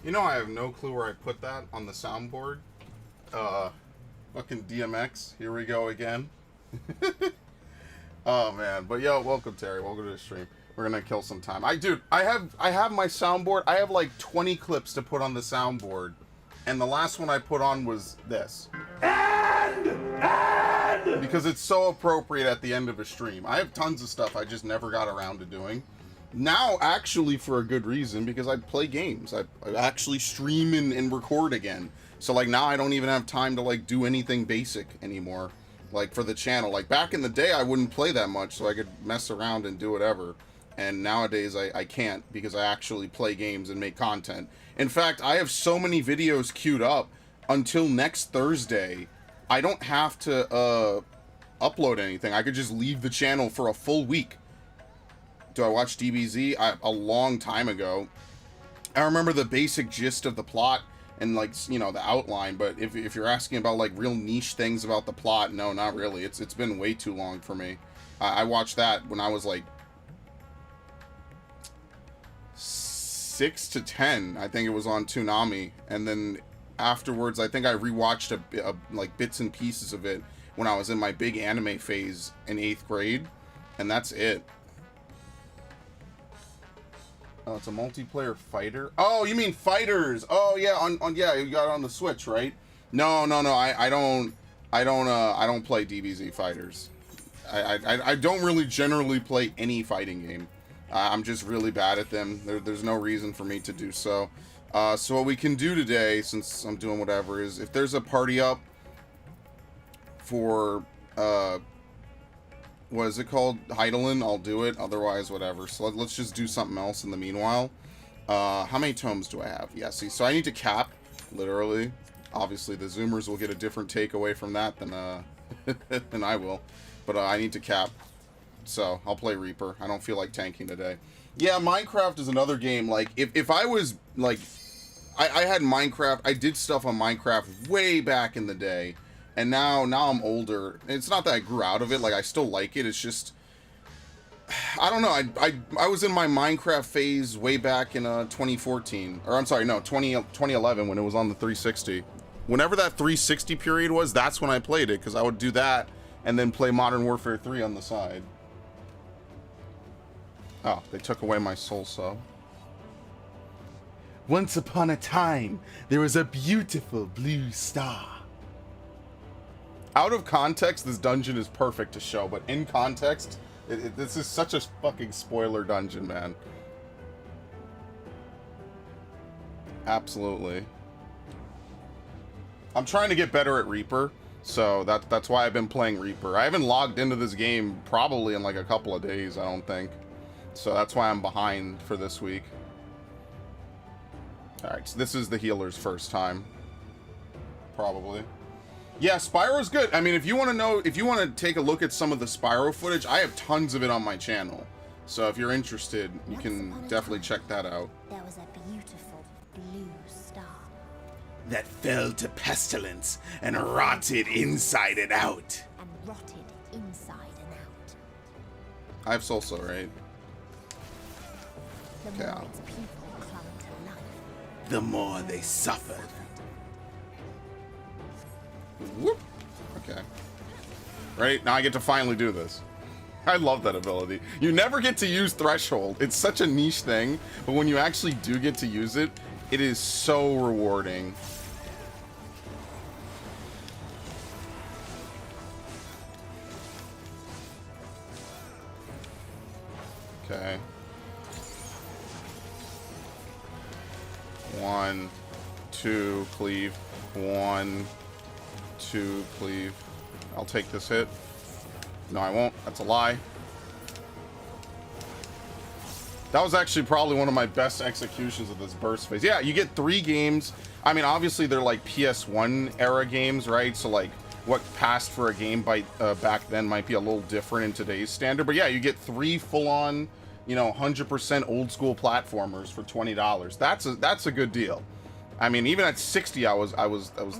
You know, I have no clue where I put that on the soundboard. Fucking DMX. Here we go again. Oh man, but yo, welcome Terry. Welcome to the stream. We're gonna kill some time. I have my soundboard. I have like 20 clips to put on the soundboard, and the last one I put on was this. And because it's so appropriate at the end of a stream. I have tons of stuff I just never got around to doing. Now, actually, for a good reason, because I play games. I actually stream and record again. So, like, now I don't even have time to, like, do anything basic anymore. Like, for the channel. Like, back in the day, I wouldn't play that much, so I could mess around and do whatever. And nowadays, I can't, because I actually play games and make content. In fact, I have so many videos queued up until next Thursday. I don't have to, upload anything. I could just leave the channel for a full week. Do I watch DBZ? A long time ago. I remember the basic gist of the plot and, like, you know, the outline, but if you're asking about, like, real niche things about the plot, no, not really. It's been way too long for me. I watched that when I was, like, 6 to 10. I think it was on Toonami, and then afterwards, I think I rewatched like, bits and pieces of it when I was in my big anime phase in 8th grade, and that's it. Oh, it's a multiplayer fighter. Oh, you mean fighters? Oh yeah, on yeah, you got it on the Switch, right? No, I don't play DBZ fighters. I don't really generally play any fighting game. I'm just really bad at them. There's no reason for me to do so. So what we can do today, since I'm doing whatever, is if there's a party up for what is it called? Heidelin, I'll do it. Otherwise, whatever. So let's just do something else in the meanwhile. How many tomes do I have? Yeah, see, so I need to cap, literally. Obviously, the Zoomers will get a different takeaway from that than, than I will. But I need to cap. So, I'll play Reaper. I don't feel like tanking today. Yeah, Minecraft is another game. Like, if I was, like... I had Minecraft. I did stuff on Minecraft way back in the day. And now I'm older. It's not that I grew out of it. Like, I still like it. It's just... I don't know. I was in my Minecraft phase way back in 2014. Or, I'm sorry, no, 2011 when it was on the 360. Whenever that 360 period was, that's when I played it. Because I would do that and then play Modern Warfare 3 on the side. Oh, they took away my soul sub. Once upon a time, there was a beautiful blue star. Out of context, this dungeon is perfect to show, but in context, this is such a fucking spoiler dungeon, man. Absolutely. I'm trying to get better at Reaper, so that's why I've been playing Reaper. I haven't logged into this game probably in like a couple of days, I don't think. So that's why I'm behind for this week. Alright, so this is the healer's first time. Probably. Yeah, Spyro's good. I mean, if you want to know, if you want to take a look at some of the Spyro footage, I have tons of it on my channel. So if you're interested, you can definitely check that out. There was a beautiful blue star that fell to pestilence and rotted inside and out. and rotted inside and out. I have Salsa, right? The more Okay. its people clung to life, The more they suffered. Whoop. Okay. Right, now I get to finally do this. I love that ability. You never get to use Threshold. It's such a niche thing, but when you actually do get to use it, it is so rewarding. Okay. 1, 2, cleave. 1, 2, cleave. I'll take this hit. No, I won't. That's a lie. That was actually probably one of my best executions of this burst phase. Yeah, you get 3 games. I mean, obviously they're like PS1 era games, right? So like what passed for a game by back then might be a little different in today's standard. But yeah, you get 3 full-on, you know, 100% old school platformers for $20. That's a good deal. I mean, even at 60, I was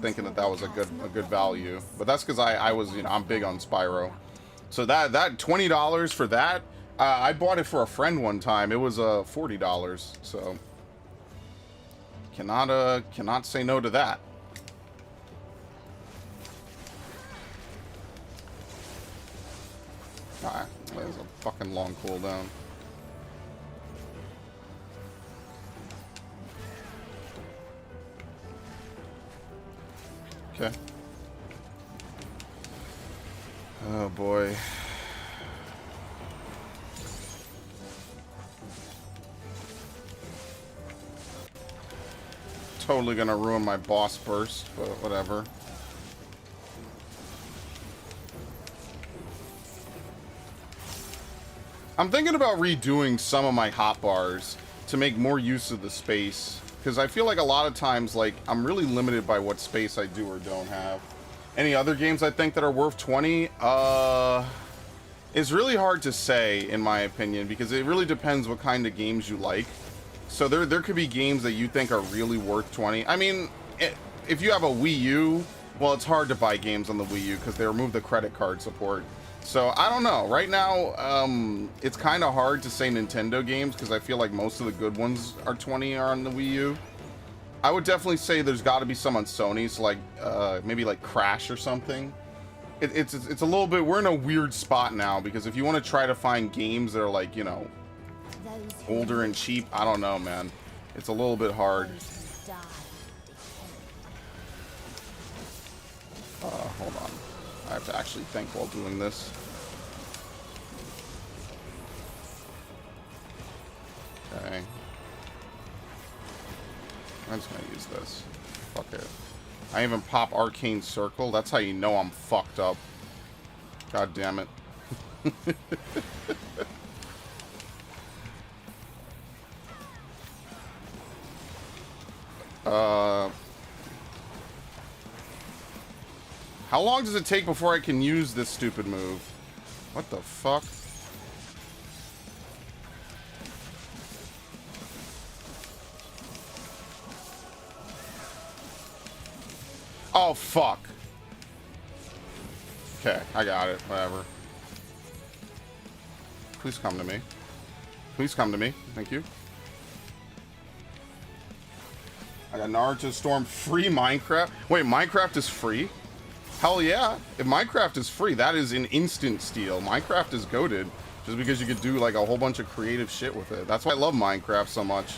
thinking that was a good value. But that's because I was, you know, I'm big on Spyro. So that $20 for that, I bought it for a friend one time. It was $40. So Cannot say no to that. Ah, there's a fucking long cooldown. Okay. Oh boy. Totally gonna ruin my boss burst, but whatever. I'm thinking about redoing some of my hotbars to make more use of the space, because I feel like a lot of times, like, I'm really limited by what space I do or don't have. Any other games I think that are worth 20? It's really hard to say, in my opinion, because it really depends what kind of games you like. So there could be games that you think are really worth 20. I mean, if you have a Wii U, well, it's hard to buy games on the Wii U because they removed the credit card support. So I don't know. Right now, it's kind of hard to say Nintendo games because I feel like most of the good ones are 20 are on the Wii U. I would definitely say there's got to be some on Sony's, like maybe like Crash or something. It's a little bit. We're in a weird spot now because if you want to try to find games that are like, you know, older and cheap, I don't know, man. It's a little bit hard. Hold on. I have to actually think while doing this. Okay. I'm just gonna use this. Fuck it. I even pop Arcane Circle. That's how you know I'm fucked up. God damn it. How long does it take before I can use this stupid move? What the fuck? Oh, fuck. Okay, I got it. Whatever. Please come to me. Please come to me. Thank you. I got Naruto Storm free Minecraft. Wait, Minecraft is free? Hell yeah. If Minecraft is free, that is an instant steal. Minecraft is goated just because you could do like a whole bunch of creative shit with it. That's why I love Minecraft so much.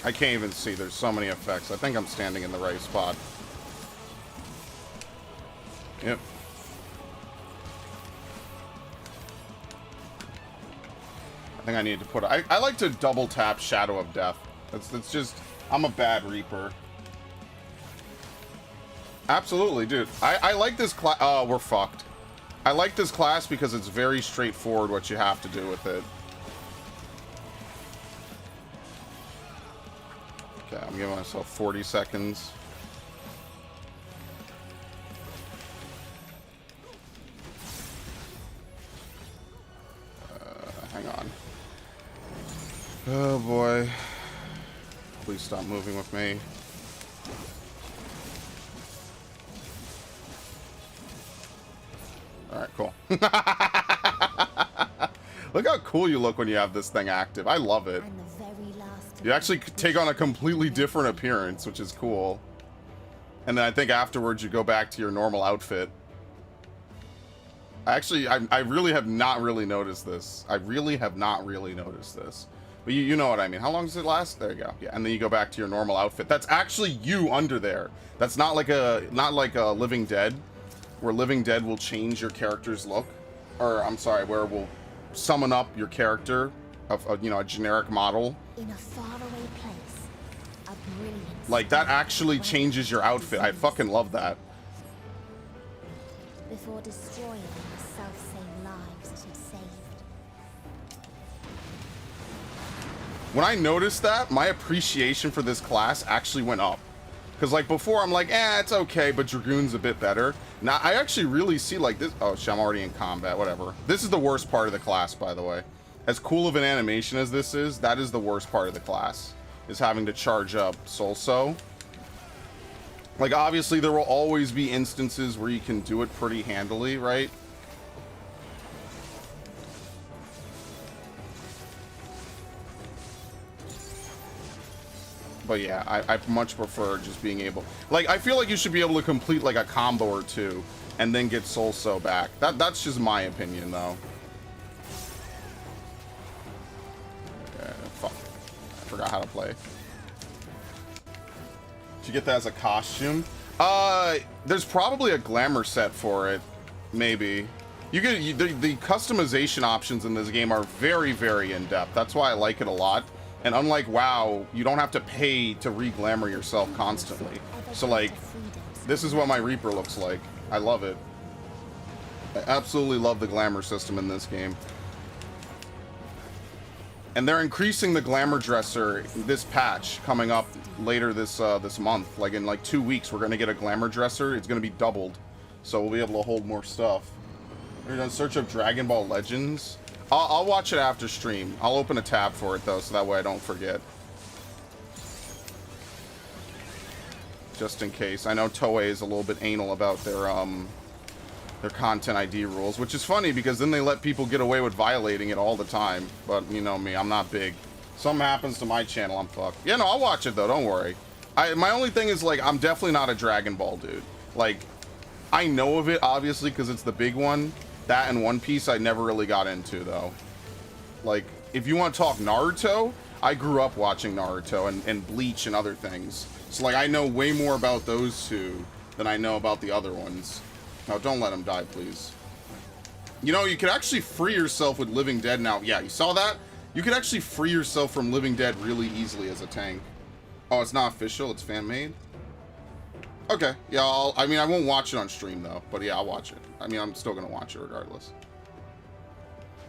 I can't even see. There's so many effects. I think I'm standing in the right spot. Yep. I think I need to put... I like to double tap Shadow of Death. That's just... I'm a bad Reaper. Absolutely, dude. I like this class... Oh, we're fucked. I like this class because it's very straightforward what you have to do with it. Okay, I'm giving myself 40 seconds. Hang on. Oh boy. Please stop moving with me. Alright, cool. Look how cool you look when you have this thing active. I love it. You actually take on a completely different appearance, which is cool. And then I think afterwards you go back to your normal outfit. Actually, I really have not really noticed this. I really have not really noticed this. But you know what I mean. How long does it last? There you go. Yeah, and then you go back to your normal outfit. That's actually you under there. That's not like a Living Dead, where Living Dead will change your character's look. Or, I'm sorry, where it will summon up your character of you know, a generic model. In a faraway place, a brilliant like, that actually changes your outfit. I fucking love that. Before destroying the self-same lives it had saved. When I noticed that, my appreciation for this class actually went up. Because, like, before, I'm like, it's okay, but Dragoon's a bit better. Now, I actually really see, like, this... Oh, shit, I'm already in combat, whatever. This is the worst part of the class, by the way. As cool of an animation as this is, that is the worst part of the class. Is having to charge up Solso. Like, obviously, there will always be instances where you can do it pretty handily, right? But yeah, I much prefer just being able... Like, I feel like you should be able to complete, like, a combo or two and then get Soul So back. That's just my opinion, though. Fuck. I forgot how to play. Did you get that as a costume? There's probably a glamour set for it. Maybe. You get the customization options in this game are very, very in-depth. That's why I like it a lot. And unlike WoW, you don't have to pay to re-glamour yourself constantly. So, like, this is what my Reaper looks like. I love it. I absolutely love the glamour system in this game. And they're increasing the glamour dresser this patch coming up later this this month. Like in like 2 weeks, we're gonna get a glamour dresser. It's gonna be doubled, so we'll be able to hold more stuff. We're gonna search up Dragon Ball Legends. I'll watch it after stream. I'll open a tab for it though, so that way I don't forget. Just in case. I know Toei is a little bit anal about their content ID rules, which is funny because then they let people get away with violating it all the time. But you know me, I'm not big. Something happens to my channel, I'm fucked. Yeah, no, I'll watch it though, don't worry. My only thing is, like, I'm definitely not a Dragon Ball dude. Like, I know of it, obviously, because it's the big one. That and One Piece I never really got into, though. Like, if you want to talk Naruto, I grew up watching Naruto and Bleach and other things. So, like, I know way more about those two than I know about the other ones. No, don't let him die, please. You know, you could actually free yourself with Living Dead now. Yeah, you saw that? You could actually free yourself from Living Dead really easily as a tank. Oh, it's not official? It's fan-made? Okay. Yeah, I mean, I won't watch it on stream, though. But yeah, I'll watch it. I mean, I'm still going to watch it regardless.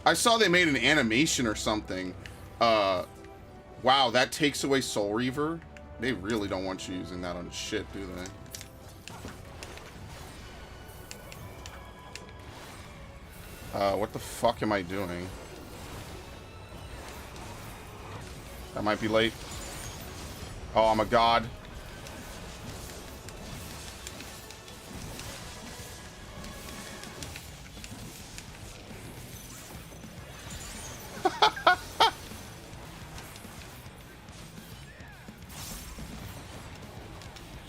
I saw they made an animation or something. Wow, that takes away Soul Reaver? They really don't want you using that on shit, do they? What the fuck am I doing? That might be late. Oh, I'm a god.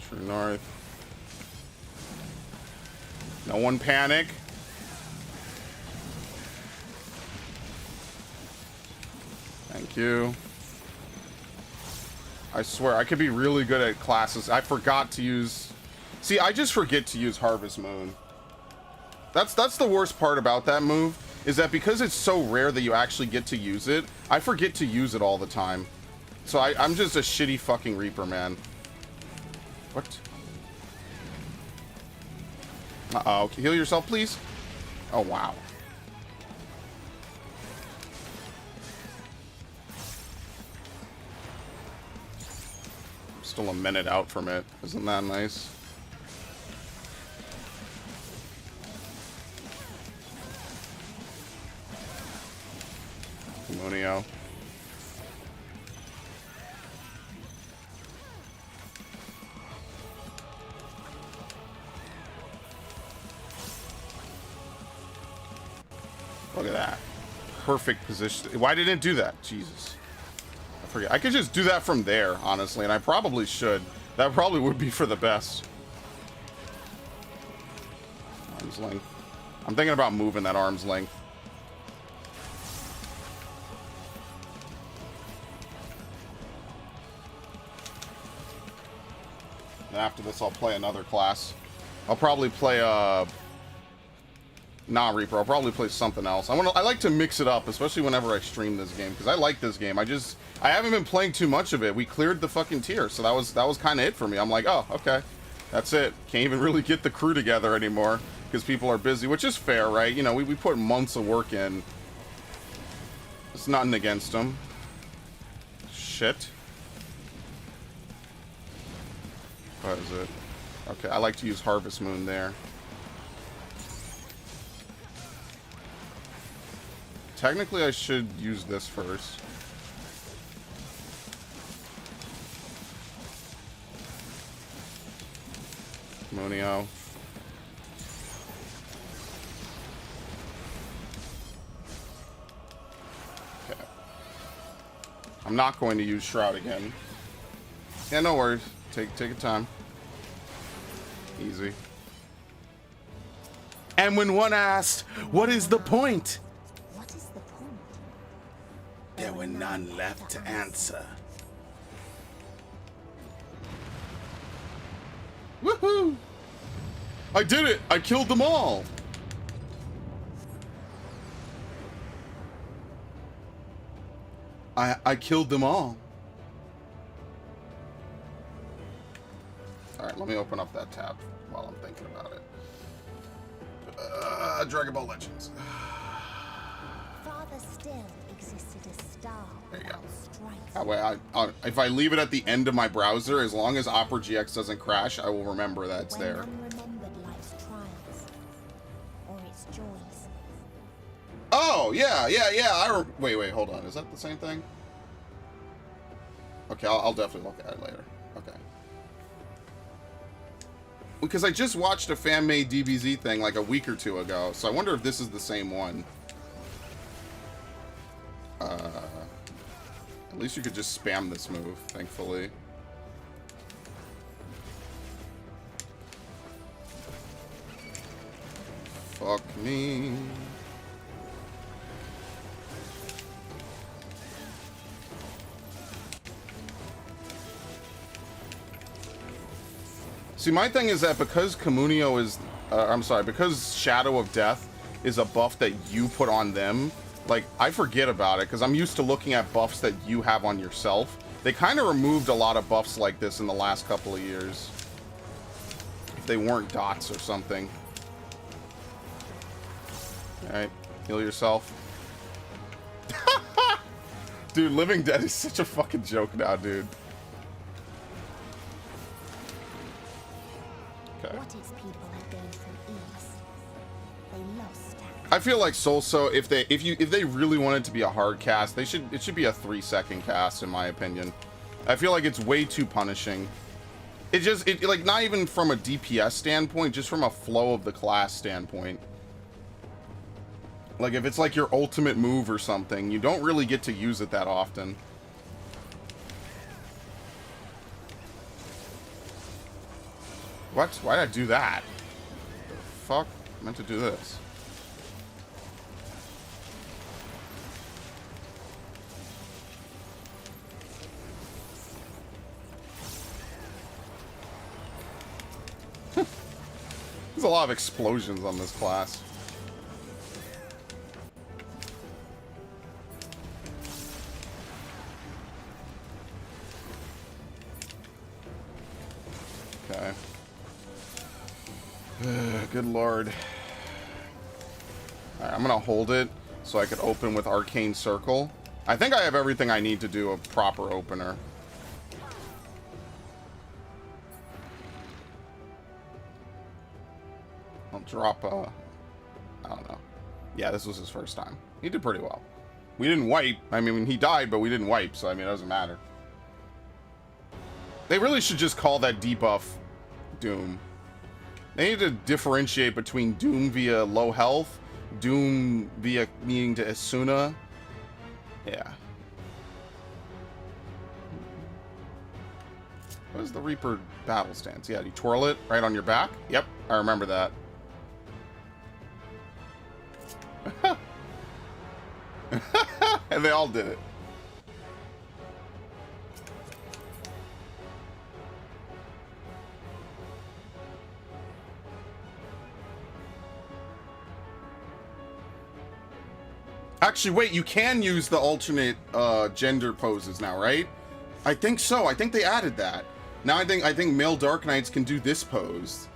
True north. No one panic. Thank you. I swear, I could be really good at classes. I forgot to use... See, I just forget to use Harvest Moon. That's the worst part about that move, is that because it's so rare that you actually get to use it, I forget to use it all the time. So I'm just a shitty fucking Reaper, man. What? Uh-oh. Heal yourself, please. Oh, wow. Still a minute out from it. Isn't that nice? Demonio. Look at that. Perfect position. Why didn't it do that? Jesus. I forget. I could just do that from there, honestly, and I probably should. That probably would be for the best. Arm's length. I'm thinking about moving that arm's length. And after this, I'll play another class. I'll probably play Nah, Reaper. I'll probably play something else. I like to mix it up, especially whenever I stream this game, because I like this game. I haven't been playing too much of it. We cleared the fucking tier, so that was kind of it for me. I'm like, oh, okay, that's it. Can't even really get the crew together anymore because people are busy, which is fair, right? You know, we put months of work in. It's nothing against them. Shit. What is it? Okay, I like to use Harvest Moon there. Technically, I should use this first. Communio. Okay. I'm not going to use Shroud again. Yeah, no worries. Take your time. Easy. And when one asked, what is the point? What is the point? There were none left to answer. Woohoo! I did it! I killed them all! I killed them all. Alright, let me open up that tab while I'm thinking about it. Dragon Ball Legends. Farther still existed a star There you go. without strikes. That way, if I leave it at the end of my browser, as long as Opera GX doesn't crash, I will remember that it's When there. one remembered life's trials or its joys. Oh, yeah. Wait, hold on. Is that the same thing? Okay, I'll definitely look at it later. Okay. Because I just watched a fan-made DBZ thing like a week or two ago, so I wonder if this is the same one. At least you could just spam this move, thankfully. Fuck me. See, my thing is that because Communio is, because Shadow of Death is a buff that you put on them, like, I forget about it because I'm used to looking at buffs that you have on yourself. They kind of removed a lot of buffs like this in the last couple of years. If they weren't dots or something. Alright, heal yourself. Dude, Living Dead is such a fucking joke now, dude. Okay. What its people had gained from ease, they lost. I feel like Solso, if they really want it to be a hard cast, it should be a 3-second cast, in my opinion. I feel like it's way too punishing. It like, not even from a DPS standpoint, just from a flow of the class standpoint. Like, if it's like your ultimate move or something, you don't really get to use it that often. What? Why did I do that? The fuck? I meant to do this. There's a lot of explosions on this class. Okay. Good lord. Alright, I'm gonna hold it so I could open with Arcane Circle. I think I have everything I need to do a proper opener. I'll drop I don't know. Yeah, this was his first time. He did pretty well. We didn't wipe. I mean, he died, but we didn't wipe, so I mean, it doesn't matter. They really should just call that debuff Doom. They need to differentiate between Doom via low health, Doom via needing to Asuna. Yeah. What is the Reaper battle stance? Yeah, you twirl it right on your back? Yep, I remember that. And they all did it. Actually, wait, you can use the alternate gender poses now, right? I think so. I think they added that. Now I think male Dark Knights can do this pose,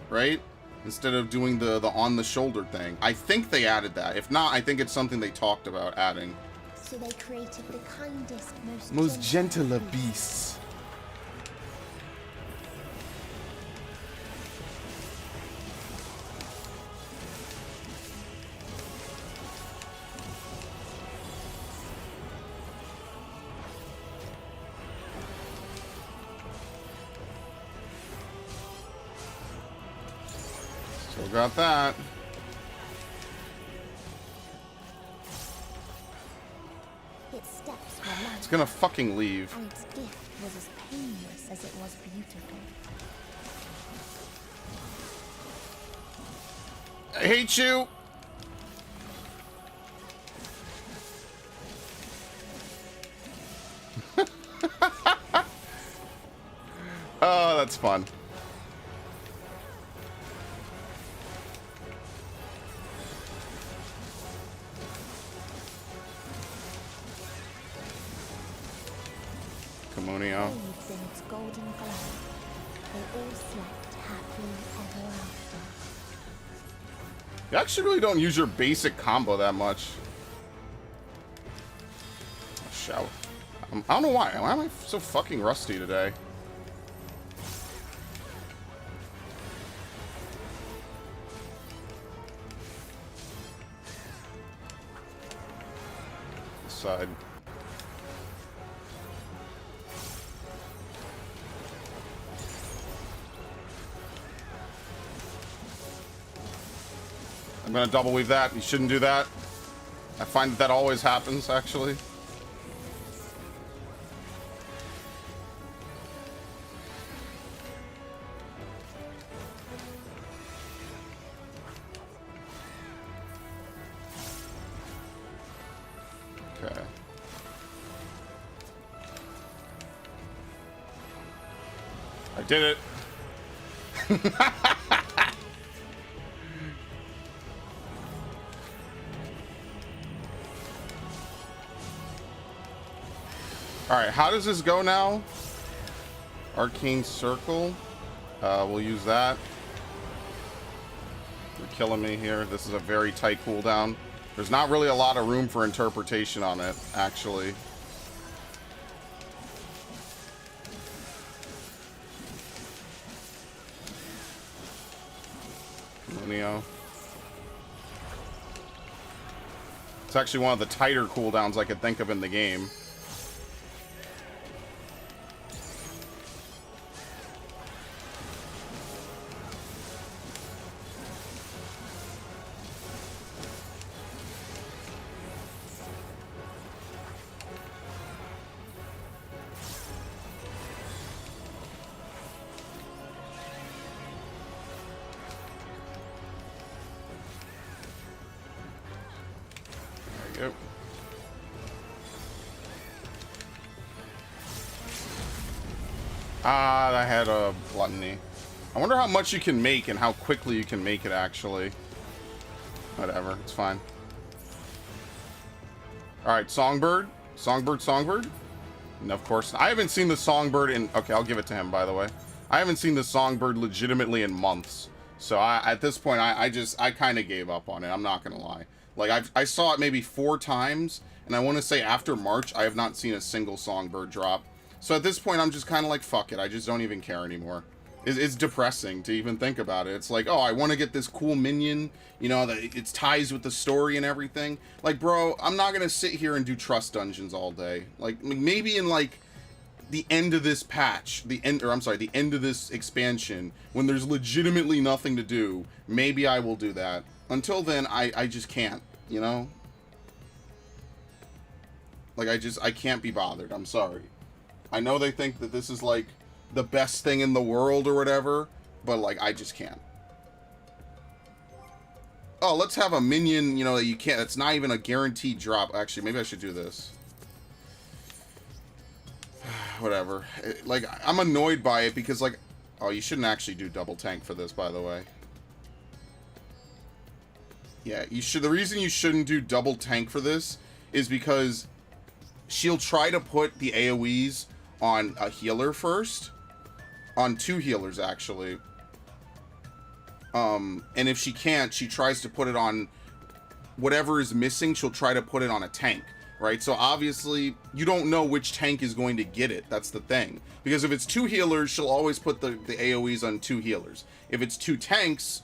right? Instead of doing the on the shoulder thing. I think they added that. If not, I think it's something they talked about adding. So they created the kindest, Most gentle of beasts. Still got that. Its steps were light, It's gonna fucking leave. and its gift was as painless as it was beautiful. I hate you. Oh, that's fun. Communio. Bathed in its golden glow, they all slept happily ever after. You actually really don't use your basic combo that much. Oh, shout. I don't know why. Why am I so fucking rusty today? This side. I'm gonna double weave that. You shouldn't do that. I find that always happens, actually. Okay. I did it. Alright, how does this go now? Arcane Circle. We'll use that. You're killing me here. This is a very tight cooldown. There's not really a lot of room for interpretation on it, actually. Neo. It's actually one of the tighter cooldowns I could think of in the game. Yep. Ah, I had a gluttony. I wonder how much you can make and how quickly you can make it, actually. Whatever, it's fine. Alright, Songbird. Songbird, Songbird. And of course, I haven't seen the Songbird in... Okay, I'll give it to him, by the way. I haven't seen the Songbird legitimately in months. So at this point, I kind of gave up on it. I'm not going to lie. Like, I saw it maybe 4 times, and I want to say after March, I have not seen a single Songbird drop. So at this point, I'm just kind of like, fuck it. I just don't even care anymore. It's depressing to even think about it. It's like, oh, I want to get this cool minion, you know, that it ties with the story and everything. Like, bro, I'm not going to sit here and do trust dungeons all day. Like, maybe in, like, the end of this patch, the end of this expansion, when there's legitimately nothing to do, maybe I will do that. Until then, I just can't, you know? Like, I can't be bothered. I'm sorry. I know they think that this is, like, the best thing in the world or whatever, but, like, I just can't. Oh, let's have a minion, you know, that you can't, it's not even a guaranteed drop. Actually, maybe I should do this. Whatever. Like, I'm annoyed by it because, like, oh, you shouldn't actually do double tank for this, by the way. Yeah, you should. The reason you shouldn't do double tank for this is because she'll try to put the AoEs on a healer first, on 2 healers actually. And if she can't, she tries to put it on whatever is missing. She'll try to put it on a tank, right? So obviously you don't know which tank is going to get it. That's the thing. Because if it's 2 healers, she'll always put the AoEs on 2 healers. If it's 2 tanks,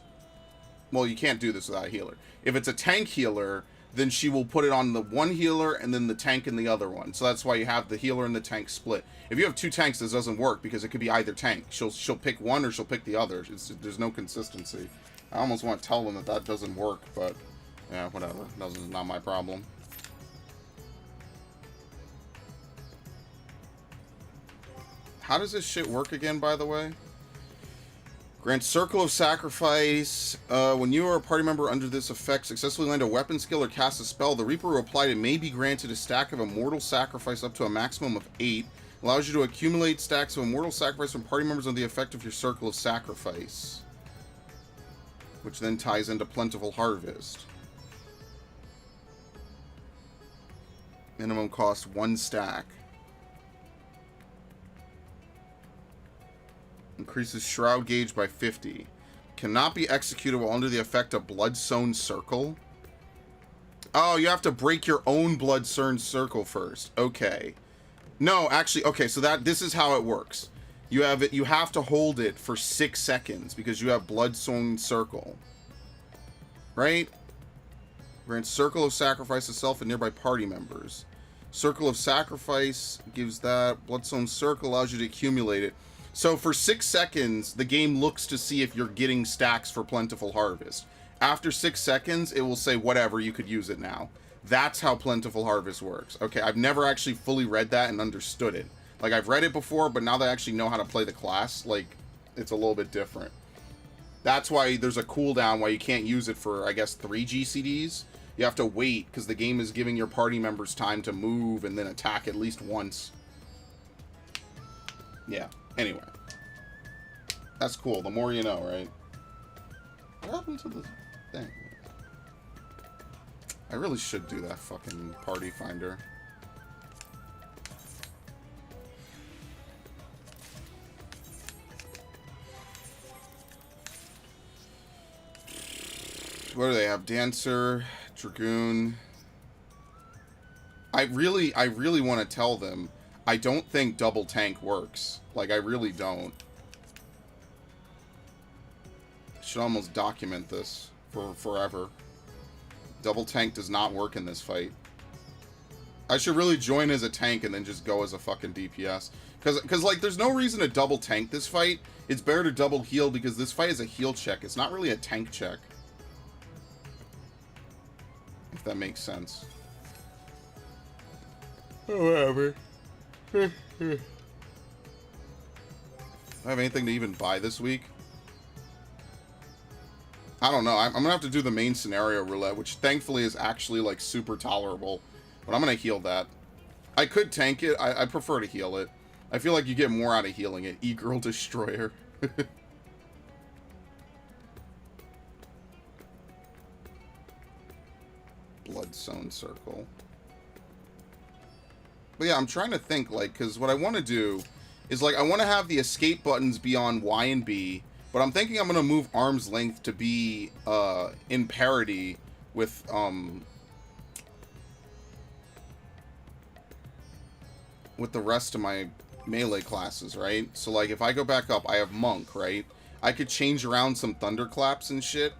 well, you can't do this without a healer. If it's a tank healer, then she will put it on the 1 healer and then the tank and the other one. So that's why you have the healer and the tank split. If you have 2 tanks, this doesn't work because it could be either tank. She'll pick one or she'll pick the other. There's no consistency. I almost want to tell them that that doesn't work, but yeah, whatever. Not my problem. How does this shit work again, by the way? Grant Circle of Sacrifice. When you or a party member under this effect successfully land a weapon skill or cast a spell, the Reaper who applied it may be granted a stack of Immortal Sacrifice up to a maximum of 8. Allows you to accumulate stacks of Immortal Sacrifice from party members under the effect of your Circle of Sacrifice. Which then ties into Plentiful Harvest. Minimum cost 1 stack. Increases Shroud gauge by 50. Cannot be executed while under the effect of Bloodsown Circle. Oh, you have to break your own Bloodsown Circle first. Okay. No, actually, okay, so this is how it works. You have to hold it for 6 seconds because you have Bloodsown Circle. Right? Grants Circle of Sacrifice to self and nearby party members. Circle of Sacrifice gives that. Bloodsown Circle allows you to accumulate it. So for 6 seconds, the game looks to see if you're getting stacks for Plentiful Harvest. After 6 seconds, it will say, whatever, you could use it now. That's how Plentiful Harvest works. Okay, I've never actually fully read that and understood it. Like, I've read it before, but now that I actually know how to play the class, like, it's a little bit different. That's why there's a cooldown why you can't use it for, I guess, 3 GCDs. You have to wait, because the game is giving your party members time to move and then attack at least once. Yeah. Anyway, that's cool. The more you know, right? What happened to the thing? I really should do that fucking party finder. What do they have? Dancer, Dragoon. I really want to tell them I don't think double tank works. Like, I really don't. Should almost document this for forever. Double tank does not work in this fight. I should really join as a tank and then just go as a fucking DPS. Because like, there's no reason to double tank this fight. It's better to double heal because this fight is a heal check. It's not really a tank check. If that makes sense. Whatever. Do I have anything to even buy this week? I don't know. I'm gonna have to do the main scenario roulette, which thankfully is actually like super tolerable. But I'm gonna heal that. I could tank it. I prefer to heal it. I feel like you get more out of healing it. E-Girl Destroyer. Bloodsown Circle. But yeah, I'm trying to think, like, because what I want to do is, like, I want to have the escape buttons be on Y and B, but I'm thinking I'm going to move arm's length to be in parity with the rest of my melee classes, right? So, like, if I go back up, I have Monk, right? I could change around some thunderclaps and shit,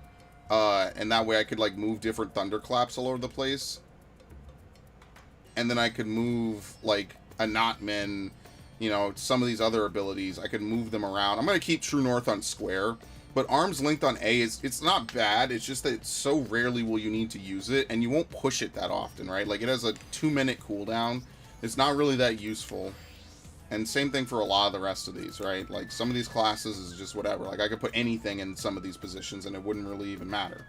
and that way I could, like, move different thunderclaps all over the place. And then I could move, like, a Knotman, you know, some of these other abilities. I could move them around. I'm going to keep True North on square. But arm's length on A, it's not bad. It's just that it's so rarely will you need to use it. And you won't push it that often, right? Like, it has a 2-minute cooldown. It's not really that useful. And same thing for a lot of the rest of these, right? Like, some of these classes is just whatever. Like, I could put anything in some of these positions and it wouldn't really even matter.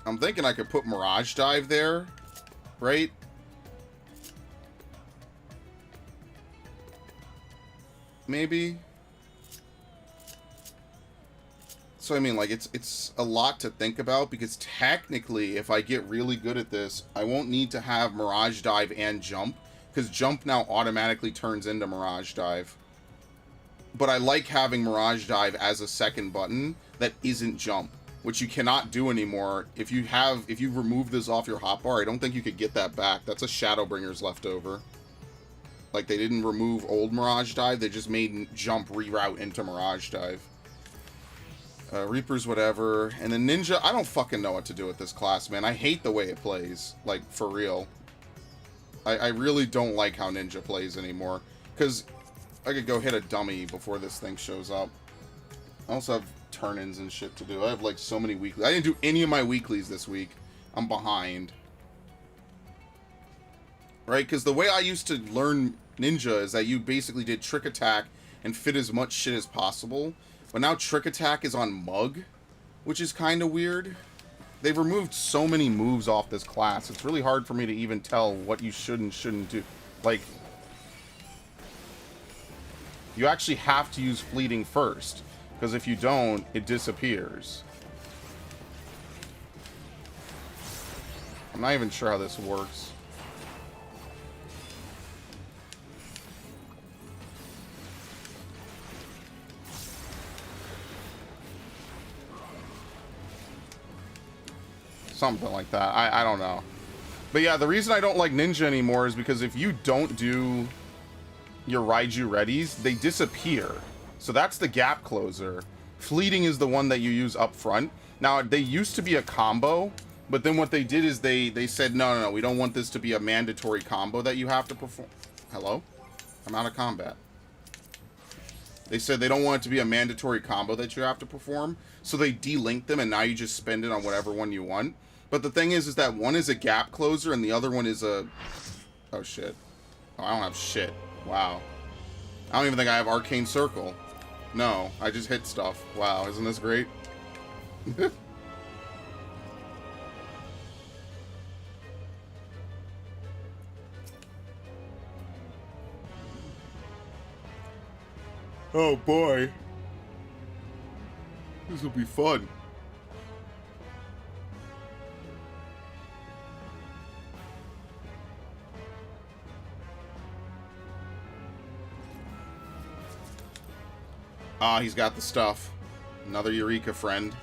I'm thinking I could put Mirage Dive there, right? Maybe. So, I mean, like, it's a lot to think about, because technically, if I get really good at this, I won't need to have Mirage Dive and Jump, because Jump now automatically turns into Mirage Dive. But I like having Mirage Dive as a second button that isn't Jump, which you cannot do anymore. If you remove this off your hotbar, I don't think you could get that back. That's a Shadowbringer's leftover. Like, they didn't remove old Mirage Dive, they just made Jump reroute into Mirage Dive. Reapers, whatever. And then Ninja, I don't fucking know what to do with this class, man. I hate the way it plays. Like, for real. I really don't like how Ninja plays anymore. Because I could go hit a dummy before this thing shows up. I also have turn-ins and shit to do. I have like so many weeklies. I didn't do any of my weeklies this week. I'm behind. Right? Because the way I used to learn Ninja is that you basically did Trick Attack and fit as much shit as possible. But now Trick Attack is on Mug, which is kind of weird. They've removed so many moves off this class. It's really hard for me to even tell what you should and shouldn't do. Like, you actually have to use Fleeting first. Because if you don't, it disappears. I'm not even sure how this works. Something like that. I don't know. But yeah, the reason I don't like Ninja anymore is because if you don't do your Raiju readies, they disappear. So that's the gap closer. Fleeting is the one that you use up front. Now, they used to be a combo, but then what they did is they said, no, we don't want this to be a mandatory combo that you have to perform. Hello? I'm out of combat. They said they don't want it to be a mandatory combo that you have to perform, so they delinked them, and now you just spend it on whatever one you want. But the thing is that one is a gap closer, and the other one is a... Oh, shit. Oh, I don't have shit. Wow. I don't even think I have Arcane Circle. No, I just hit stuff. Wow, isn't this great? Oh, boy. This will be fun. Ah, he's got the stuff. Another Eureka friend.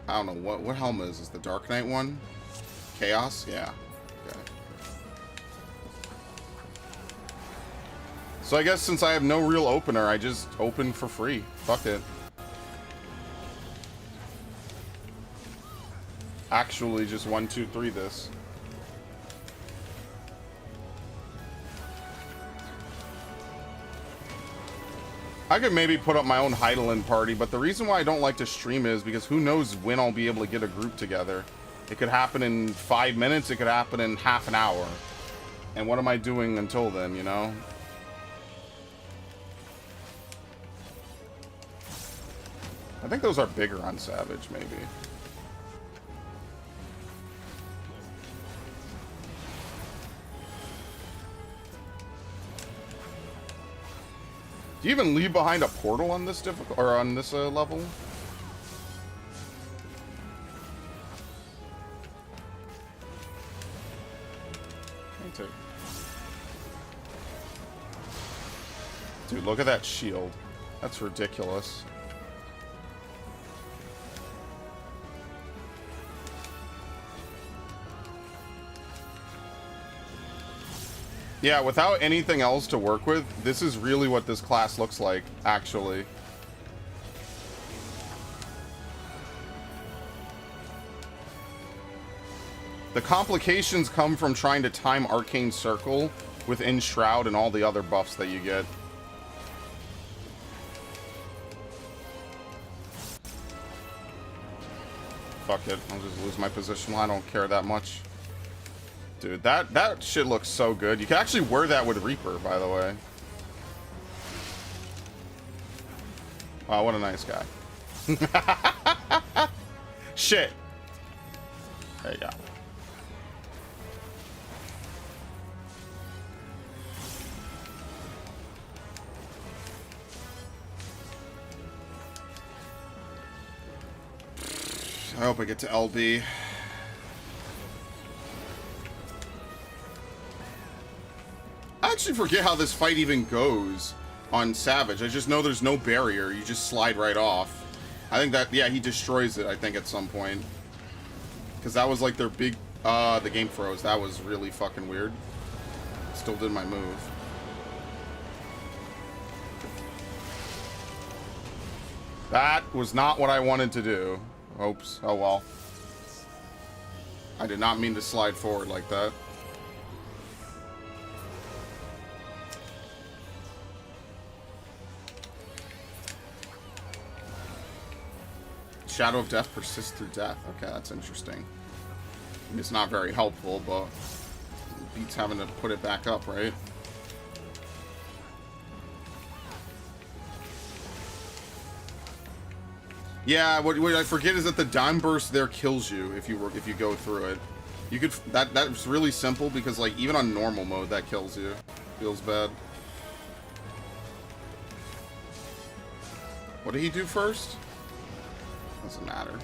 I don't know, what helmet is this? The Dark Knight one? Chaos? Yeah. Okay. So I guess since I have no real opener, I just open for free. Fuck it. Actually, just 1, 2, 3 this. I could maybe put up my own Heidelin party, but the reason why I don't like to stream is because who knows when I'll be able to get a group together. It could happen in 5 minutes, it could happen in half an hour. And what am I doing until then, you know? I think those are bigger on Savage, maybe. Do you even leave behind a portal on this or on this level? Dude, look at that shield. That's ridiculous. Yeah, without anything else to work with, this is really what this class looks like, actually. The complications come from trying to time Arcane Circle with Enshroud and all the other buffs that you get. Fuck it, I'll just lose my position. I don't care that much. Dude, that shit looks so good. You can actually wear that with Reaper, by the way. Wow, what a nice guy. Shit. There you go. I hope I get to LB. I actually forget how this fight even goes on Savage. I just know there's no barrier. You just slide right off. I think that, yeah, he destroys it, I think, at some point. Because that was like their big... the game froze. That was really fucking weird. Still did my move. That was not what I wanted to do. Oops. Oh well. I did not mean to slide forward like that. Shadow of Death persists through death. Okay, that's interesting. I mean, it's not very helpful, but it beats having to put it back up, right? Yeah, what I forget is that the dime burst there kills you if you go through it. You could that's really simple because like even on normal mode that kills you. Feels bad. What did he do first? Doesn't matter.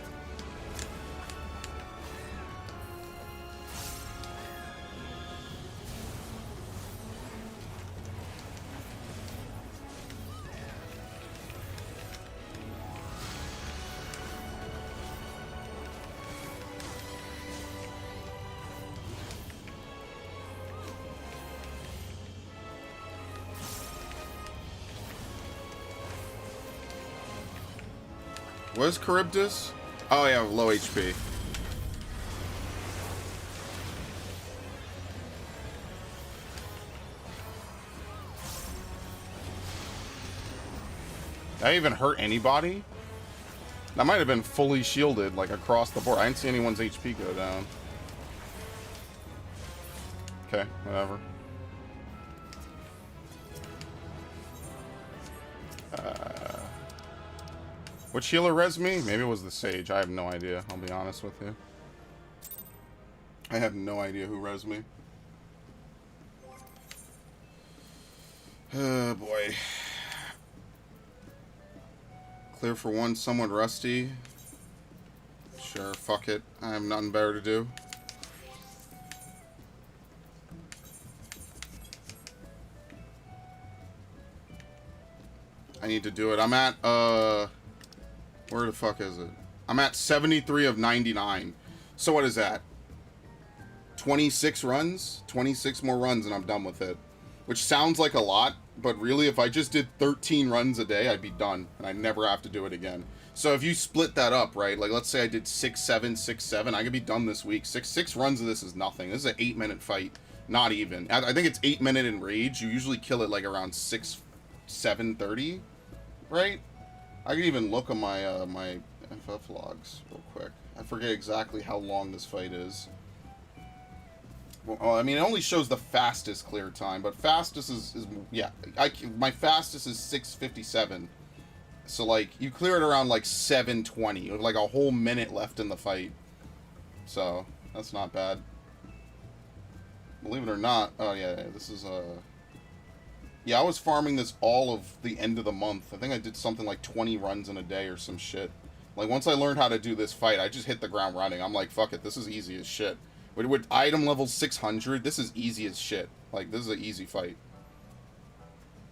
What is Charybdis? Oh yeah, low HP. Did that even hurt anybody? That might have been fully shielded, like across the board. I didn't see anyone's HP go down. Okay, whatever. Which healer res me? Maybe it was the Sage. I have no idea. I'll be honest with you. I have no idea who res me. Oh boy. Clear for one, somewhat rusty. Sure, fuck it. I have nothing better to do. I need to do it. I'm at, where the fuck is it? I'm at 73 of 99. So what is that? 26 runs? 26 more runs and I'm done with it. Which sounds like a lot, but really if I just did 13 runs a day, I'd be done. And I'd never have to do it again. So if you split that up, right? Like let's say I did 6-7, 6-7, I could be done this week. Six runs of this is nothing. This is an 8-minute fight. Not even. I think it's 8-minute in Rage. You usually kill it like around 7:30, right? I can even look on my my FF logs real quick. I forget exactly how long this fight is. Well, I mean, it only shows the fastest clear time, but fastest is yeah. My fastest is 6:57. So like you clear it around like 7:20 with like a whole minute left in the fight. So that's not bad. Believe it or not, oh yeah, this is yeah, I was farming this all of the end of the month. I think I did something like 20 runs in a day or some shit. Like, once I learned how to do this fight, I just hit the ground running. I'm like, fuck it, this is easy as shit. With item level 600, this is easy as shit. Like, this is an easy fight.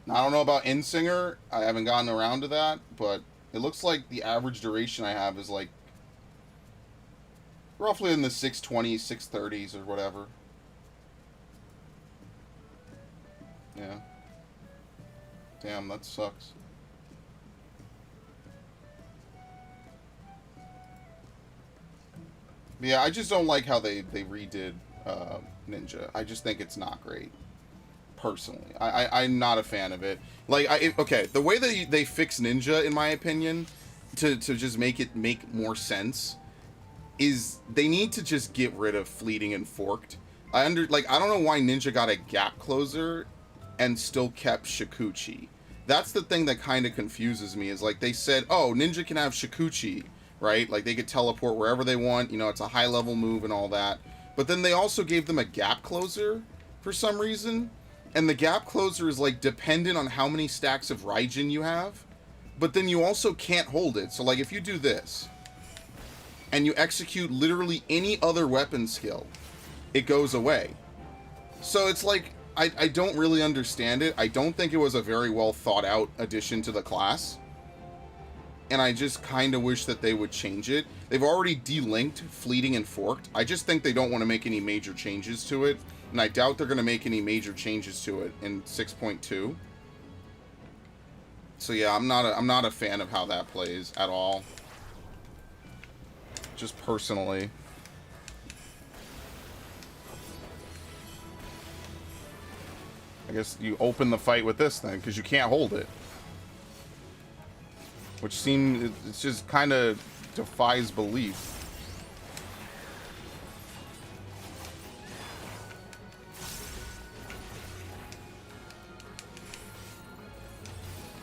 Now, I don't know about Insinger. I haven't gotten around to that, but it looks like the average duration I have is, like, roughly in the 620s, 630s, or whatever. Yeah. Damn, that sucks. Yeah, I just don't like how they redid Ninja. I just think it's not great. Personally. I'm not a fan of it. Like, okay, the way that they fix Ninja, in my opinion, to just make it make more sense, is they need to just get rid of Fleeting and Forked. I don't know why Ninja got a gap closer and still kept Shikuchi. That's the thing that kind of confuses me, is like they said, oh, Ninja can have Shikuchi, right? Like they could teleport wherever they want, you know, it's a high level move and all that. But then they also gave them a gap closer for some reason. And the gap closer is like dependent on how many stacks of Raijin you have. But then you also can't hold it. So like if you do this and you execute literally any other weapon skill, it goes away. So it's like, I don't really understand it. I don't think it was a very well thought out addition to the class. And I just kind of wish that they would change it. They've already delinked Fleeting and Forked. I just think they don't want to make any major changes to it. And I doubt they're going to make any major changes to it in 6.2. So yeah, I'm not a fan of how that plays at all. Just personally. I guess you open the fight with this thing, because you can't hold it. Which seems, it's just kind of defies belief.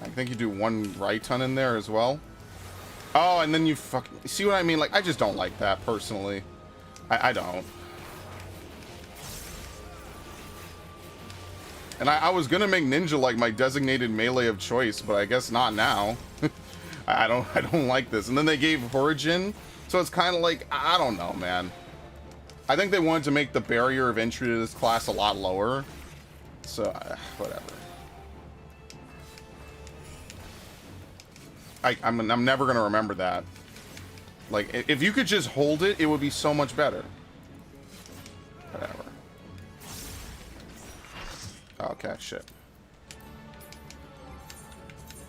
I think you do one right ton in there as well. Oh, and then you fucking... See what I mean? Like, I just don't like that, personally. I don't. And I was gonna make Ninja, like, my designated melee of choice, but I guess not now. I don't like this. And then they gave Origin, so it's kind of like... I don't know, man. I think they wanted to make the barrier of entry to this class a lot lower. So, whatever. I'm never gonna remember that. Like, if you could just hold it, it would be so much better. Whatever. Okay, shit.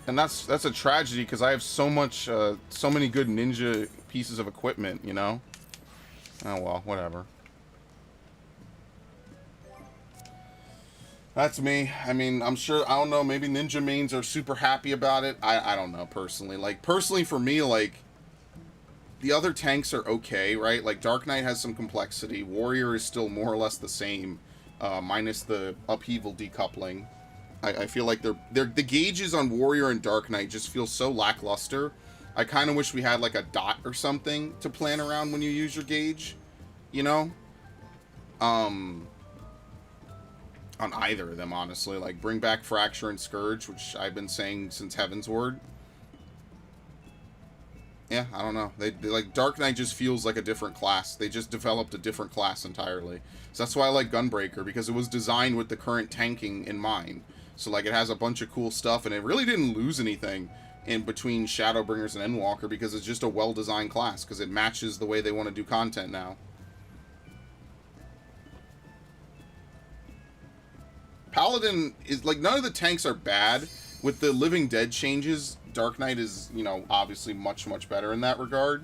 And that's a tragedy because I have so many good ninja pieces of equipment, you know? Oh well, whatever. That's me. I mean, I'm sure, I don't know, maybe ninja mains are super happy about it. I don't know, personally. Like, personally for me, like, the other tanks are okay, right? Like, Dark Knight has some complexity. Warrior is still more or less the same, minus the upheaval decoupling. I feel like the gauges on Warrior and Dark Knight just feel so lackluster. I kind of wish we had, like, a dot or something to plan around when you use your gauge, you know? On either of them, honestly. Like, bring back Fracture and Scourge, which I've been saying since Heaven's Ward. Yeah, I don't know. They like, Dark Knight just feels like a different class. They just developed a different class entirely. So that's why I like Gunbreaker, because it was designed with the current tanking in mind. So, like, it has a bunch of cool stuff, and it really didn't lose anything in between Shadowbringers and Endwalker, because it's just a well-designed class, because it matches the way they want to do content now. Paladin is, like, none of the tanks are bad. With the Living Dead changes, Dark Knight is, you know, obviously much, much better in that regard.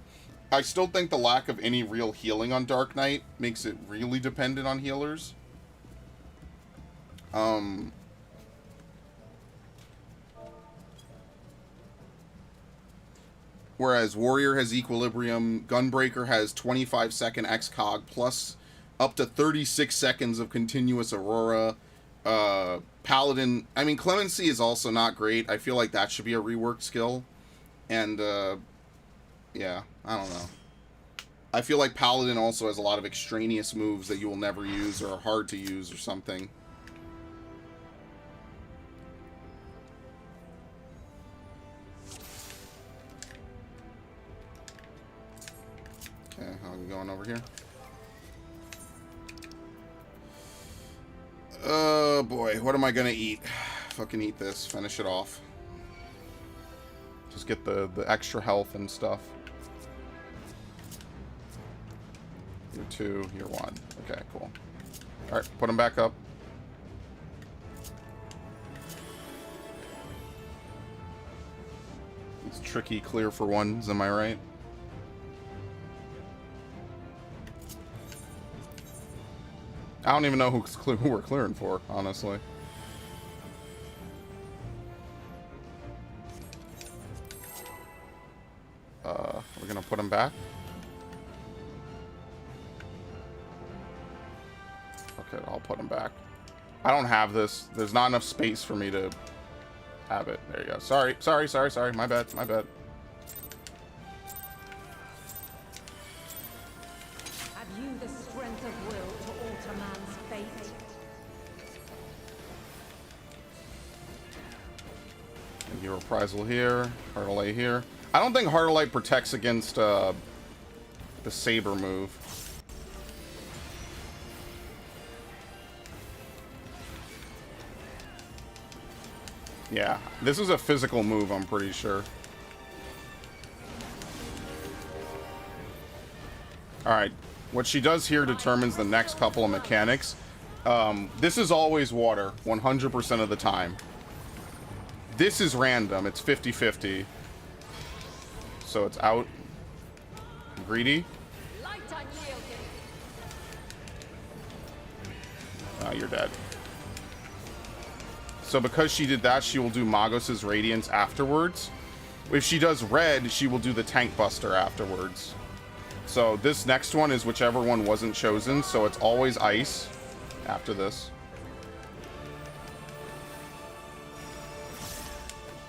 I still think the lack of any real healing on Dark Knight makes it really dependent on healers. Whereas Warrior has Equilibrium, Gunbreaker has 25-second XCOG, plus up to 36 seconds of continuous Aurora. Paladin, I mean, Clemency is also not great. I feel like that should be a reworked skill. And, yeah, I don't know. I feel like Paladin also has a lot of extraneous moves that you will never use or are hard to use or something. Okay, how are we going over here? Oh boy, what am I gonna eat? Fucking eat this, finish it off. Just get the extra health and stuff. You're 2, you're 1. Okay, cool. Alright, put them back up. It's tricky clear for ones, am I right? I don't even know who we're clearing for, honestly. We're gonna put him back. Okay, I'll put him back. I don't have this. There's not enough space for me to have it. There you go. Sorry. My bad. Have you the strength of will to alter man's fate? And your reprisal here. Heart of Light here. I don't think Heart of Light protects against the Saber move. Yeah, this is a physical move, I'm pretty sure. Alright, what she does here determines the next couple of mechanics. This is always water, 100% of the time. This is random, it's 50-50. So it's out. Greedy. Oh, you're dead. So because she did that, she will do Magos' Radiance afterwards. If she does red, she will do the tank buster afterwards. So this next one is whichever one wasn't chosen, so it's always ice after this.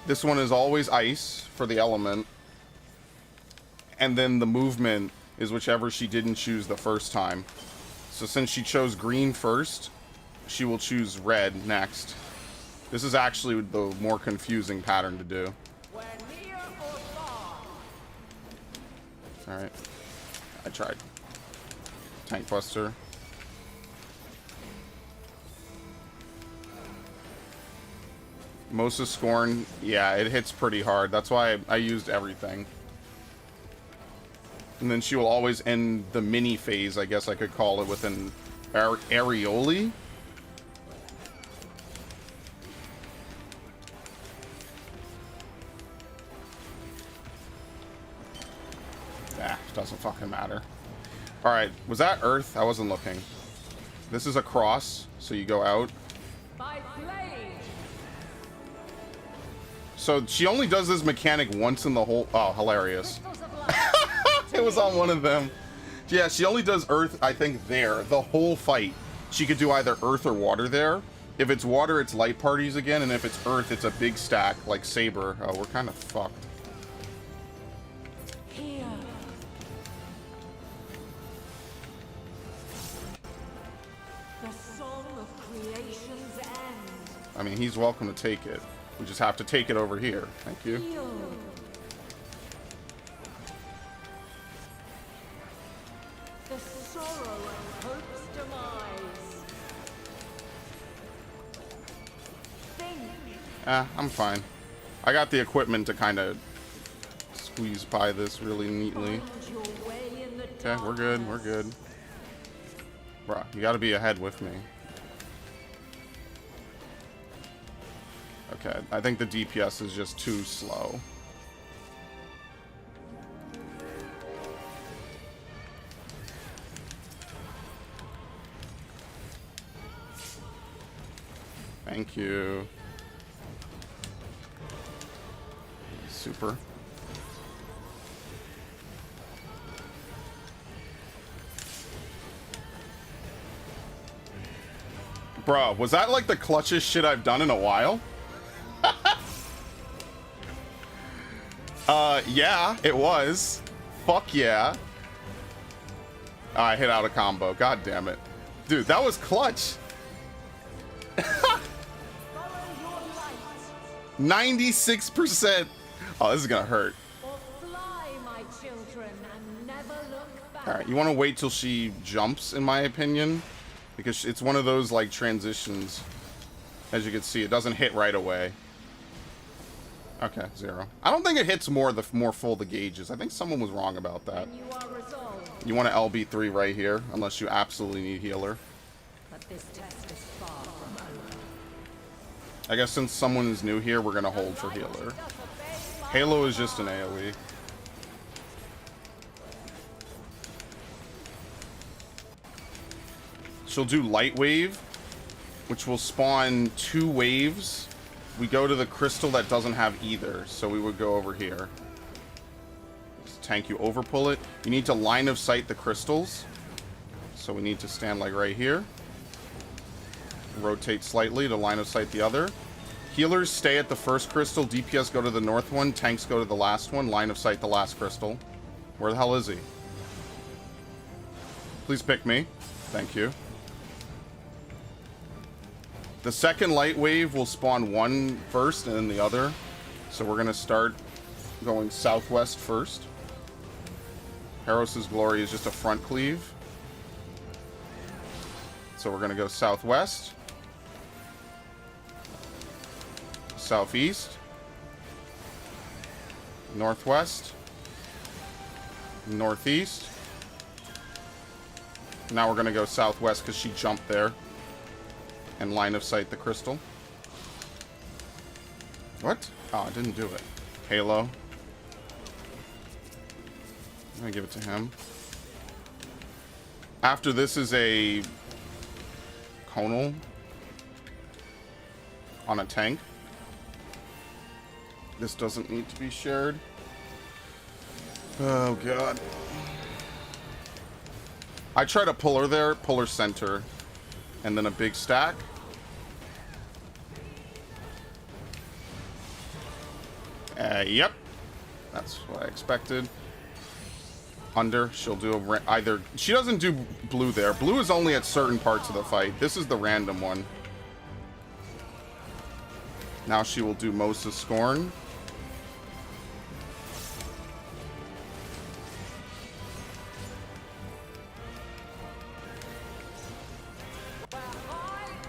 This one is always ice for the element. And then the movement is whichever she didn't choose the first time. So since she chose green first, she will choose red next. This is actually the more confusing pattern to do. Alright. I tried. Tank buster. Mosa's Scorn, yeah, it hits pretty hard. That's why I used everything. And then she will always end the mini phase, I guess I could call it, with an areoli. Doesn't fucking matter. Alright, was that Earth? I wasn't looking. This is a cross, so you go out. By blade. So she only does this mechanic once in the whole... Oh, hilarious. It was on one of them. Yeah, she only does Earth, I think, there. The whole fight. She could do either Earth or Water there. If it's Water, it's light parties again. And if it's Earth, it's a big stack, like Saber. Oh, we're kind of fucked. Here. The song of creation's end. I mean, he's welcome to take it. We just have to take it over here. Thank you. Heal. The sorrow of hope's demise. Think. I'm fine. I got the equipment to kind of squeeze by this really neatly. Find your way in the Okay, we're good. We're good. Bruh, you gotta be ahead with me. Okay, I think the DPS is just too slow. Thank you. Super. Bro, was that like the clutchest shit I've done in a while? Yeah, it was. Fuck yeah. Oh, I hit out a combo. God damn it. Dude, that was clutch. 96%. Oh, this is gonna hurt. Or fly, my children, and never look back. Alright, you want to wait till she jumps, in my opinion. Because it's one of those, like, transitions. As you can see, it doesn't hit right away. Okay, 0. I don't think it hits more the more full the gauge is. I think someone was wrong about that. And you are resolved. You want to LB3 right here, unless you absolutely need healer. But this test is far from over. I guess since someone is new here, we're going to hold for healer. Halo is just an AoE. She'll do Light Wave, which will spawn 2 waves. We go to the crystal that doesn't have either, so we would go over here. Tank, you overpull it. You need to line of sight the crystals. So we need to stand like right here. Rotate slightly to line of sight the other. Healers stay at the first crystal. DPS go to the north one. Tanks go to the last one. Line of sight the last crystal. Where the hell is he? Please pick me. Thank you. The second light wave will spawn one first and then the other. So we're going to start going southwest first. Harros' Glory is just a front cleave. So we're going to go southwest. Southeast. Northwest. Northeast. Now we're going to go southwest because she jumped there. And line of sight the crystal. What? Oh, I didn't do it. Halo. I'm gonna give it to him. After this is a conal on a tank. This doesn't need to be shared. Oh, God. I try to pull her there, pull her center, and then a big stack. Yep. That's what I expected. Under, she'll do either... She doesn't do blue there. Blue is only at certain parts of the fight. This is the random one. Now she will do Mosa's Scorn.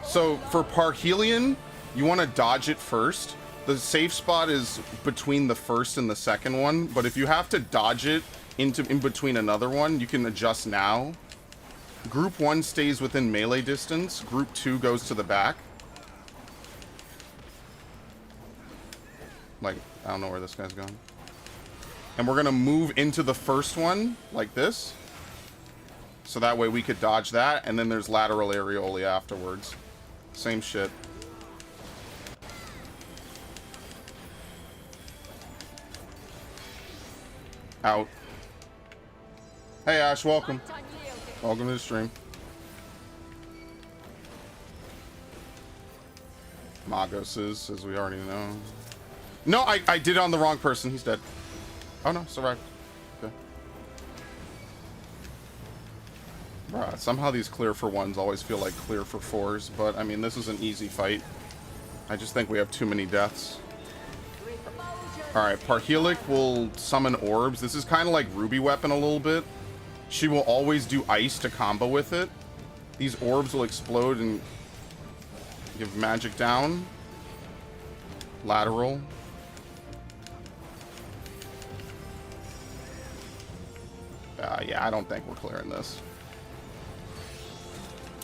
So for Parhelion, you want to dodge it first. The safe spot is between the first and the second one, but if you have to dodge it in between another one, you can adjust now. Group 1 stays within melee distance. Group 2 goes to the back. Like, I don't know where this guy's going. And we're going to move into the first one like this. So that way we could dodge that, and then there's lateral areoli afterwards. Same shit. Out. Hey Ash, welcome. Welcome to the stream. Magos is, as we already know. No, I did it on the wrong person. He's dead. Oh no, survived. Okay. Bruh, somehow these clear for ones always feel like clear for fours, but I mean, this is an easy fight. I just think we have too many deaths. Alright, Parhelic will summon orbs. This is kind of like Ruby Weapon a little bit. She will always do ice to combo with it. These orbs will explode and give magic down. Lateral. Yeah, I don't think we're clearing this.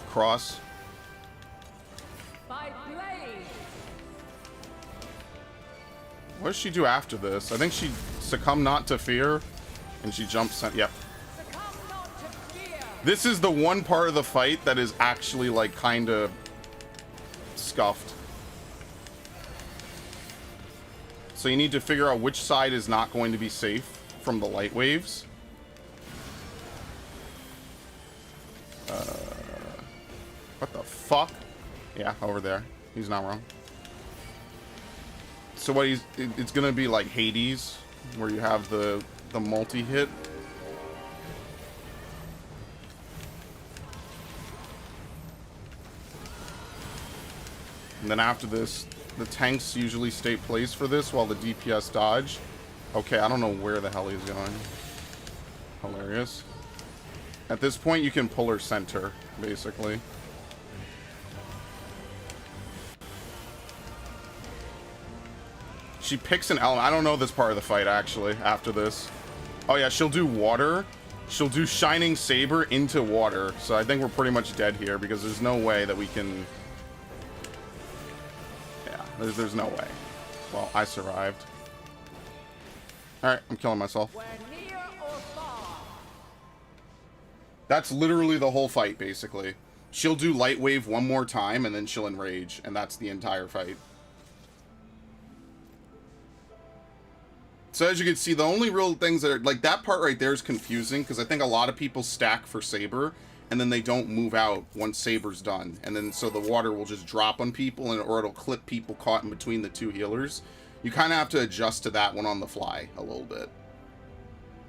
Cross. What does she do after this? I think she succumb not to fear, and she jumps. Yep. This is the one part of the fight that is actually like kind of scuffed. So you need to figure out which side is not going to be safe from the light waves. What the fuck? Yeah, over there. He's not wrong. So what it's gonna be like Hades, where you have the multi-hit. And then after this, the tanks usually stay placed for this while the DPS dodge. Okay, I don't know where the hell he's going. Hilarious. At this point, you can pull her center, basically. She picks an element. I don't know this part of the fight, actually, after this. Oh, yeah, she'll do water. She'll do Shining Saber into water. So I think we're pretty much dead here because there's no way that we can... Yeah, there's no way. Well, I survived. Alright, I'm killing myself. That's literally the whole fight, basically. She'll do Light Wave one more time, and then she'll enrage, and that's the entire fight. So as you can see, the only real things that are... Like, that part right there is confusing, because I think a lot of people stack for Saber, and then they don't move out once Saber's done. And then, so the water will just drop on people, or it'll clip people caught in between the two healers. You kind of have to adjust to that one on the fly a little bit.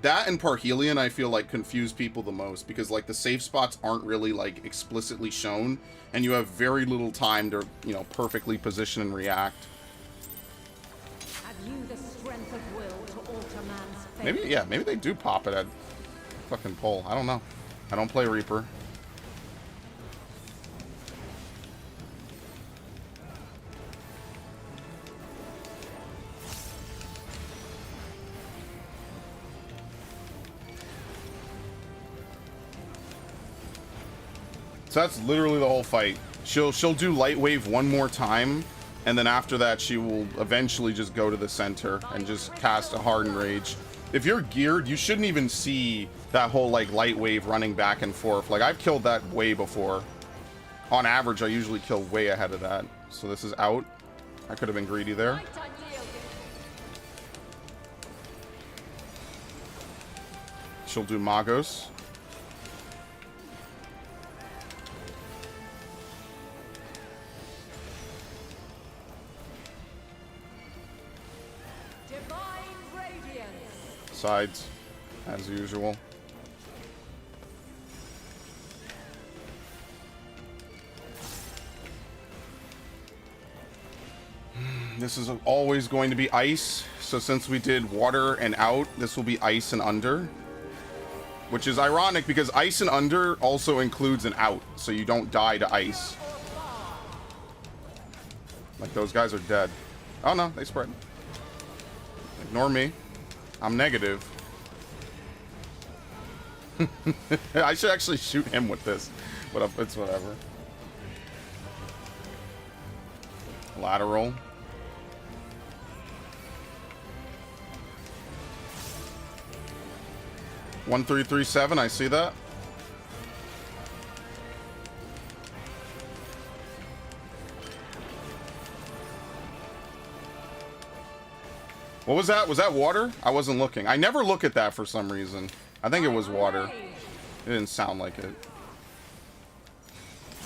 That and Parhelion, I feel like, confuse people the most, because, like, the safe spots aren't really, like, explicitly shown, and you have very little time to, you know, perfectly position and react. Have you the strength of will to alter man's fate? Maybe, yeah, maybe they do pop it at fucking pole. I don't know. I don't play Reaper. So that's literally the whole fight. She'll do Light Wave one more time, and then after that she will eventually just go to the center and just cast a Hardened Rage. If you're geared, you shouldn't even see that whole like Light Wave running back and forth. Like, I've killed that way before. On average, I usually kill way ahead of that. So this is out. I could have been greedy there. She'll do Magos. Divine radiance. Sides, as usual. This is always going to be ice. So since we did water and out, this will be ice and under. Which is ironic because ice and under also includes an out. So you don't die to ice. Like those guys are dead. Oh no, they spread. Ignore me. I'm negative. I should actually shoot him with this. But it's whatever. Lateral. 1337, I see that. What was that? Was that water? I wasn't looking. I never look at that for some reason. I think it was water. It didn't sound like it.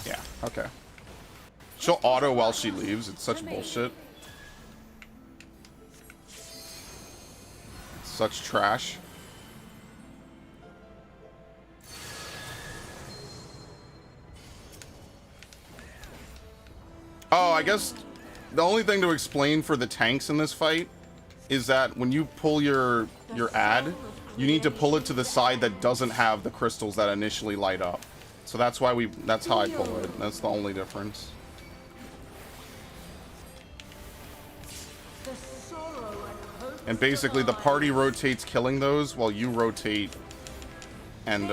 Yeah, okay. She'll auto while she leaves. It's such bullshit. It's such trash. Oh, I guess the only thing to explain for the tanks in this fight is that when you pull your ad, you need to pull it to the side that doesn't have the crystals that initially light up. So that's why that's how I pull it. That's the only difference. And basically the party rotates killing those while you rotate and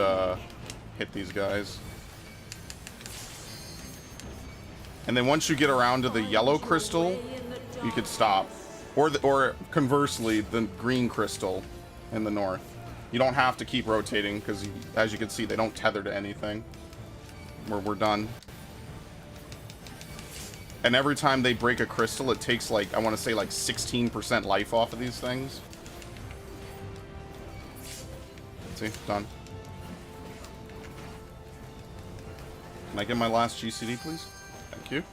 hit these guys. And then once you get around to the yellow crystal, you could stop. Or conversely, the green crystal in the north. You don't have to keep rotating because, as you can see, they don't tether to anything. We're done. And every time they break a crystal, it takes, like, I want to say, like, 16% life off of these things. See? Done. Can I get my last GCD, please? Thank you.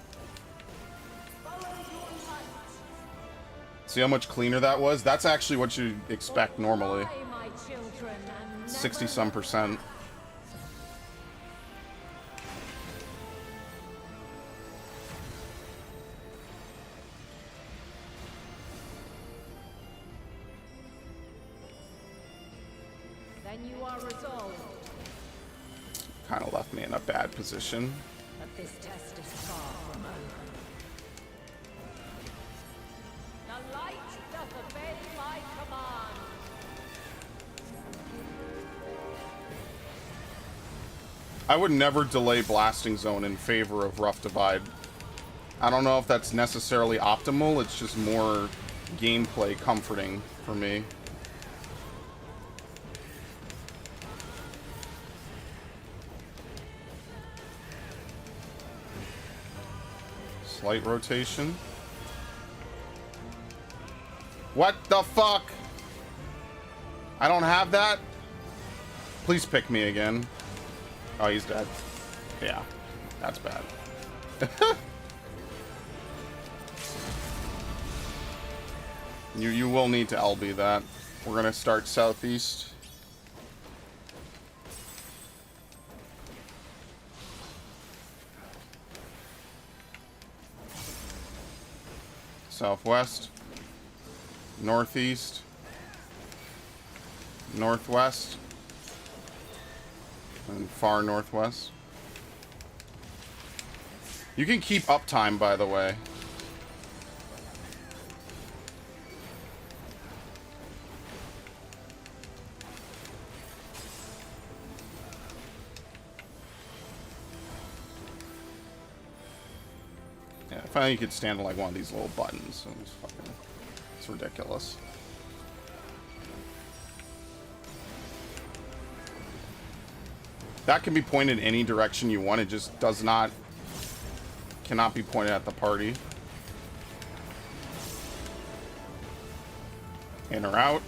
See how much cleaner that was? That's actually what you expect normally. 60-some%. Then you are resolved. Kind of left me in a bad position. But this test is far from over. The light doth obey my command. I would never delay Blasting Zone in favor of Rough Divide. I don't know if that's necessarily optimal, it's just more gameplay comforting for me. Slight rotation. What the fuck? I don't have that? Please pick me again. Oh, he's dead. Yeah, that's bad. You will need to LB that. We're gonna start southeast. Southwest. Northeast. Northwest. And far northwest. You can keep uptime, by the way. Yeah, if only you could stand on like one of these little buttons. It's ridiculous. That can be pointed any direction you want. It just cannot be pointed at the party. In or out.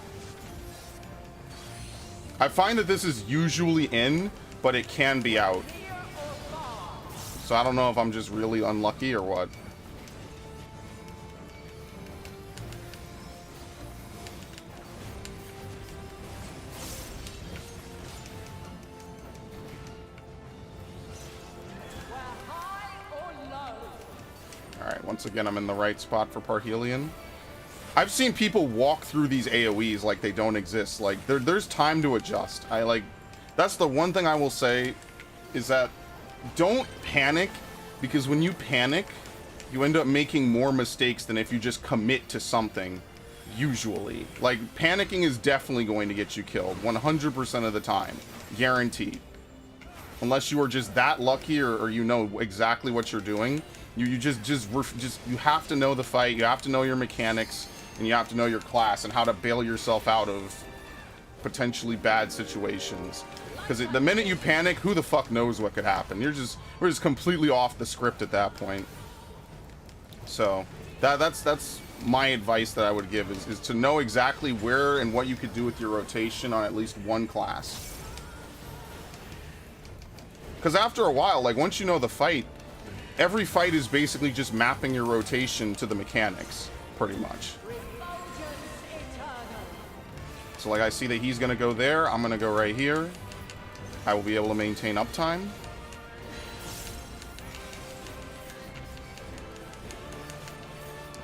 I find that this is usually in, but it can be out. So I don't know if I'm just really unlucky or what. Alright, once again, I'm in the right spot for Parhelion. I've seen people walk through these AoEs like they don't exist. Like, there's time to adjust. That's the one thing I will say, is that don't panic, because when you panic, you end up making more mistakes than if you just commit to something, usually. Like, panicking is definitely going to get you killed, 100% of the time. Guaranteed. Unless you are just that lucky, or you know exactly what you're doing. You have to know the fight, you have to know your mechanics, and you have to know your class and how to bail yourself out of potentially bad situations. Because the minute you panic, who the fuck knows what could happen? We're just completely off the script at that point. So that's my advice that I would give, is to know exactly where and what you could do with your rotation on at least one class. Because after a while, like, once you know the fight, every fight is basically just mapping your rotation to the mechanics, pretty much. So, like, I see that he's going to go there. I'm going to go right here. I will be able to maintain uptime.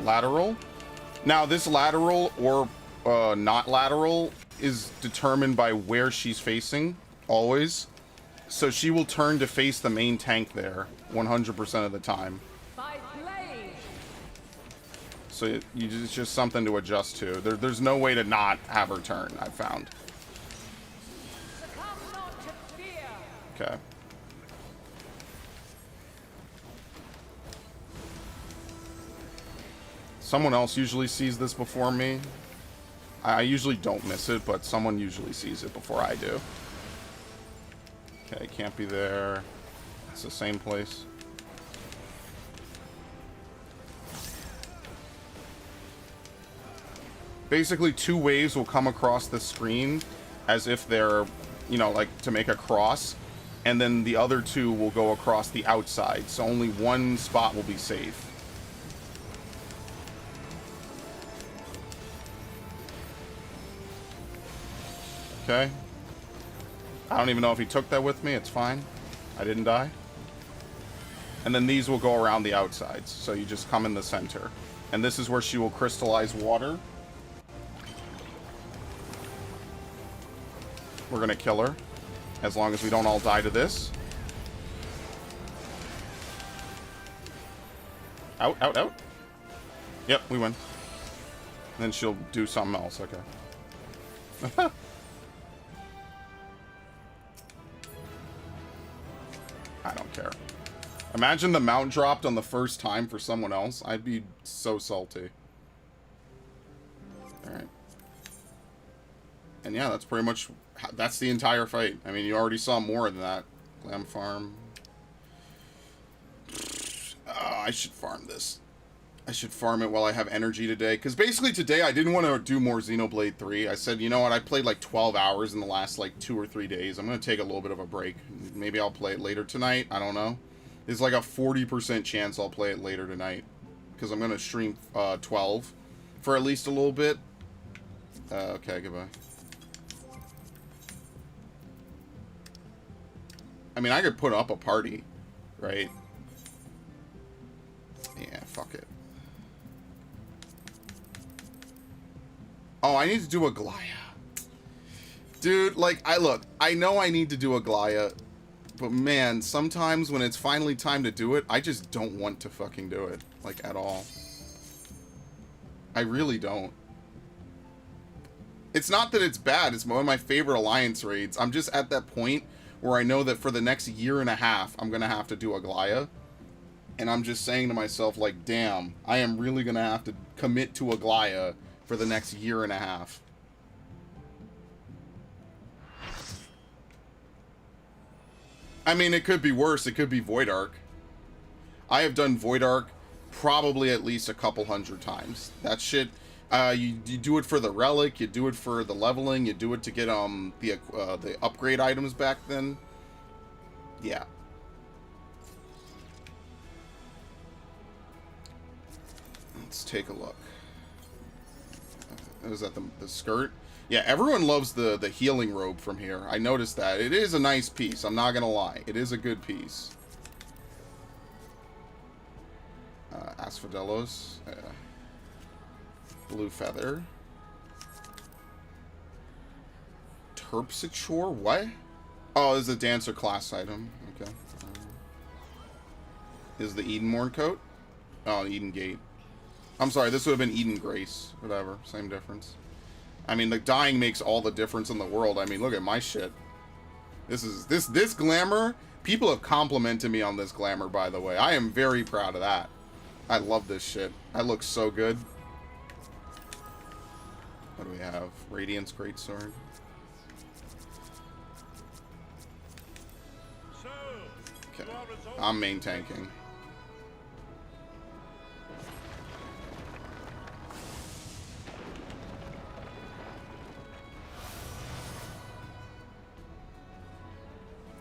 Lateral. Now, this lateral or not lateral is determined by where she's facing, always. So she will turn to face the main tank there 100% of the time. So it's just something to adjust to. There's no way to not have her turn, I've found. Okay. Someone else usually sees this before me. I usually don't miss it, but someone usually sees it before I do. Okay, can't be there. It's the same place. Basically, two waves will come across the screen as if they're, you know, like to make a cross. And then the other two will go across the outside. So only one spot will be safe. Okay. I don't even know if he took that with me. It's fine. I didn't die. And then these will go around the outsides. So you just come in the center. And this is where she will crystallize water. We're going to kill her. As long as we don't all die to this. Out, out, out. Yep, we win. And then she'll do something else. Okay. I don't care. Imagine the mount dropped on the first time for someone else. I'd be so salty. Alright. And yeah, that's pretty much... That's the entire fight. I mean, you already saw more than that. Glam farm. I should farm this. I should farm it while I have energy today. Because basically today I didn't want to do more Xenoblade 3. I said, you know what, I played like 12 hours in the last like 2 or 3 days. I'm going to take a little bit of a break. Maybe I'll play it later tonight. I don't know. There's like a 40% chance I'll play it later tonight. Because I'm going to stream 12 for at least a little bit. Okay, goodbye. I mean, I could put up a party, right? Yeah, fuck it. Oh, I need to do a Glaya. Dude, like, I know I need to do a Glaya, but man, sometimes when it's finally time to do it, I just don't want to fucking do it, like, at all. I really don't. It's not that it's bad, it's one of my favorite Alliance raids. I'm just at that point where I know that for the next year and a half, I'm going to have to do a Glaya. And I'm just saying to myself, like, damn, I am really going to have to commit to a Glaya for the next year and a half. I mean, it could be worse. It could be Void Arc. I have done Void Arc probably at least a couple hundred times. That shit, You do it for the relic, you do it for the leveling, you do it to get the upgrade items back then. Yeah. Let's take a look. Is that the skirt? Yeah, everyone loves the healing robe from here. I noticed that. It is a nice piece, I'm not gonna lie. It is a good piece. Asphodelos. Blue feather. Terpsichore? What? Oh, this is a dancer class item. Okay. Is the Edenmorn coat? Oh, Eden Gate. I'm sorry, this would have been Eden Grace. Whatever, same difference. I mean, the dyeing makes all the difference in the world. I mean, look at my shit. This glamour. People have complimented me on this glamour, by the way. I am very proud of that. I love this shit. I look so good. What do we have? Radiance Greatsword. Okay. I'm main tanking.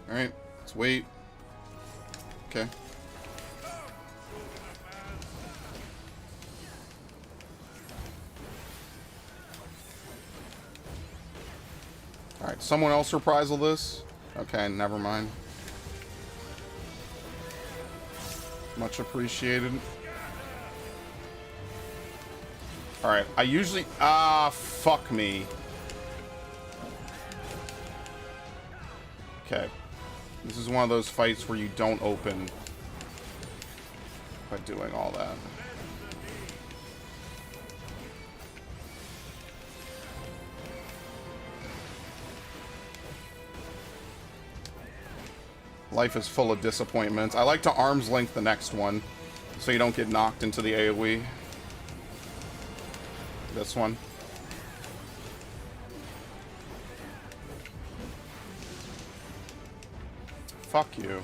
Alright, let's wait. Okay. Alright, someone else reprisal this? Okay, never mind. Much appreciated. Alright, I usually... fuck me. Okay. This is one of those fights where you don't open by doing all that. Life is full of disappointments. I like to arm's length the next one, so you don't get knocked into the AoE. This one. Fuck you.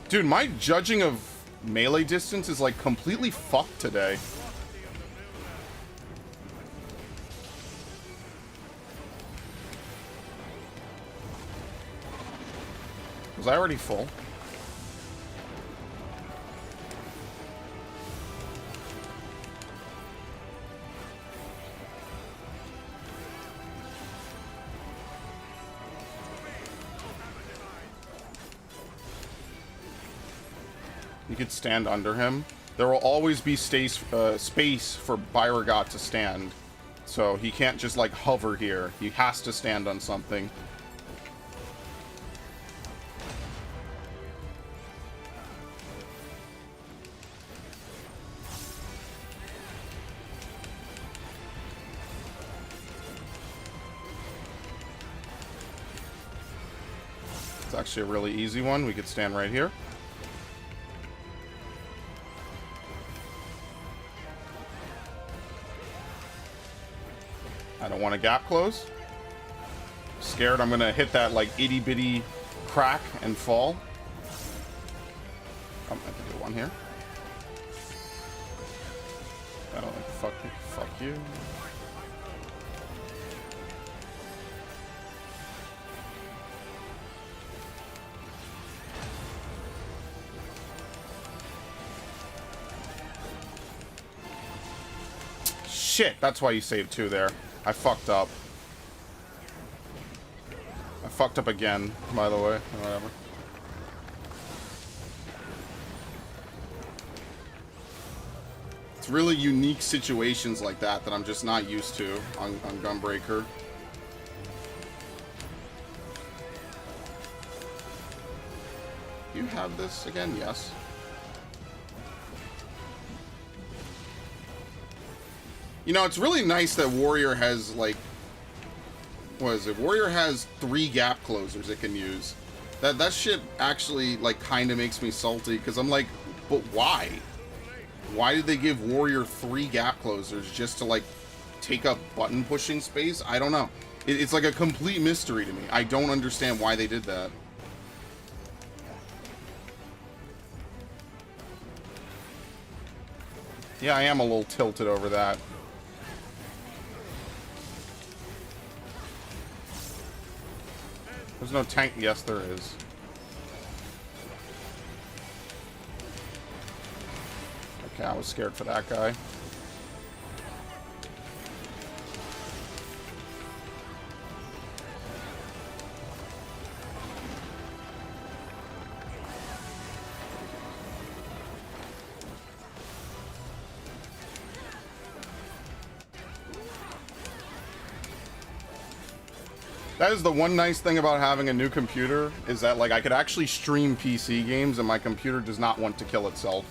Dude, my judging of melee distance is like completely fucked today. Was I already full? You could stand under him. There will always be space for Byragot to stand. So he can't just like hover here. He has to stand on something. It's actually a really easy one. We could stand right here. I don't want to gap close. Scared I'm gonna hit that like itty bitty crack and fall. I can do one here. I don't like fuck you. Shit, that's why you saved 2 there. I fucked up. I fucked up again, by the way. Whatever. It's really unique situations like that that I'm just not used to on Gunbreaker. You have this again? Yes. You know, it's really nice that Warrior has, like... What is it? Warrior has 3 gap closers it can use. That shit actually, like, kind of makes me salty, because I'm like, but why? Why did they give Warrior 3 gap closers just to, like, take up button pushing space? I don't know. It's like a complete mystery to me. I don't understand why they did that. Yeah, I am a little tilted over that. There's no tank. Yes, there is. Okay, I was scared for that guy. That is the one nice thing about having a new computer, is that like I could actually stream PC games and my computer does not want to kill itself.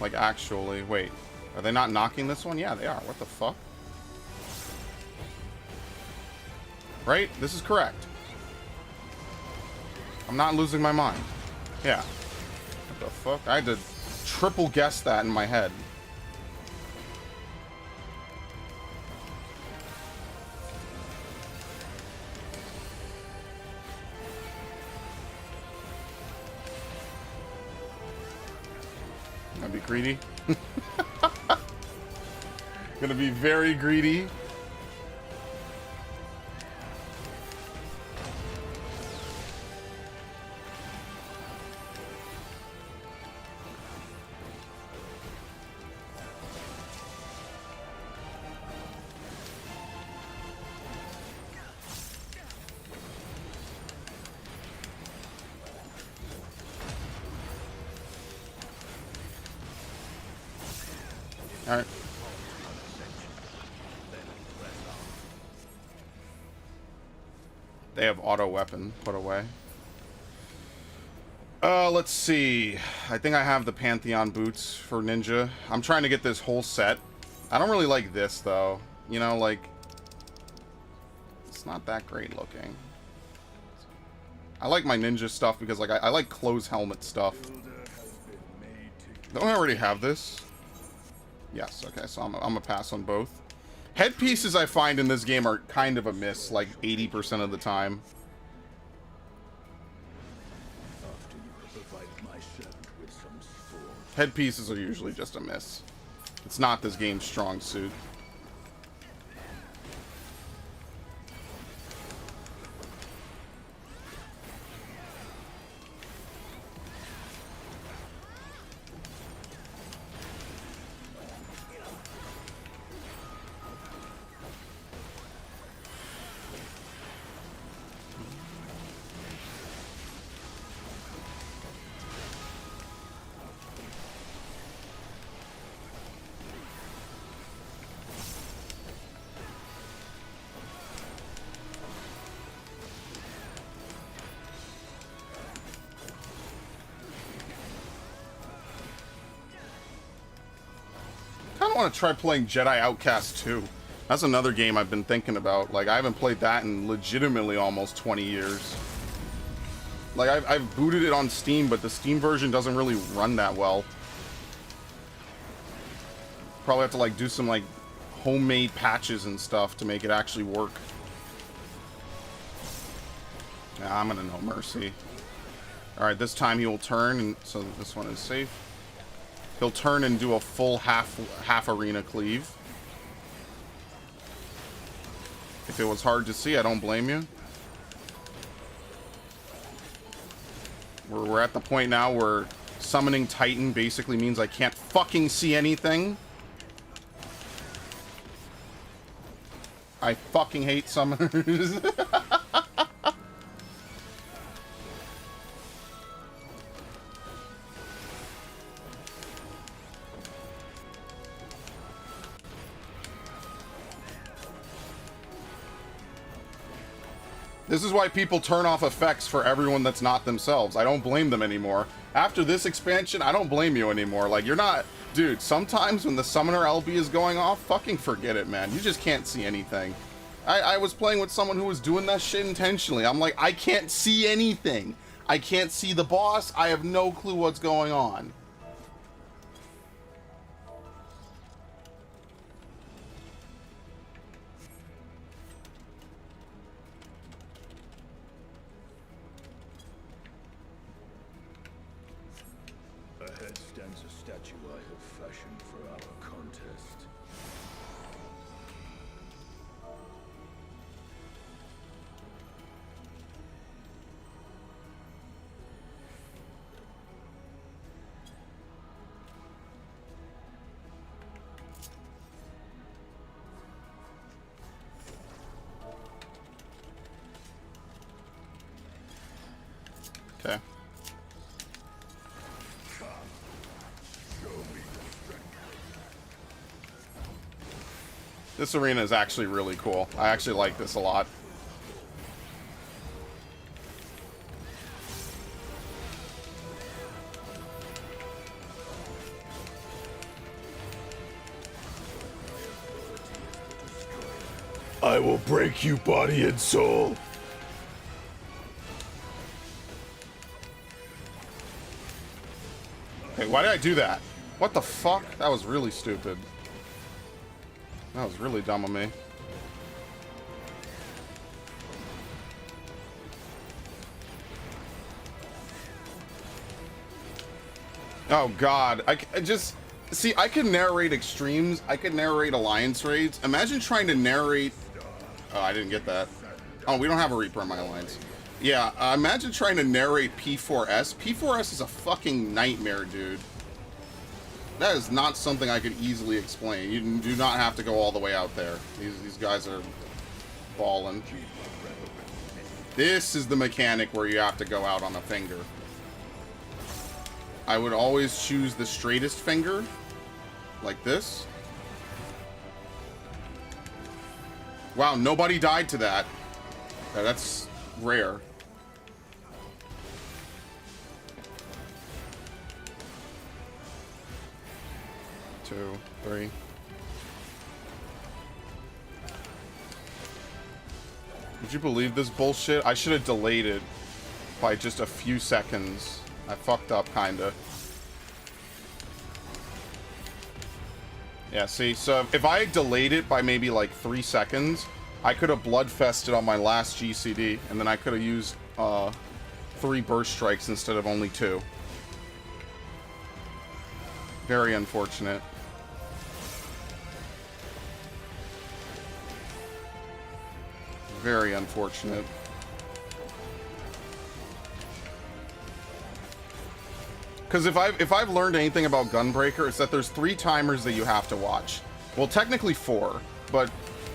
Like actually, wait, are they not knocking this one? Yeah, they are. What the fuck? Right? This is correct. I'm not losing my mind. Yeah. What the fuck? I had to triple guess that in my head. Gonna be greedy. Gonna be very greedy. All right. They have auto weapon put away. Let's see. I think I have the Pantheon boots for Ninja. I'm trying to get this whole set. I don't really like this though. You know, like it's not that great looking. I like my Ninja stuff because like I like clothes helmet stuff. Don't I already have this? Yes, okay, so I'm gonna pass on both. Headpieces I find in this game are kind of a miss, like 80% of the time. Headpieces are usually just a miss. It's not this game's strong suit. I want to try playing Jedi Outcast 2. That's another game I've been thinking about. Like, I haven't played that in legitimately almost 20 years. Like, I've booted it on Steam, but the Steam version doesn't really run that well. Probably have to, like, do some, like, homemade patches and stuff to make it actually work. Yeah, I'm gonna no mercy. Alright, this time he will turn, and so this one is safe. He'll turn and do a full half arena cleave. If it was hard to see, I don't blame you. We're at the point now where summoning Titan basically means I can't fucking see anything. I fucking hate summoners. This is why people turn off effects for everyone that's not themselves. I don't blame them anymore. After this expansion, I don't blame you anymore. Like, you're not... Dude, sometimes when the summoner LB is going off, fucking forget it, man. You just can't see anything. I was playing with someone who was doing that shit intentionally. I'm like, I can't see anything. I can't see the boss. I have no clue what's going on. Ahead stands a statue I have fashioned for our contest. Okay. This arena is actually really cool. I actually like this a lot. I will break you body and soul. Hey, why did I do that? What the fuck? That was really stupid. That was really dumb of me. Oh god, I just... See, I can narrate extremes, I could narrate alliance raids. Imagine trying to narrate... Oh, I didn't get that. Oh, we don't have a Reaper in my alliance. Yeah, imagine trying to narrate P4S. P4S is a fucking nightmare, dude. That is not something I could easily explain. You do not have to go all the way out there. These guys are balling. This is the mechanic where you have to go out on a finger. I would always choose the straightest finger, like this. Wow, nobody died to that. That's rare. Two, three. Would you believe this bullshit? I should have delayed it by just a few seconds. I fucked up, kinda. Yeah, see, so if I had delayed it by maybe like 3 seconds, I could have bloodfested on my last GCD, and then I could have used 3 burst strikes instead of only 2. Very unfortunate. Very unfortunate. Because if I've learned anything about Gunbreaker, it's that there's 3 timers that you have to watch. Well, technically 4, but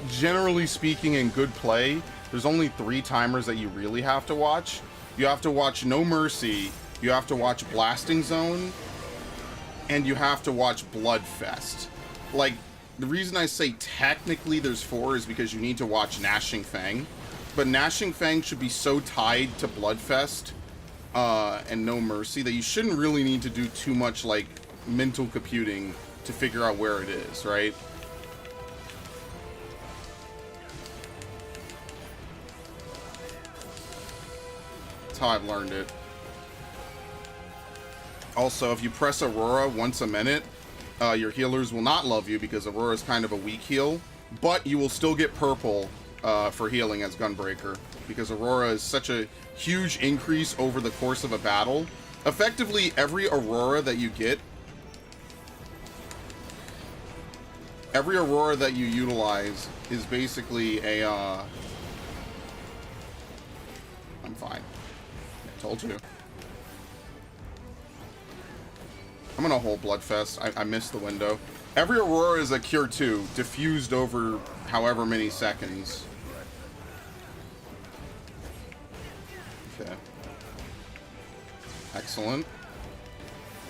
generally speaking, in good play, there's only 3 timers that you really have to watch. You have to watch No Mercy, you have to watch Blasting Zone, and you have to watch Bloodfest. Like, the reason I say technically there's 4 is because you need to watch Gnashing Fang. But Gnashing Fang should be so tied to Bloodfest and No Mercy that you shouldn't really need to do too much, like, mental computing to figure out where it is, right? That's how I've learned it. Also, if you press Aurora once a minute, your healers will not love you because Aurora is kind of a weak heal, but you will still get purple for healing as Gunbreaker because Aurora is such a huge increase over the course of a battle. Effectively, every Aurora that you get, every Aurora that you utilize is basically a, I'm fine. I told you. I'm gonna hold Bloodfest. I missed the window. Every Aurora is a Cure 2, diffused over however many seconds. Okay. Excellent.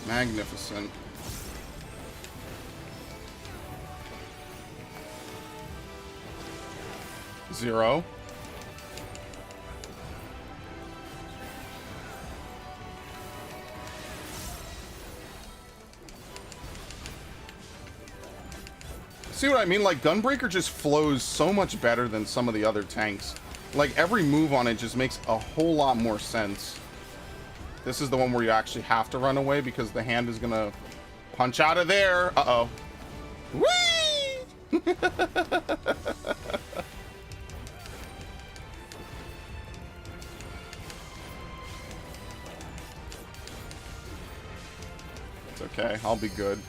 Magnificent. Zero. See what I mean? Like, Gunbreaker just flows so much better than some of the other tanks. Like, every move on it just makes a whole lot more sense. This is the one where you actually have to run away because the hand is gonna punch out of there. Uh-oh. Whee! It's okay. I'll be good.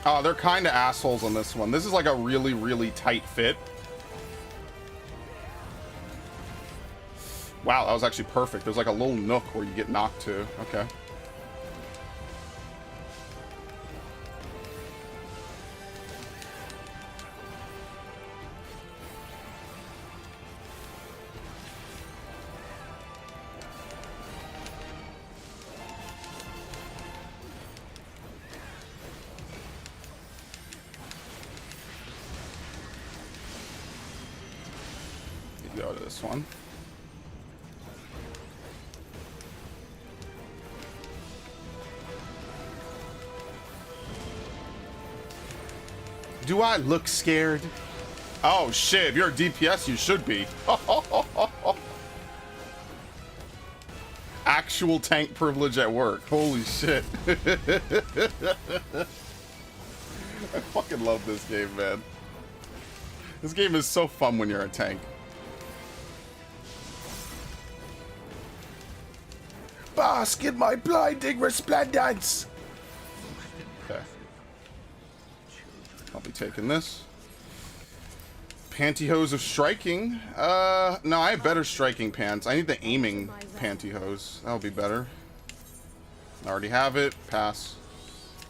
Oh, they're kind of assholes on this one. This is like a really, really tight fit. Wow, that was actually perfect. There's like a little nook where you get knocked to. Okay. Go to this one. Do I look scared? Oh shit, if you're a DPS, you should be. Actual tank privilege at work. Holy shit. I fucking love this game, man. This game is so fun when you're a tank. Bask in my blinding resplendence! Okay. I'll be taking this. Pantyhose of striking. No, I have better striking pants. I need the aiming pantyhose. That'll be better. I already have it. Pass.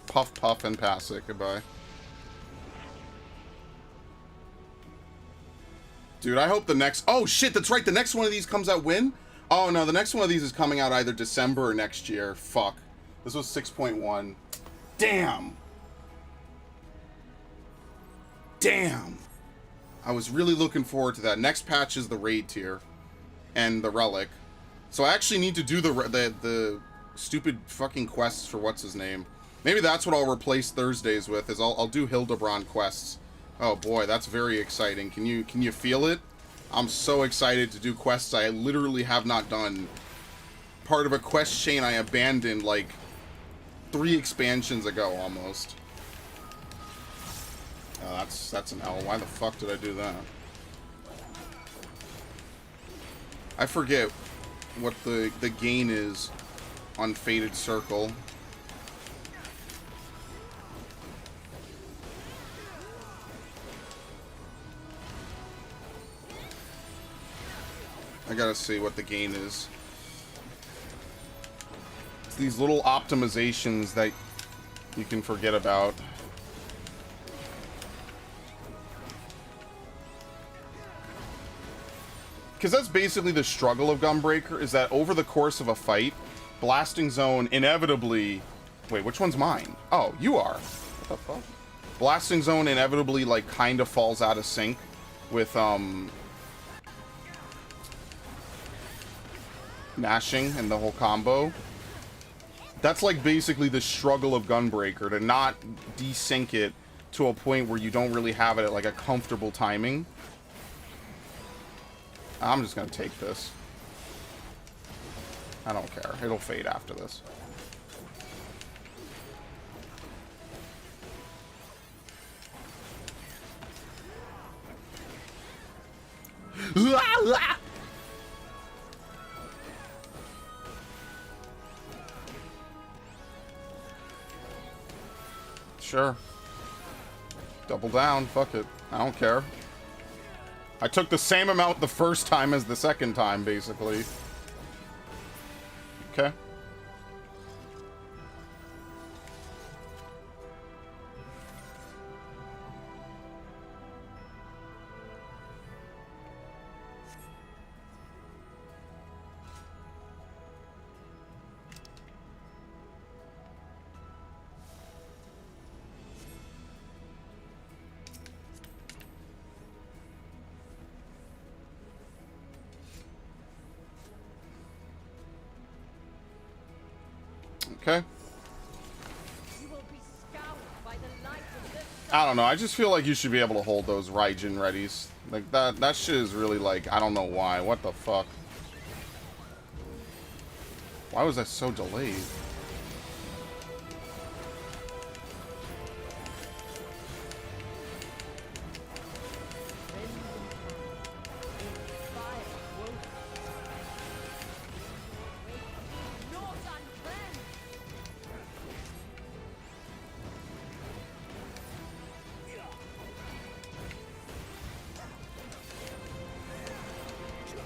Puff, puff, and pass it. Goodbye. Dude, I hope the next... Oh, shit, that's right. The next one of these comes out when? Oh, no, the next one of these is coming out either December or next year. Fuck. This was 6.1. Damn. Damn. I was really looking forward to that. Next patch is the raid tier and the relic. So I actually need to do the stupid fucking quests for what's his name. Maybe that's what I'll replace Thursdays with, is I'll do Hildebrand quests. Oh boy, that's very exciting. Can you feel it? I'm so excited to do quests I literally have not done. Part of a quest chain I abandoned like 3 expansions ago almost. Oh, that's an L. Why the fuck did I do that? I forget what the gain is on Fated Circle. I gotta see what the gain is. It's these little optimizations that you can forget about. Because that's basically the struggle of Gunbreaker, is that over the course of a fight, Blasting Zone inevitably... Wait, which one's mine? Oh, you are. What the fuck? Blasting Zone inevitably, like, kind of falls out of sync with, mashing and the whole combo. That's, like, basically the struggle of Gunbreaker, to not desync it to a point where you don't really have it at, like, a comfortable timing. I'm just gonna take this. I don't care. It'll fade after this. Sure. Double down. Fuck it. I don't care. I took the same amount the first time as the second time, basically. Okay. Okay. I don't know. I just feel like you should be able to hold those Raijin readies. Like, that shit is really, like, I don't know why. What the fuck? Why was that so delayed?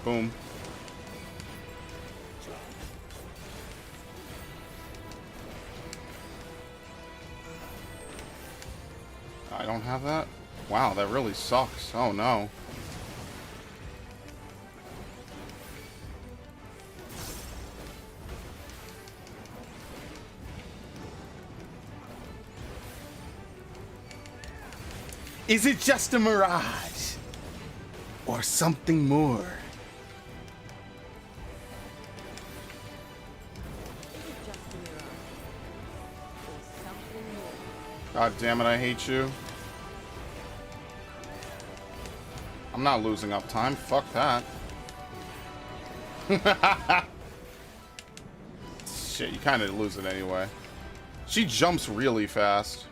Boom. I don't have that? Wow, that really sucks. Oh no. Is it just a mirage? Or or something more? God damn it, I hate you. I'm not losing up time. Fuck that. Shit, you kind of lose it anyway. She jumps really fast.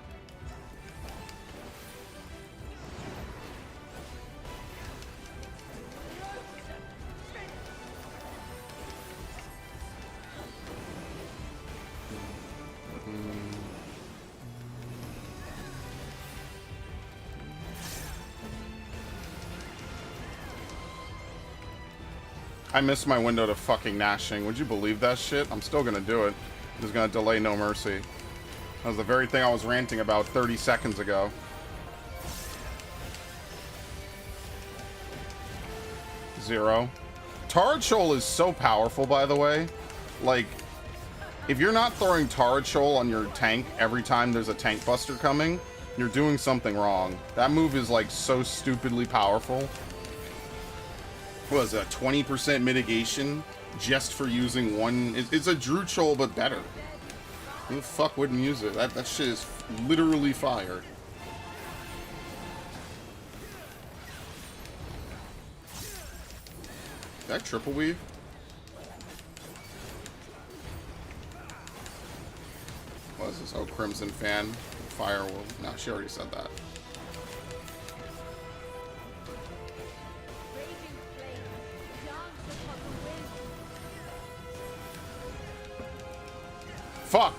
I missed my window to fucking gnashing. Would you believe that shit? I'm still gonna do it. I'm just gonna delay no mercy. That was the very thing I was ranting about 30 seconds ago. Zero. Turret Shoal is so powerful, by the way. Like, if you're not throwing Turret Shoal on your tank every time there's a tank buster coming, you're doing something wrong. That move is like so stupidly powerful. What was a 20% mitigation just for using one? It's a Druid Shoal, but better. Who the fuck wouldn't use it? That shit is literally fire. Did that triple weave? What is this? Oh, Crimson Fan. Firewall. No, she already said that. Fuck.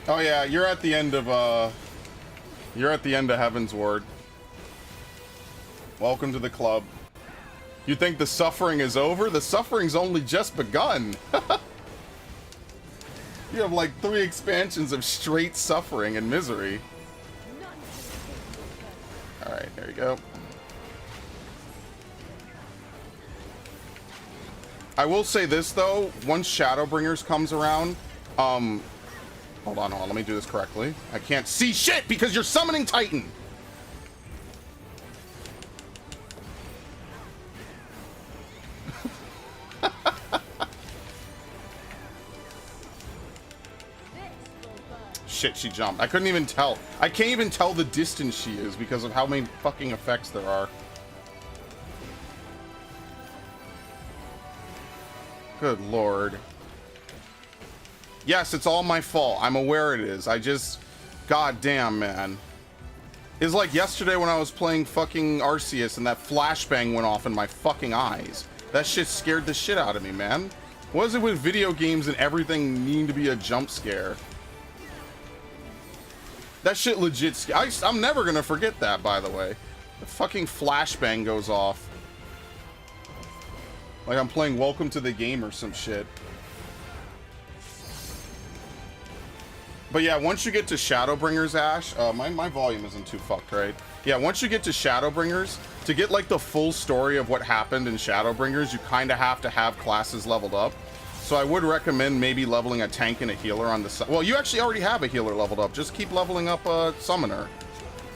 Oh yeah, you're at the end of Heaven's Ward. Welcome to the club. You think the suffering is over? The suffering's only just begun. You have like 3 expansions of straight suffering and misery. Alright, there you go. I will say this though, once Shadowbringers comes around, hold on, let me do this correctly. I can't see shit because you're summoning Titan! Shit, she jumped. I couldn't even tell. I can't even tell the distance she is because of how many fucking effects there are. Good lord. Yes, it's all my fault. I'm aware it is. I just... God damn, man. It's like yesterday when I was playing fucking Arceus and that flashbang went off in my fucking eyes. That shit scared the shit out of me, man. What is it with video games and everything needing to be a jump scare? That shit legit... I'm never gonna forget that, by the way. The fucking flashbang goes off. Like I'm playing Welcome to the Game or some shit. But yeah, once you get to Shadowbringers, Ash, my volume isn't too fucked, right? Yeah, once you get to Shadowbringers, to get like the full story of what happened in Shadowbringers, you kind of have to have classes leveled up. So I would recommend maybe leveling a tank and a healer on the side. Well, you actually already have a healer leveled up. Just keep leveling up a summoner.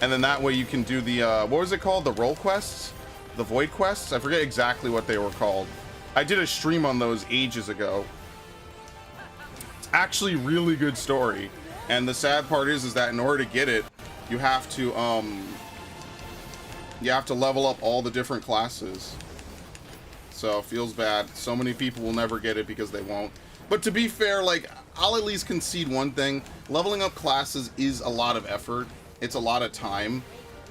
And then that way you can do the, what was it called? The role quests? The void quests? I forget exactly what they were called. I did a stream on those ages ago. It's actually really good story. And the sad part is that in order to get it, you have to level up all the different classes. So it feels bad. So many people will never get it because they won't. But to be fair, like, I'll at least concede one thing. Leveling up classes is a lot of effort. It's a lot of time.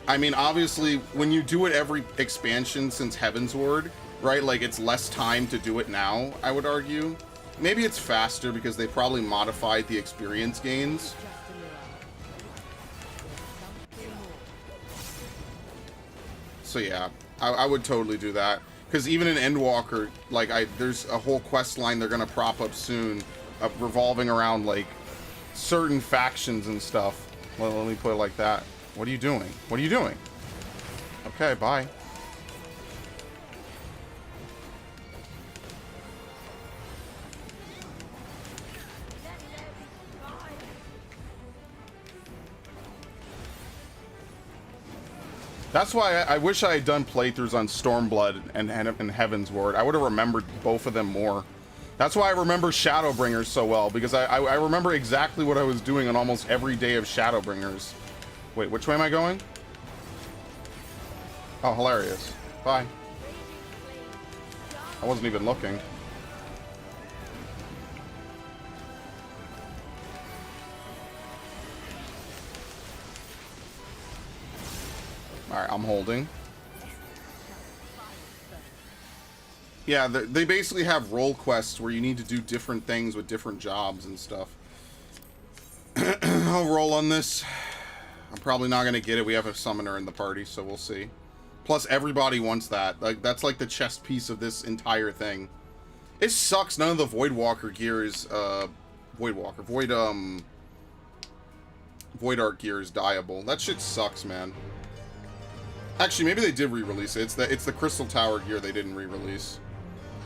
I mean, obviously, when you do it every expansion since Heaven's Ward, right, like, it's less time to do it now, I would argue. Maybe it's faster because they probably modified the experience gains. So yeah, I would totally do that. Because even in Endwalker, like, there's a whole quest line they're gonna prop up soon, revolving around, like, certain factions and stuff. Well, let me put it like that. What are you doing? What are you doing? Okay, bye. That's why I wish I had done playthroughs on Stormblood and Heaven's Ward. I would have remembered both of them more. That's why I remember Shadowbringers so well, because I remember exactly what I was doing on almost every day of Shadowbringers. Wait, which way am I going? Oh, hilarious. Bye. I wasn't even looking. Alright, I'm holding. Yeah, they basically have role quests where you need to do different things with different jobs and stuff. I'll roll on this. I'm probably not going to get it. We have a summoner in the party, so we'll see. Plus, everybody wants that. Like, that's like the chess piece of this entire thing. It sucks none of the Voidwalker gear is, Void Art gear is dyeable. That shit sucks, man. Actually, maybe they did re-release it. It's the Crystal Tower gear they didn't re-release.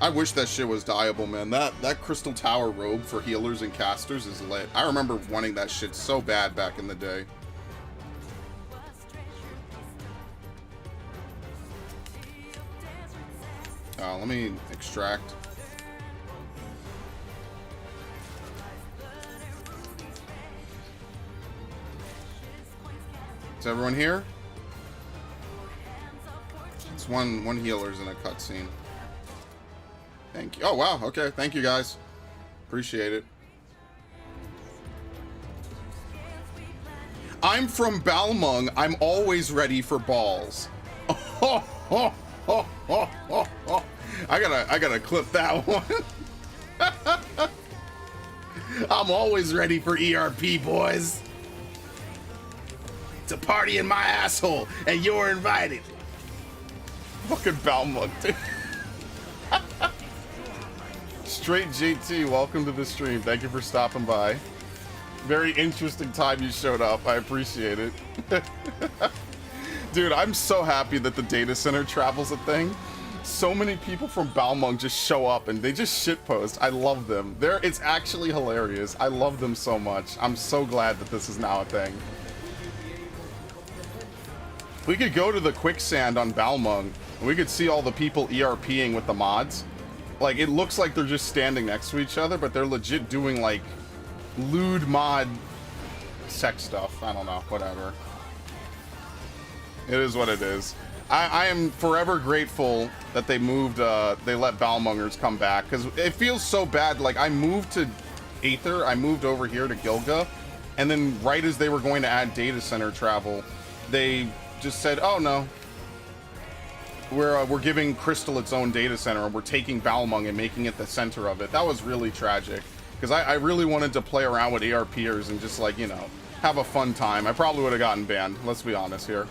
I wish that shit was dyeable, man. That Crystal Tower robe for healers and casters is lit. I remember wanting that shit so bad back in the day. Let me extract. Is everyone here? It's one healer's in a cutscene. Thank you. Oh, wow. Okay. Thank you, guys. Appreciate it. I'm from Balmung. I'm always ready for balls. Oh, oh, oh, oh, oh, oh. I gotta clip that one. I'm always ready for ERP, boys. It's a party in my asshole, and you're invited. Fucking Balmung, dude. Straight JT, welcome to the stream. Thank you for stopping by. Very interesting time you showed up. I appreciate it. Dude, I'm so happy that the data center travel's a thing. So many people from Balmung just show up and they just shitpost. I love them. It's actually hilarious. I love them so much. I'm so glad that this is now a thing. We could go to the quicksand on Balmung and we could see all the people ERPing with the mods. Like, it looks like they're just standing next to each other, but they're legit doing, like, lewd mod sex stuff. I don't know. Whatever. It is what it is. I am forever grateful that they moved, they let Balmungers come back, because it feels so bad. Like, I moved to Aether, I moved over here to Gilga, and then right as they were going to add data center travel, they just said, oh no, we're giving Crystal its own data center, and we're taking Balmung and making it the center of it. That was really tragic, because I really wanted to play around with ARPers and just, like, you know, have a fun time. I probably would have gotten banned, let's be honest here.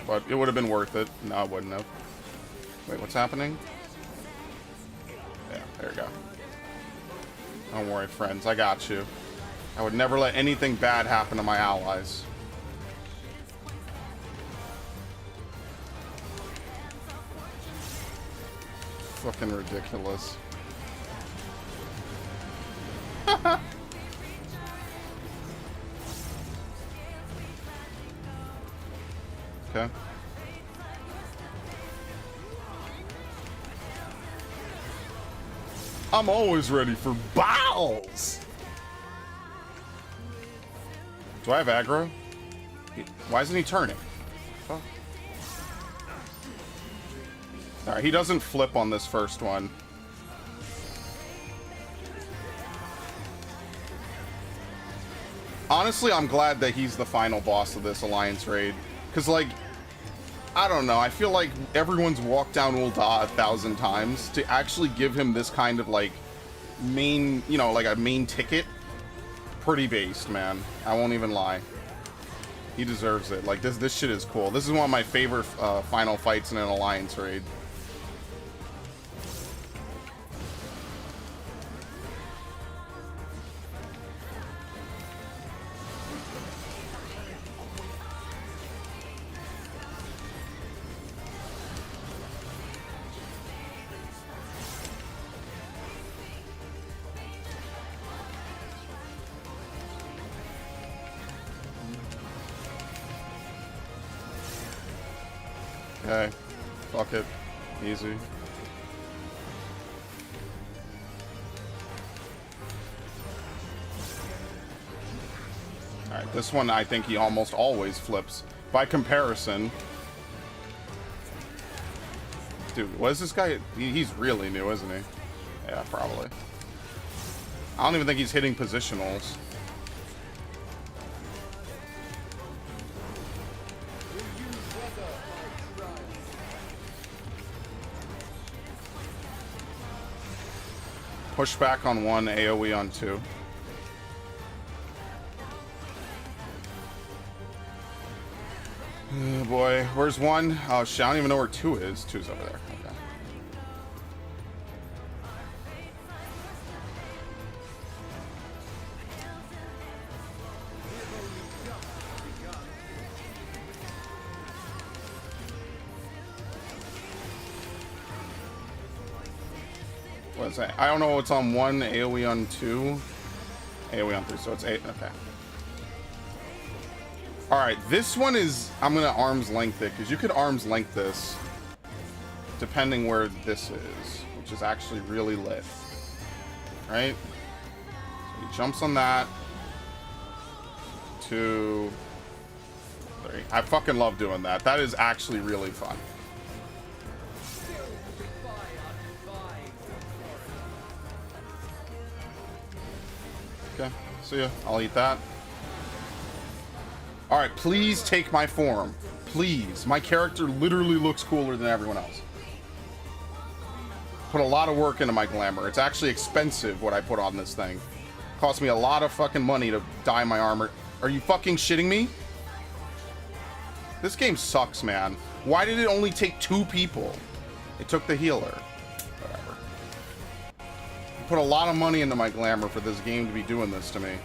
But it would have been worth it. No, it wouldn't have. Wait, what's happening? Yeah, there you go. Don't worry, friends. I got you. I would never let anything bad happen to my allies. Fucking ridiculous. Okay. I'm always ready for balls. Do I have aggro? Why isn't he turning? Oh. Alright, he doesn't flip on this first one. Honestly, I'm glad that he's the final boss of this Alliance raid. Because, like, I don't know, I feel like everyone's walked down Ul'dah 1,000 times. To actually give him this kind of, like, main, you know, like a main ticket, pretty based, man. I won't even lie. He deserves it. Like, this shit is cool. This is one of my favorite final fights in an Alliance raid. Okay. Fuck it. Easy. Alright, this one I think he almost always flips. By comparison... Dude, what is this guy? He's really new, isn't he? Yeah, probably. I don't even think he's hitting positionals. Push back on 1, AoE on 2. Oh boy, where's 1? Oh shit, I don't even know where 2 is. 2's over there. Okay. What's that? I don't know what's on 1, AoE on 2, AoE on 3, so it's 8. Okay. Alright, this one is... I'm going to arm's length it, because you could arm's length this depending where this is, which is actually really lit. Right? So he jumps on that. 2, 3. I fucking love doing that. That is actually really fun. Okay, see ya. I'll eat that. Alright, please take my form. Please. My character literally looks cooler than everyone else. Put a lot of work into my glamour. It's actually expensive what I put on this thing. Cost me a lot of fucking money to dye my armor. Are you fucking shitting me? This game sucks, man. Why did it only take 2 people? It took the healer. Whatever. I put a lot of money into my glamour for this game to be doing this to me.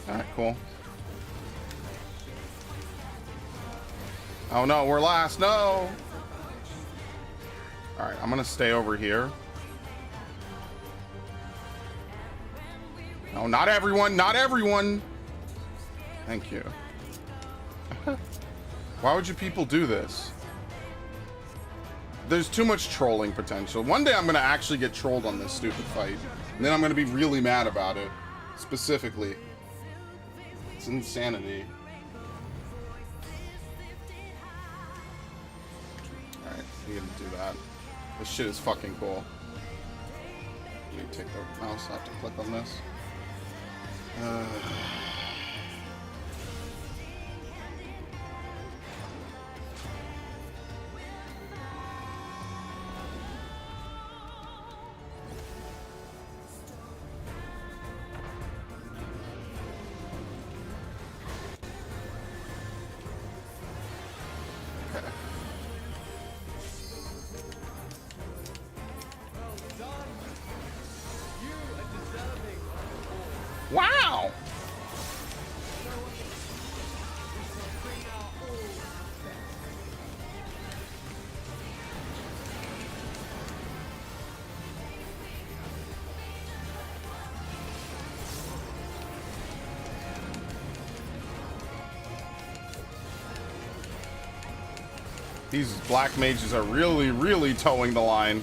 Alright, cool. Oh no, we're last. No! Alright, I'm gonna stay over here. No, not everyone! Not everyone! Thank you. Why would you people do this? There's too much trolling potential. One day I'm gonna actually get trolled on this stupid fight. And then I'm gonna be really mad about it. Specifically. It's insanity. Alright, you can do that. This shit is fucking cool. Let me take the mouse, I have to click on this. Wow! These black mages are really, really towing the line.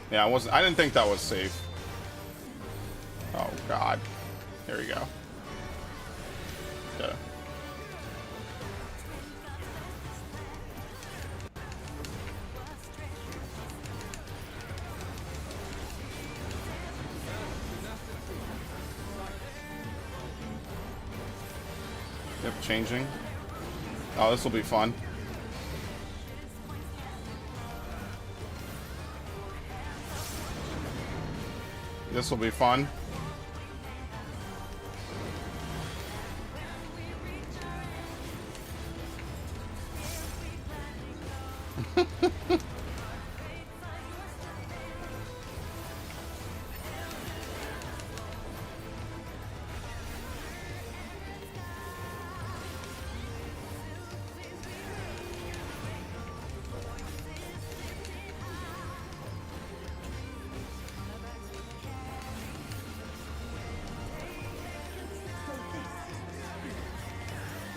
Yeah, I didn't think that was safe. Oh god. There we go. Okay. Yep, changing. Oh, this will be fun. This will be fun.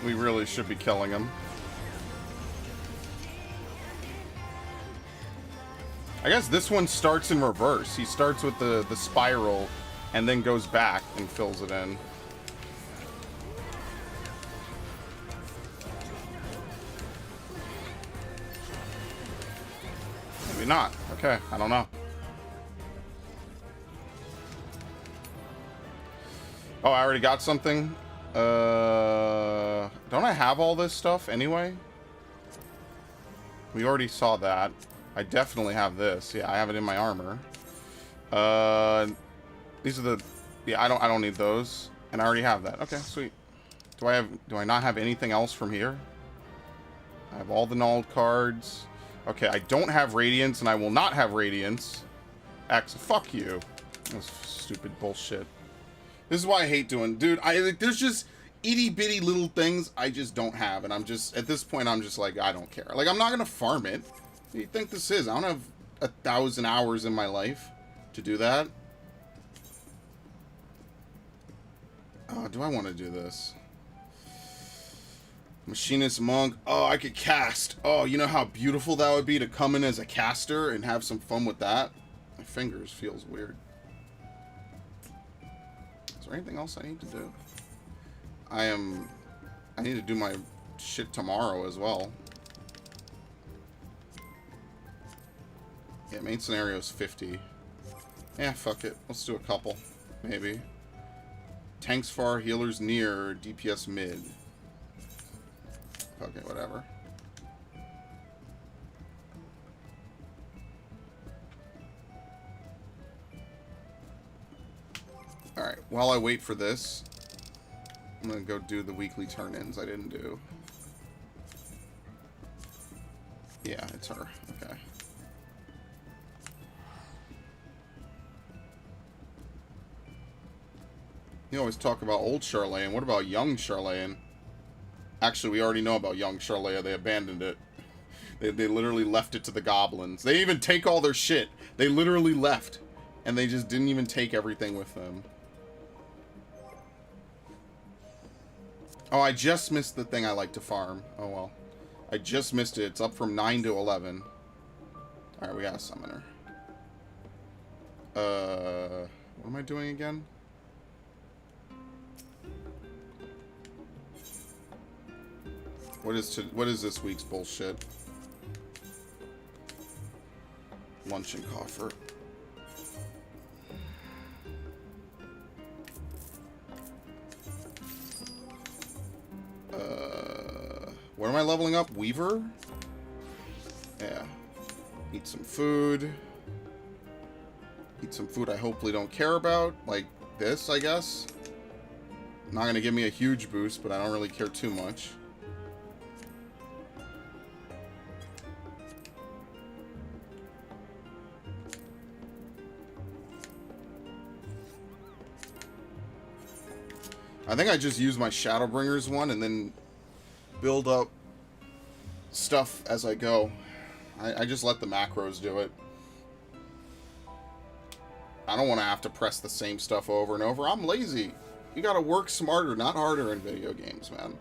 We really should be killing him. I guess this one starts in reverse. He starts with the spiral and then goes back and fills it in. Maybe not. Okay, I don't know. Oh, I already got something. Don't I have all this stuff anyway? We already saw that. I definitely have this. Yeah, I have it in my armor. These are the... Yeah, I don't need those. And I already have that. Okay, sweet. Do I not have anything else from here? I have all the nulled cards. Okay, I don't have Radiance, and I will not have Radiance. Fuck you. That's stupid bullshit. This is why I hate doing... Dude, there's just itty-bitty little things I just don't have. And I'm just... At this point, I'm just like, I don't care. Like, I'm not gonna farm it. What do you think this is? I don't have 1,000 hours in my life to do that. Oh, do I want to do this? Machinist Monk. Oh, I could cast. Oh, you know how beautiful that would be to come in as a caster and have some fun with that? My fingers feels weird. Is there anything else I need to do? I need to do my shit tomorrow as well. Yeah, main scenario is 50. Yeah, fuck it. Let's do a couple. Maybe. Tanks far, healers near, DPS mid. Okay, whatever. Alright, while I wait for this, I'm gonna go do the weekly turn-ins I didn't do. Yeah, it's her. Okay. You always talk about old Charlatan. What about young Charlatan? Actually, we already know about young Charlatan. They abandoned it. They literally left it to the goblins. They even take all their shit. They literally left. And they just didn't even take everything with them. Oh, I just missed the thing I like to farm. Oh, well. I just missed it. It's up from 9 to 11. Alright, we got a summoner. What am I doing again? What is this week's bullshit? Lunch and coffer. What am I leveling up? Weaver? Yeah. Eat some food. Eat some food I hopefully don't care about. Like this, I guess. Not gonna give me a huge boost, but I don't really care too much. I think I just use my Shadowbringers one and then build up stuff as I go. I just let the macros do it. I don't want to have to press the same stuff over and over. I'm lazy. You gotta work smarter, not harder in video games, man.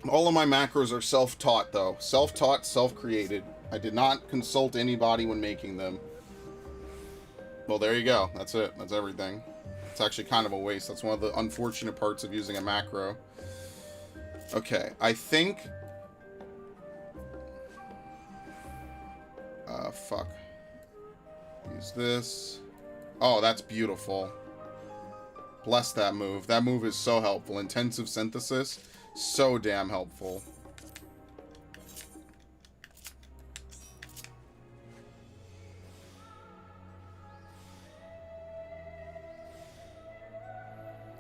All of my macros are self-taught, though. Self-taught, self-created. I did not consult anybody when making them. Well, there you go. That's it. That's everything. It's actually kind of a waste. That's one of the unfortunate parts of using a macro. Okay, I think... fuck. Use this. Oh, that's beautiful. Bless that move. That move is so helpful. Intensive synthesis. So damn helpful.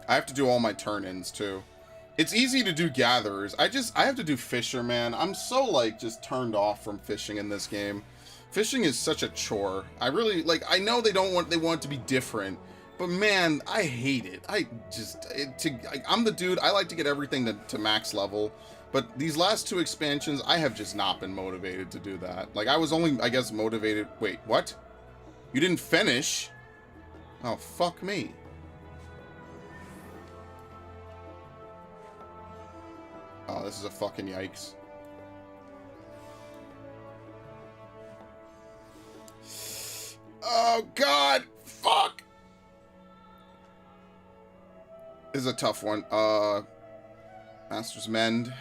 I have to do all my turn-ins, too. It's easy to do gatherers. I have to do fisher, man. I'm so, like, just turned off from fishing in this game. Fishing is such a chore. I really, like, I know they want it to be different, but man, I hate it. I'm the dude, I like to get everything to max level, but these last two expansions, I have just not been motivated to do that. Like, I was only, I guess, motivated... Wait, what? You didn't finish? Oh, fuck me. this is a fucking yikes. Oh, God! Fuck! This is a tough one. Master's Mend.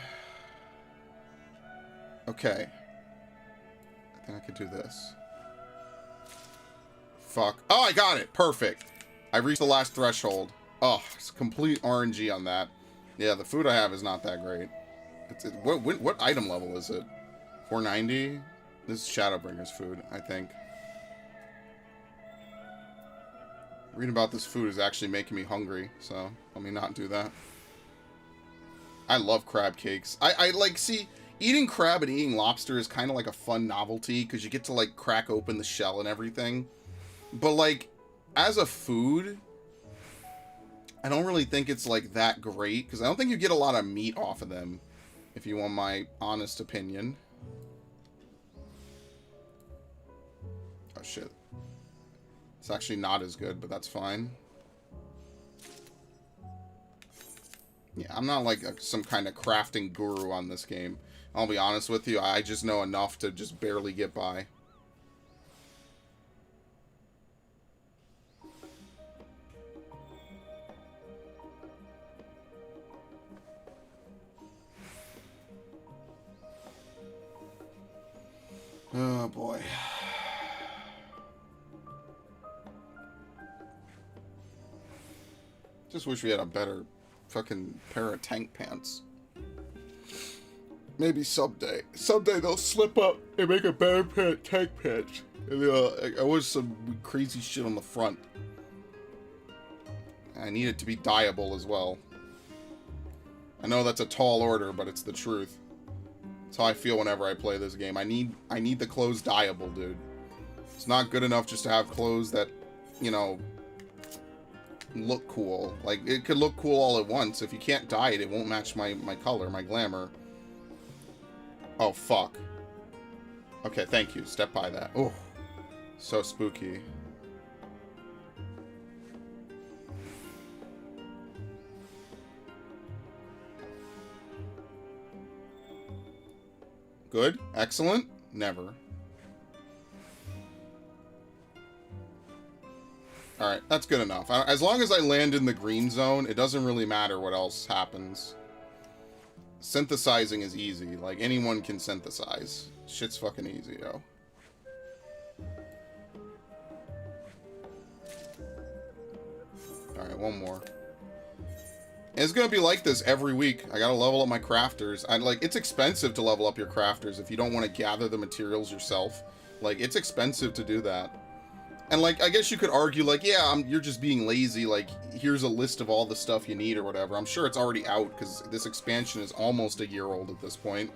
Okay. I think I could do this. Fuck. Oh, I got it! Perfect. I reached the last threshold. Oh, it's complete RNG on that. Yeah, the food I have is not that great. What item level is it? 490? This is Shadowbringer's food, I think. Reading about this food is actually making me hungry, so let me not do that. I love crab cakes. I like, see, eating crab and eating lobster is kind of like a fun novelty, because you get to, like, crack open the shell and everything. But, like, as a food, I don't really think it's, like, that great, because I don't think you get a lot of meat off of them, if you want my honest opinion. Oh, shit. It's actually not as good, but that's fine. Yeah, I'm not like some kind of crafting guru on this game. I'll be honest with you, I just know enough to just barely get by. Oh, boy. Just wish we had a better fucking pair of tank pants. Maybe someday. Someday they'll slip up and make a better pair of tank pants. And I wish some crazy shit on the front. I need it to be dyeable as well. I know that's a tall order, but it's the truth. That's how I feel whenever I play this game. I need the clothes dyeable, dude. It's not good enough just to have clothes that, you know, look cool. Like, it could look cool all at once. If you can't dye it, it won't match my color, my glamour. Oh, fuck. Okay, thank you. Step by that. Oh, so spooky. Good? Excellent? Never. Alright, that's good enough. As long as I land in the green zone, it doesn't really matter what else happens. Synthesizing is easy. Like, anyone can synthesize. Shit's fucking easy, yo. Alright, one more. And it's gonna be like this every week. I gotta level up my crafters. It's expensive to level up your crafters if you don't want to gather the materials yourself. Like, it's expensive to do that. And, like, I guess you could argue, like, yeah, you're just being lazy, like, here's a list of all the stuff you need or whatever. I'm sure it's already out, because this expansion is almost a year old at this point.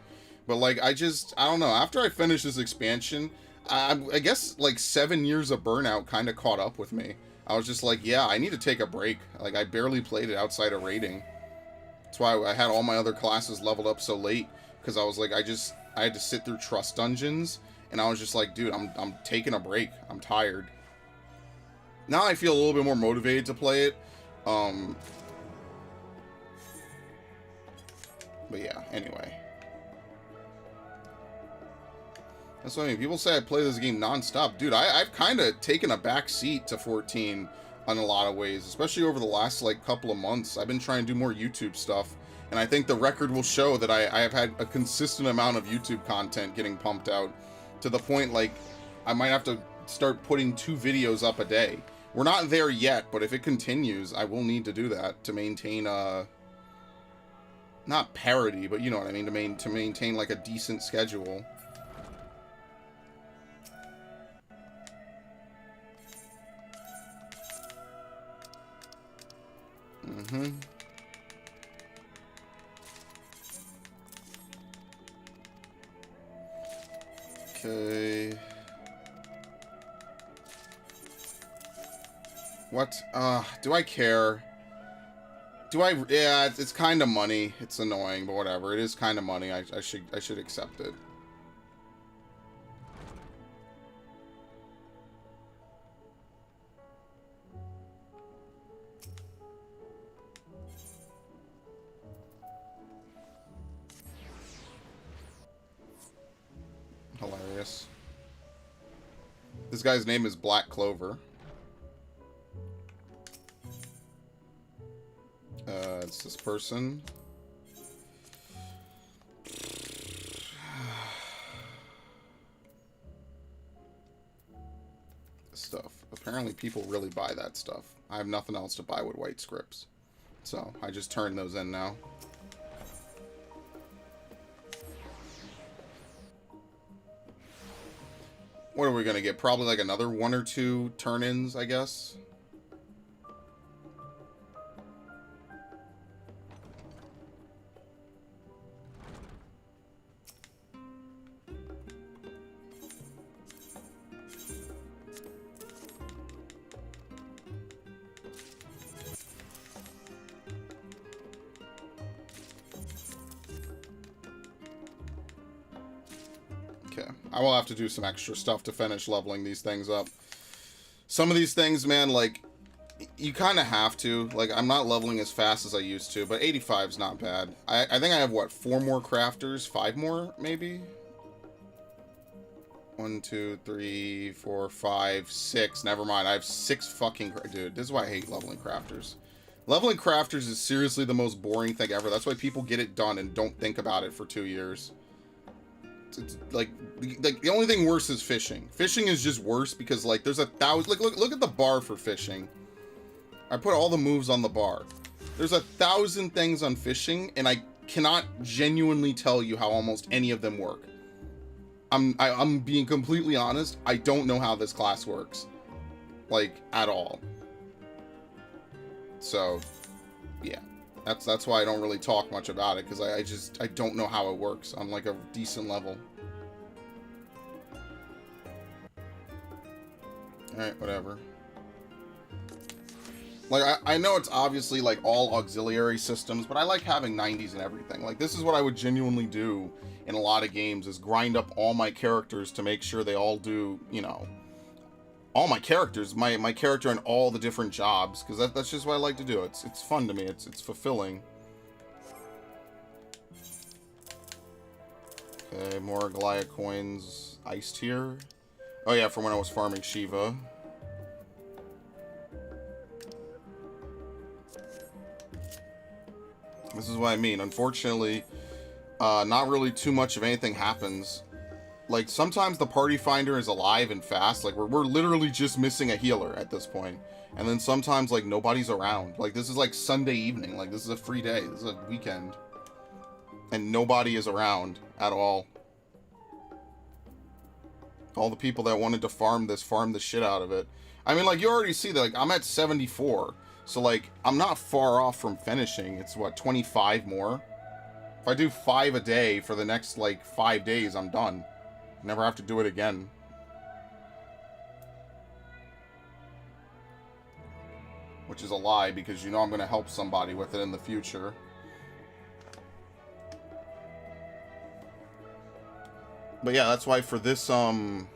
But, like, I don't know, after I finish this expansion, I guess, like, 7 years of burnout kind of caught up with me. I was just like, yeah, I need to take a break. Like, I barely played it outside of raiding. That's why I had all my other classes leveled up so late, because I was like, I had to sit through trust dungeons, and I was just like, dude, I'm taking a break. I'm tired. Now I feel a little bit more motivated to play it. But yeah, anyway. That's what I mean. People say I play this game non-stop. Dude, I've kind of taken a back seat to 14 in a lot of ways, especially over the last, like, couple of months. I've been trying to do more YouTube stuff, and I think the record will show that I have had a consistent amount of YouTube content getting pumped out, to the point, like, I might have to start putting 2 videos up a day. We're not there yet, but if it continues, I will need to do that to maintain, not parity, but you know what I mean, to maintain, like, a decent schedule. Mm-hmm. Okay. What? Do I care? Do I? Yeah, it's kind of money. It's annoying, but whatever. It is kind of money. I should accept it. This guy's name is Black Clover. It's this person. Stuff. Apparently people really buy that stuff. I have nothing else to buy with white scripts. So, I just turned those in now. What are we going to get? Probably like another 1 or 2 turn-ins, I guess. I will have to do some extra stuff to finish leveling these things up. Some of these things, man, like, you kind of have to. Like, I'm not leveling as fast as I used to, but 85 is not bad. I think I have, what, 4 more crafters? 5 more, maybe? 1, 2, 3, 4, 5, 6. Never mind. I have 6 fucking... Dude, this is why I hate leveling crafters. Leveling crafters is seriously the most boring thing ever. That's why people get it done and don't think about it for 2 years. It's like the only thing worse is fishing. Fishing is just worse because, like, there's 1,000... Like, look at the bar for fishing. I put all the moves on the bar. There's 1,000 things on fishing, and I cannot genuinely tell you how almost any of them work. I'm being completely honest. I don't know how this class works, like, at all. So, yeah, that's why I don't really talk much about it, because I don't know how it works on, like, a decent level. Alright, whatever. Like, I know it's obviously, like, all auxiliary systems, but I like having 90s and everything. Like, this is what I would genuinely do in a lot of games, is grind up all my characters to make sure they all do, you know, all my characters, my character in all the different jobs, because that's just what I like to do. It's fun to me. It's fulfilling. Okay, more Goliath coins iced here. Oh yeah, from when I was farming Shiva. This is what I mean. Unfortunately, not really too much of anything happens. Like, sometimes the party finder is alive and fast. Like, we're literally just missing a healer at this point. And then sometimes, like, nobody's around. Like, this is like Sunday evening. Like, this is a free day. This is a weekend. And nobody is around at all. All the people that wanted to farm the shit out of it. I mean, like, you already see that, like, I'm at 74. So, like, I'm not far off from finishing. It's, what, 25 more? If I do 5 a day for the next, like, 5 days, I'm done. Never have to do it again. Which is a lie, because you know I'm going to help somebody with it in the future. But yeah, that's why for this month,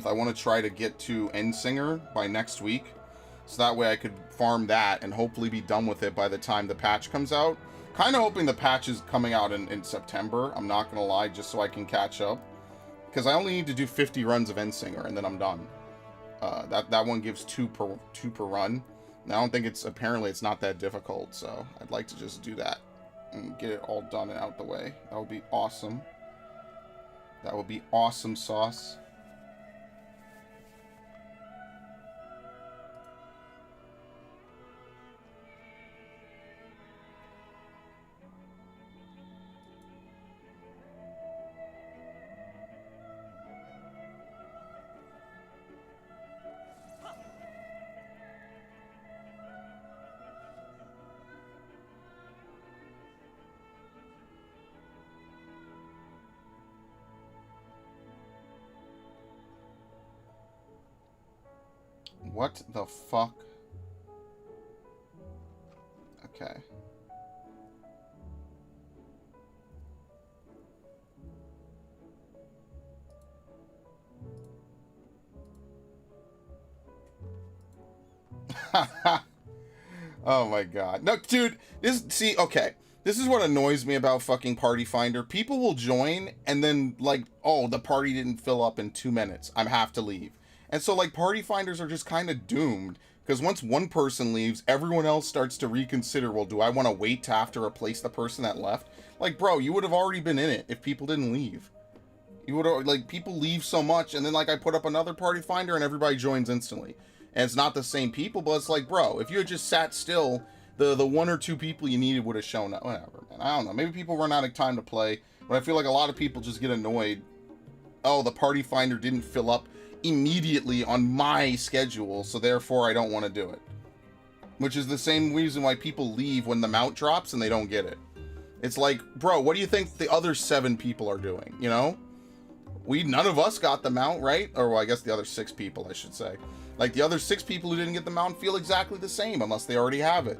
I want to try to get to Endsinger by next week. So that way I could farm that and hopefully be done with it by the time the patch comes out. Kind of hoping the patch is coming out in September. I'm not going to lie, just so I can catch up. Because I only need to do 50 runs of Endsinger and then I'm done. That one gives two per run. And I don't think apparently it's not that difficult. So I'd like to just do that and get it all done and out the way. That would be awesome. That would be awesome sauce. What the fuck? Okay. Oh my god. No, dude, see, okay. This is what annoys me about fucking Party Finder. People will join and then like, oh, the party didn't fill up in 2 minutes. I have to leave. And so like Party Finders are just kind of doomed because once one person leaves, everyone else starts to reconsider, well, do I want to wait to have to replace the person that left? Like, bro, you would have already been in it if people didn't leave. You would have, like, people leave so much and then like I put up another Party Finder and everybody joins instantly. And it's not the same people, but it's like, bro, if you had just sat still, the one or two people you needed would have shown up. Whatever, man. I don't know. Maybe people run out of time to play, but I feel like a lot of people just get annoyed. Oh, the Party Finder didn't fill up immediately on my schedule, so therefore I don't want to do it. Which is the same reason why people leave when the mount drops and they don't get it. It's like, bro, what do you think the other 7 people are doing, you know? None of us got the mount, right? Or, well, I guess the other 6 people, I should say. Like, the other 6 people who didn't get the mount feel exactly the same, unless they already have it.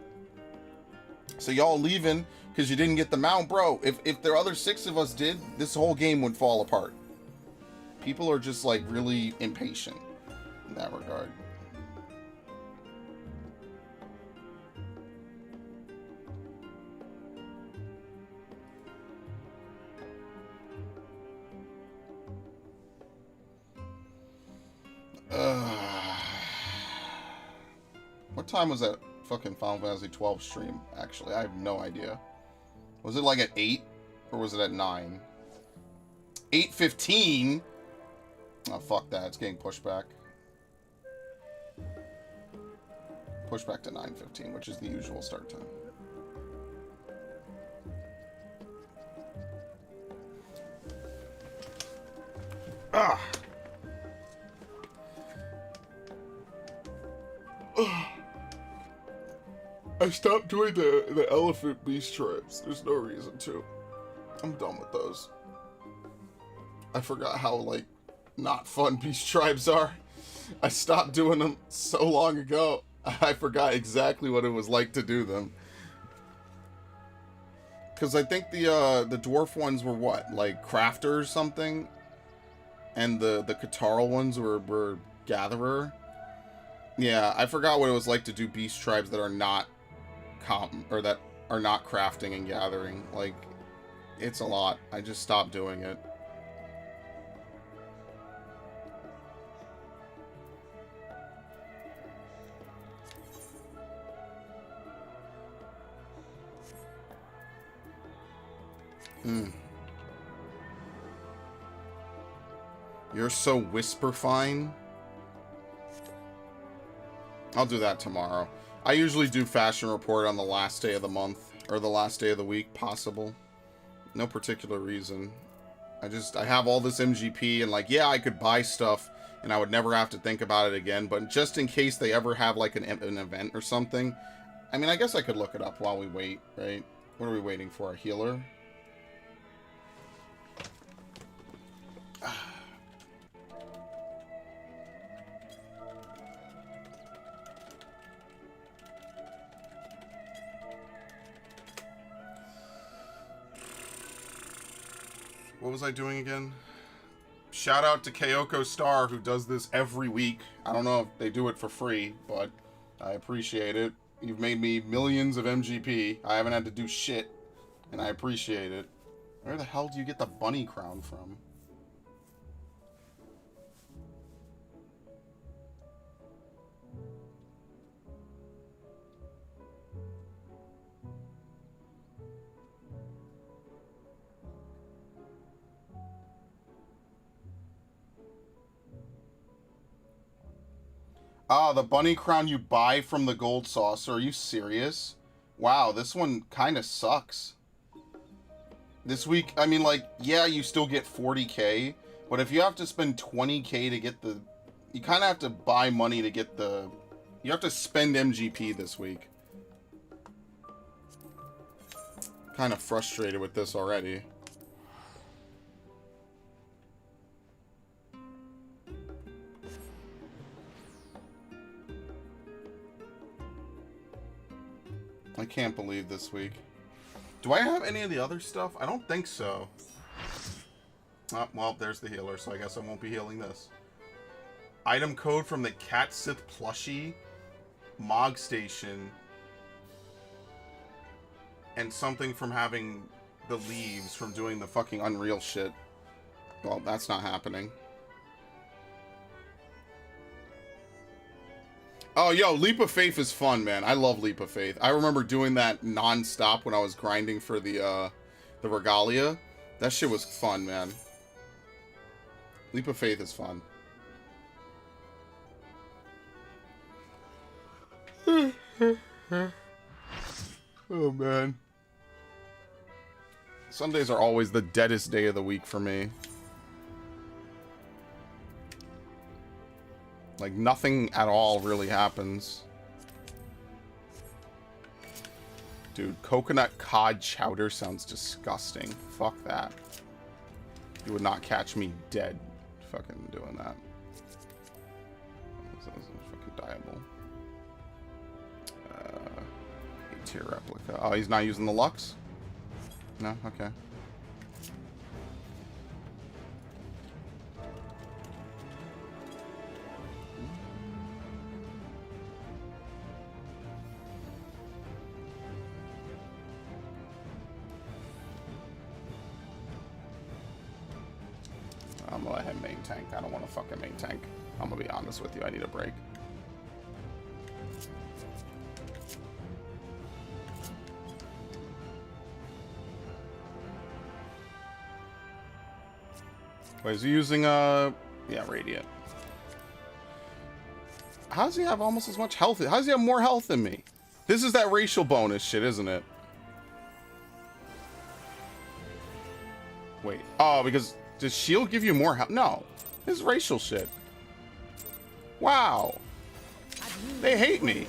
So y'all leaving because you didn't get the mount, bro. If the other 6 of us did, this whole game would fall apart. People are just like really impatient in that regard. What time was that fucking Final Fantasy 12 stream, actually? I have no idea. Was it like at 8? Or was it at 9? 8:15? Oh, fuck that. It's getting pushed back. Pushed back to 9:15, which is the usual start time. Ah! I stopped doing the elephant beast tribes. There's no reason to. I'm done with those. I forgot how, like, not fun beast tribes are. I stopped doing them so long ago. I forgot exactly what it was like to do them. Because I think the dwarf ones were what? Like, crafter or something? And the Catarl ones were gatherer? Yeah, I forgot what it was like to do beast tribes that are not that are not crafting and gathering. Like, it's a lot. I just stopped doing it. You're so whisper fine. I'll do that tomorrow. I usually do fashion report on the last day of the month, or the last day of the week, possible. No particular reason. I have all this MGP, and like, yeah, I could buy stuff, and I would never have to think about it again, but just in case they ever have like an event or something, I mean, I guess I could look it up while we wait, right? What are we waiting for? A healer? What was I doing again? Shout out to Kyoko Star, who does this every week. I don't know if they do it for free, but I appreciate it. You've made me millions of MGP. I haven't had to do shit, and I appreciate it. Where the hell do you get the bunny crown from? Ah, the bunny crown you buy from the gold saucer. Are you serious? Wow, this one kind of sucks. This week, I mean, like, yeah, you still get 40k, but if you have to spend 20k to get the... You kind of have to buy money to get the... You have to spend MGP this week. Kind of frustrated with this already. I can't believe this week. Do I have any of the other stuff? I don't think so. Oh, well, there's the healer, so I guess I won't be healing this. Item code from the Cat Sith plushie. Mog Station. and something from having the leaves from doing the fucking Unreal shit. Well, that's not happening. Oh, yo, Leap of Faith is fun, man. I love Leap of Faith. I remember doing that non-stop when I was grinding for the Regalia. That shit was fun, man. Leap of Faith is fun. Oh, man. Sundays are always the deadest day of the week for me. Like, nothing at all really happens. Dude, coconut cod chowder sounds disgusting. Fuck that. You would not catch me dead fucking doing that. This is fucking diable. A-tier replica. Oh, he's not using the Lux? No? Okay. I'm gonna let him main tank. I don't want to fucking main tank. I'm gonna be honest with you. I need a break. Wait, is he using yeah, Radiant? How does he have almost as much health? How does he have more health than me? This is that racial bonus shit, isn't it? Wait. Oh, because does shield give you more health? No. This is racial shit. Wow. They hate me.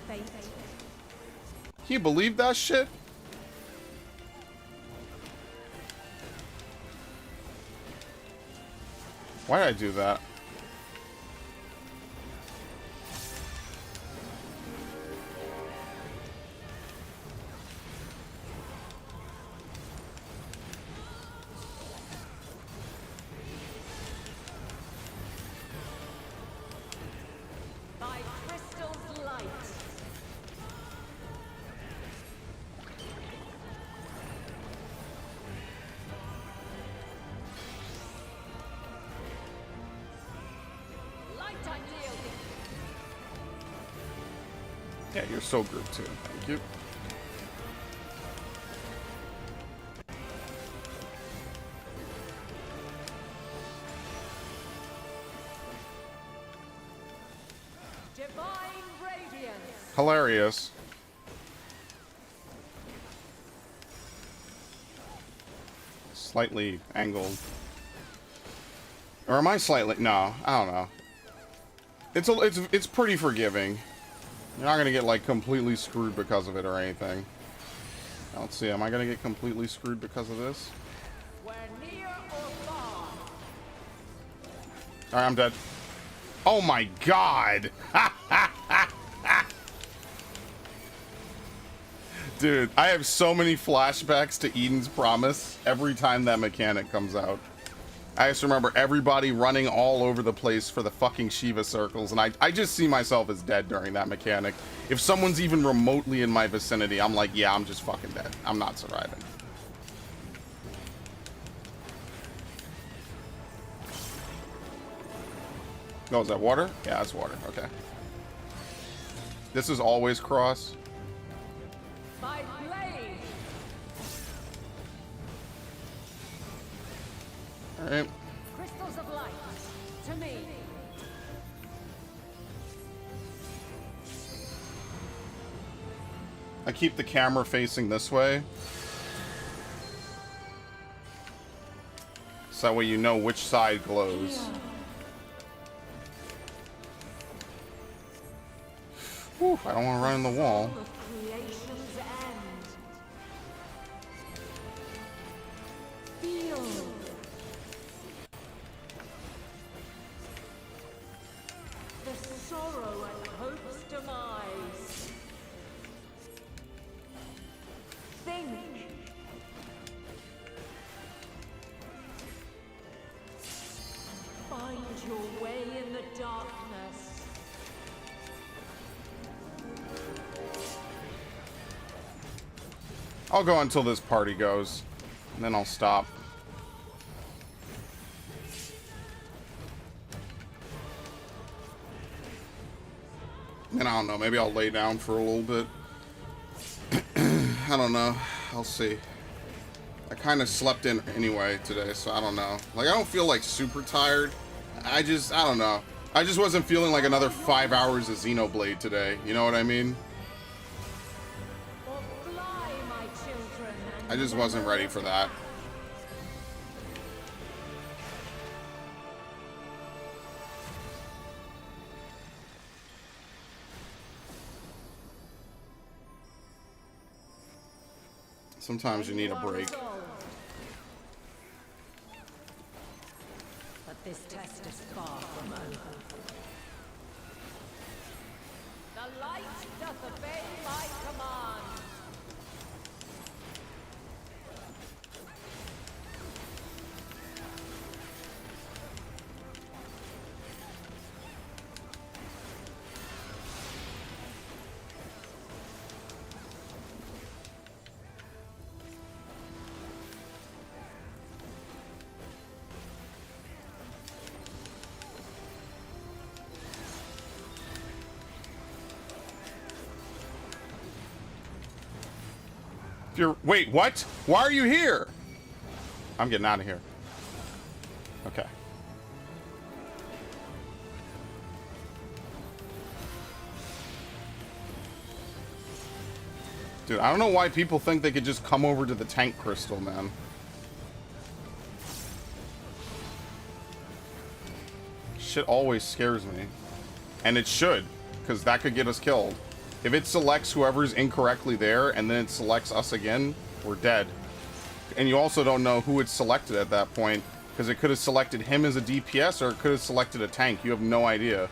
Can you believe that shit? Why did I do that? Yeah, you're so grouped too. Thank you. Divine Radiance. Hilarious. Slightly angled. Or am I slightly? No, I don't know. It's pretty forgiving. You're not gonna get like completely screwed because of it or anything. Let's see, am I gonna get completely screwed because of this? We're near or far. Alright, I'm dead. Oh my god! Dude, I have so many flashbacks to Eden's Promise every time that mechanic comes out. I just remember everybody running all over the place for the fucking Shiva circles, and I just see myself as dead during that mechanic. If someone's even remotely in my vicinity, I'm like, yeah, I'm just fucking dead. I'm not surviving. Oh, is that water? Yeah, that's water. Okay. This is always cross. By blade. Alright. Crystals of light. To me. I keep the camera facing this way. So that way you know which side glows. Whew, I don't want to run in the wall. Of creation's end. Feel. The sorrow at hope's demise. Think. Find your way in the darkness. I'll go until this party goes, and then I'll stop. And I don't know, maybe I'll lay down for a little bit. I don't know. I'll see. I kind of slept in anyway today, so I don't know. Like, I don't feel like super tired. I don't know. I just wasn't feeling like another 5 hours of Xenoblade today. You know what I mean? I just wasn't ready for that. Sometimes you need a break. But this test is far from over. The light doth obey my command. Wait, what? Why are you here? I'm getting out of here. Okay. Dude, I don't know why people think they could just come over to the tank crystal, man. Shit always scares me. And it should, because that could get us killed. If it selects whoever's incorrectly there, and then it selects us again, we're dead. And you also don't know who it selected at that point, because it could have selected him as a DPS, or it could have selected a tank. You have no idea.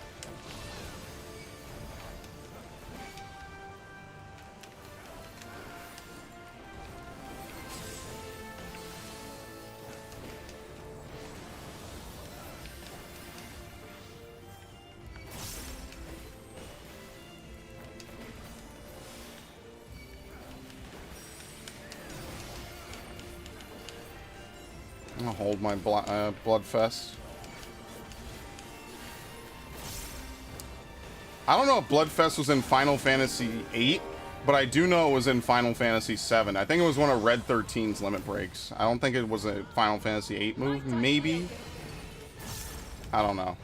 I'll hold my Bloodfest. I don't know if Bloodfest was in Final Fantasy VIII, but I do know it was in Final Fantasy VII. I think it was one of Red 13's limit breaks. I don't think it was a Final Fantasy VIII move. Maybe. I don't know.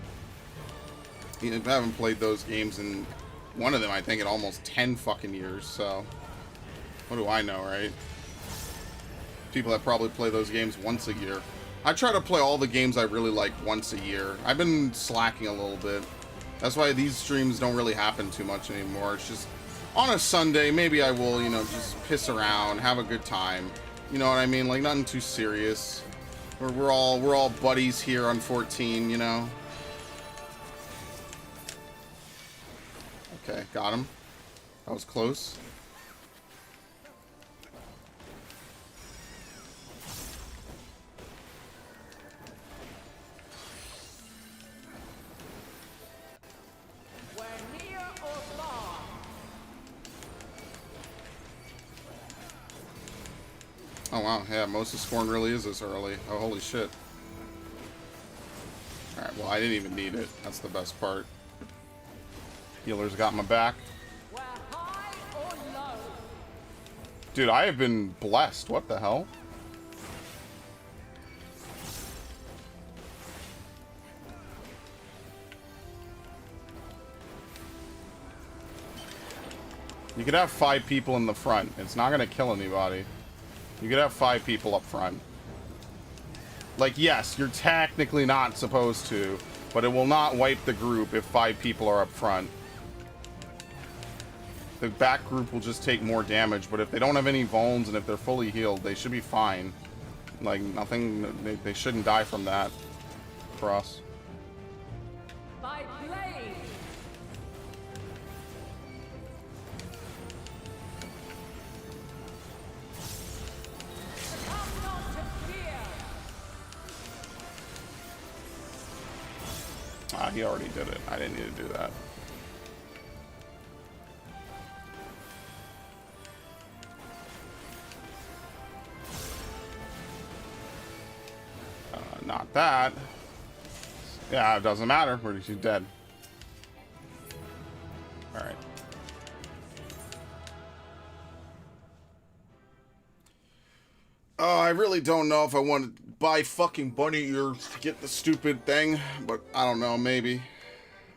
I haven't played those games in one of them, I think, in almost 10 fucking years, so what do I know, right? People that probably play those games once a year. I try to play all the games I really like once a year. I've been slacking a little bit. That's why these streams don't really happen too much anymore. It's just on a Sunday, maybe I will, you know, just piss around, have a good time. You know what I mean? Like nothing too serious. We're all buddies here on 14, you know. Okay, got him. That was close. Oh wow, yeah, most of Scorn really is this early. Oh, holy shit. Alright, well, I didn't even need it. That's the best part. Healer's got my back. Dude, I have been blessed. What the hell? You could have 5 people in the front. It's not gonna kill anybody. You could have 5 people up front. Like, yes, you're technically not supposed to, but it will not wipe the group if 5 people are up front. The back group will just take more damage, but if they don't have any vulns and if they're fully healed, they should be fine. Like, nothing, they shouldn't die from that. For us. By blade. Ah, he already did it. I didn't need to do that. that. Yeah, it doesn't matter. She's dead. Alright. Oh, I really don't know if I want to buy fucking bunny ears to get the stupid thing, but I don't know, maybe.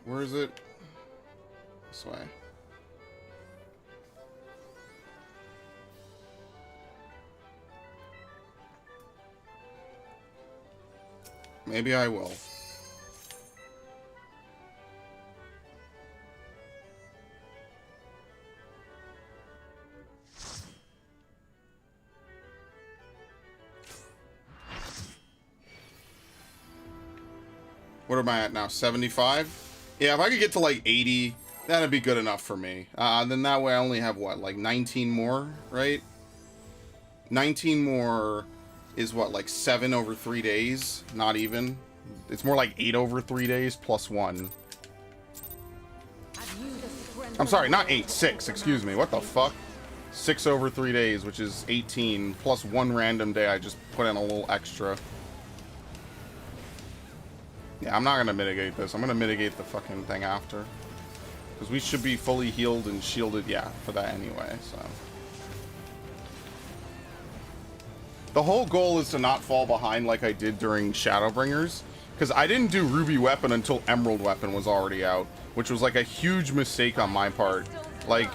Where is it? This way. Maybe I will. What am I at now? 75? Yeah, if I could get to like 80, that'd be good enough for me. Then that way I only have what, like 19 more, right? 19 more is what, like 7 over 3 days? Not even. It's more like 8 over 3 days plus 1. I'm sorry, not 8, 6, excuse me. What the fuck? 6 over 3 days, which is 18, plus 1 random day I just put in a little extra. Yeah, I'm not gonna mitigate this. I'm gonna mitigate the fucking thing after. Because we should be fully healed and shielded, yeah, for that anyway, so. The whole goal is to not fall behind like I did during Shadowbringers. Because I didn't do Ruby Weapon until Emerald Weapon was already out. Which was like a huge mistake on my part. Like,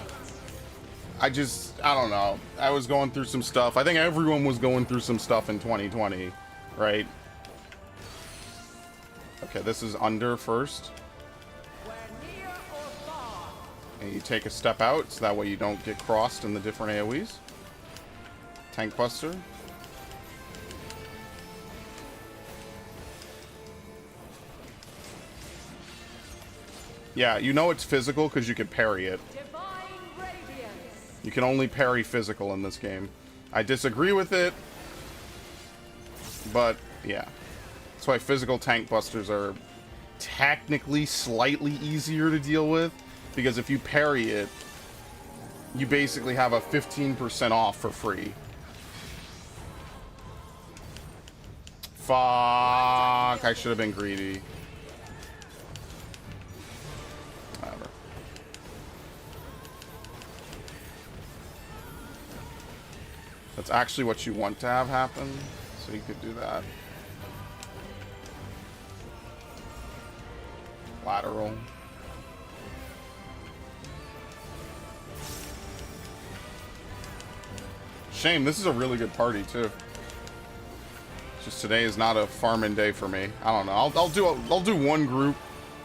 I don't know. I was going through some stuff. I think everyone was going through some stuff in 2020, right? Okay, this is under first. And you take a step out, so that way you don't get crossed in the different AoEs. Tank Buster. Yeah, you know it's physical because you can parry it. You can only parry physical in this game. I disagree with it, but yeah. That's why physical tank busters are technically slightly easier to deal with, because if you parry it, you basically have a 15% off for free. Fuck, I should have been greedy. Whatever. That's actually what you want to have happen, so you could do that. Lateral. Shame, this is a really good party too. Just today is not a farming day for me. I don't know. I'll do one group,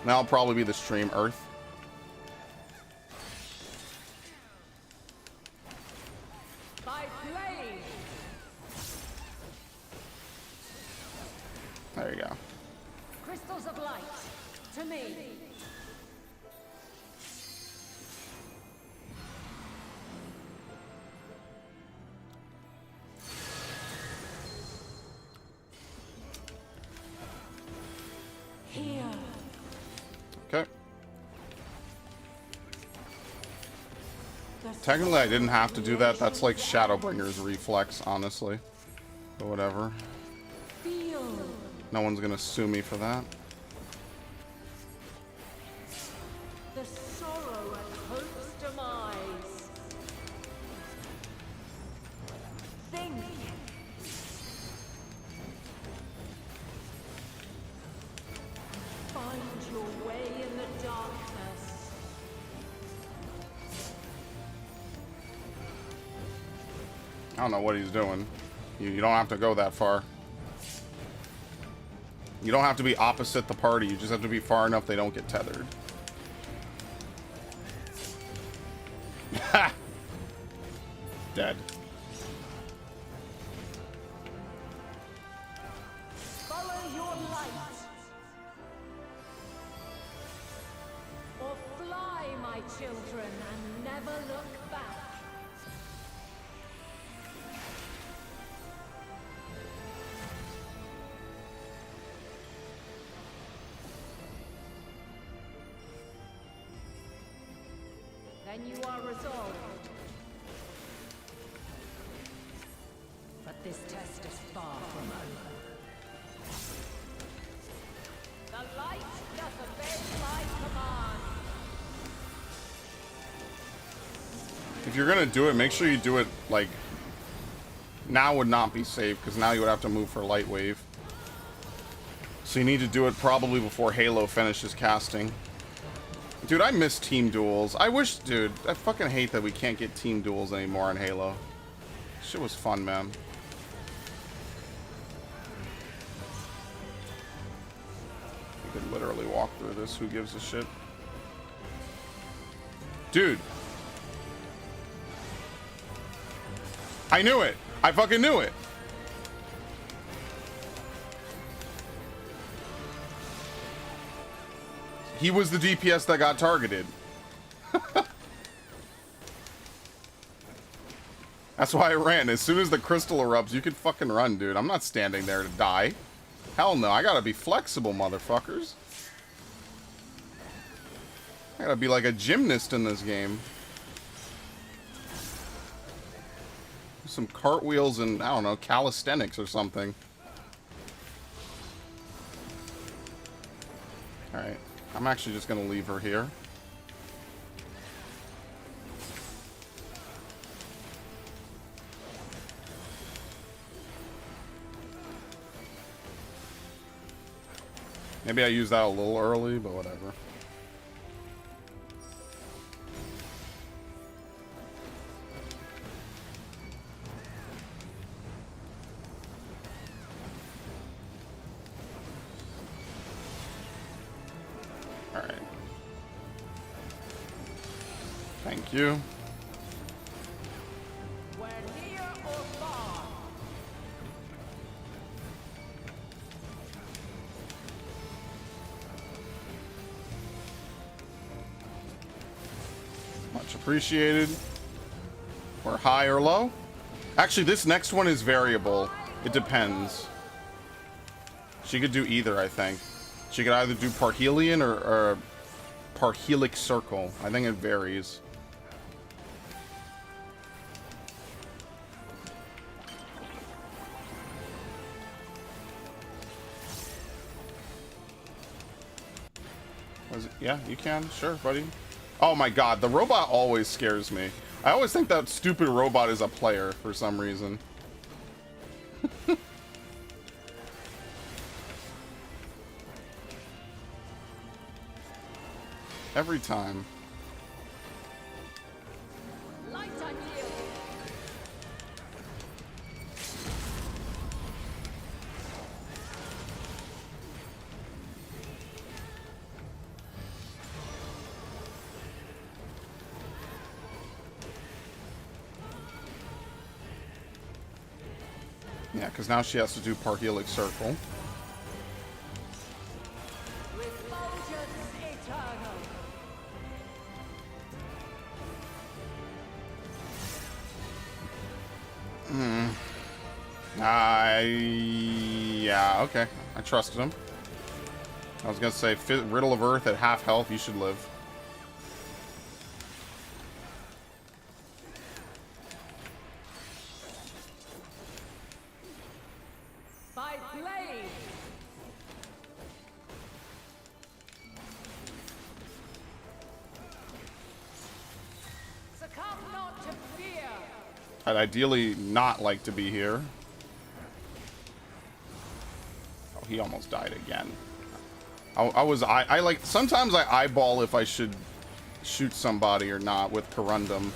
and that'll probably be the stream Earth. There you go. Crystals of light, to me. Here. Okay. Technically, I didn't have to do that. That's like Shadowbringer's reflex, honestly. But whatever. No one's gonna sue me for that. The sorrow at hope's demise. Think. Find your way in the darkness. I don't know what he's doing. You don't have to go that far. You don't have to be opposite the party. You just have to be far enough they don't get tethered. Ha! Dead. Follow your light. Or fly, my children, and never look back. Then you are resolved. But this test is far from over. The light doth obey my command. If you're gonna do it, make sure you do it, like... Now would not be safe, because now you would have to move for Light Wave. So you need to do it probably before Halo finishes casting. Dude, I miss team duels. I wish, dude, I fucking hate that we can't get team duels anymore in Halo. Shit was fun, man. You could literally walk through this. Who gives a shit? Dude. I knew it. I fucking knew it. He was the DPS that got targeted. That's why I ran. As soon as the crystal erupts, you can fucking run, dude. I'm not standing there to die. Hell no. I gotta be flexible, motherfuckers. I gotta be like a gymnast in this game. Some cartwheels and, I don't know, calisthenics or something. Alright. I'm actually just gonna leave her here. Maybe I used that a little early, but whatever. Alright. Thank you. We're near or far. Much appreciated. Or high or low. Actually, this next one is variable. It depends. She could do either, I think. She could either do Parhelion or Parhelic Circle. I think it varies. Was it? Yeah, you can. Sure, buddy. Oh my god, the robot always scares me. I always think that stupid robot is a player for some reason. Every time. Light on you. Yeah, because now she has to do Parhelic Circle. Refulgence eternal. Yeah, okay. I trusted him. I was gonna say, Riddle of Earth at half health, you should live. By blade. Succumb not to fear. I'd ideally not like to be here. Oh, he almost died again. I like, sometimes I eyeball if I should shoot somebody or not with Corundum.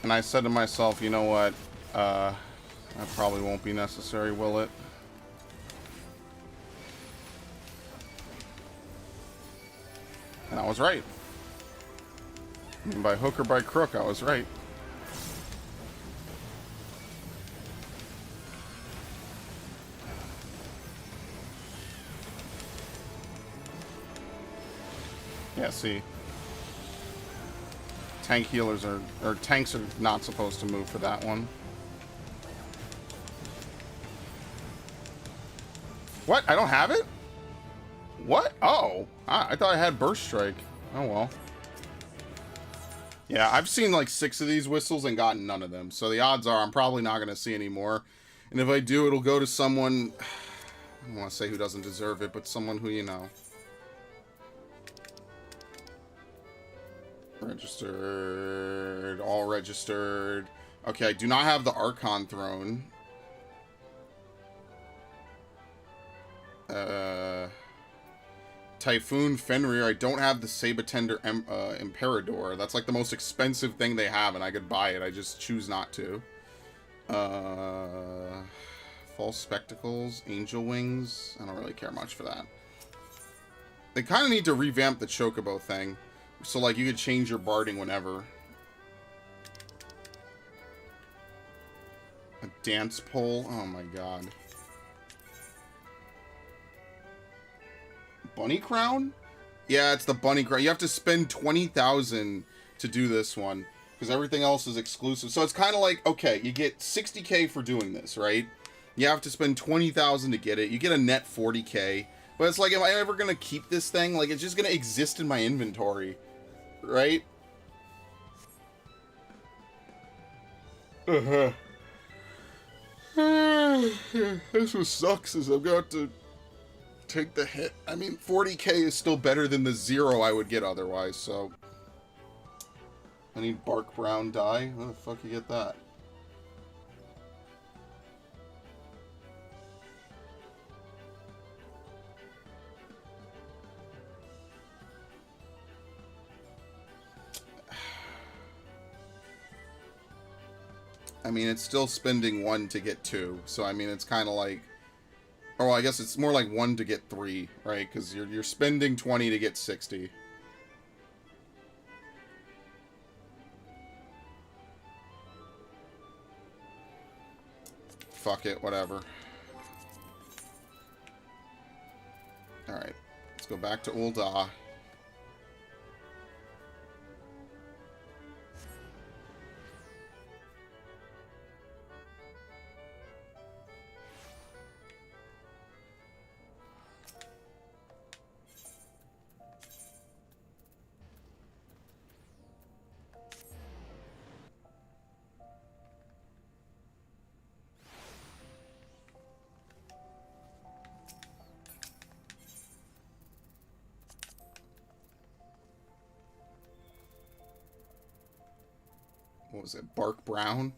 And I said to myself, you know what, that probably won't be necessary, will it? And I was right. And by hook or by crook, I was right. Yeah, see. Tank healers are, or tanks are not supposed to move for that one. What? I don't have it? What? Oh. I thought I had Burst Strike. Oh well. Yeah, I've seen like 6 of these whistles and gotten none of them. So the odds are I'm probably not going to see any more. And if I do, it'll go to someone I don't want to say who doesn't deserve it, but someone who you know. Registered. All registered. Okay, I do not have the Archon Throne. Typhoon Fenrir. I don't have the Sabatender Imperador. That's like the most expensive thing they have, and I could buy it. I just choose not to. False Spectacles. Angel Wings. I don't really care much for that. They kind of need to revamp the Chocobo thing. So, like, you could change your barding whenever. A dance pole. Oh, my God. Bunny crown? Yeah, it's the bunny crown. You have to spend 20,000 to do this one. Because everything else is exclusive. So, it's kind of like, okay, you get 60k for doing this, right? You have to spend 20,000 to get it. You get a net 40k. But it's like, am I ever going to keep this thing? Like, it's just going to exist in my inventory. Right? This what sucks is I've got to take the hit. I mean, 40k is still better than the 0 I would get otherwise, so. I need Bark Brown dye. Where the fuck you get that? I mean, it's still spending 1 to get 2. So, I mean, it's kind of like... Oh, I guess it's more like 1 to get 3, right? Because you're spending 20 to get 60. Fuck it, whatever. Alright. Let's go back to Ul'dah. What was it? Bark Brown?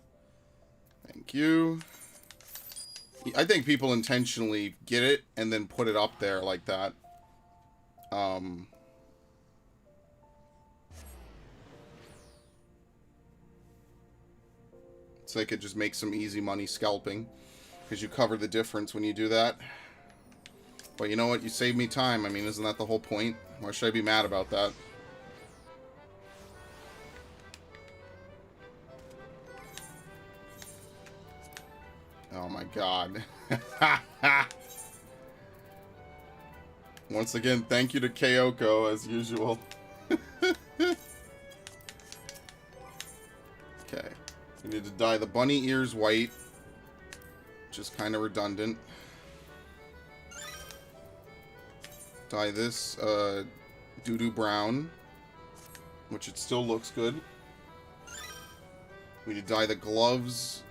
Thank you. I think people intentionally get it and then put it up there like that. So they could just make some easy money scalping. Because you cover the difference when you do that. But you know what? You saved me time. I mean, isn't that the whole point? Why should I be mad about that? Oh my god. Once again, thank you to Kyoko, as usual. Okay. We need to dye the bunny ears white. Just kind of redundant. Dye this doo-doo brown. Which it still looks good. We need to dye the gloves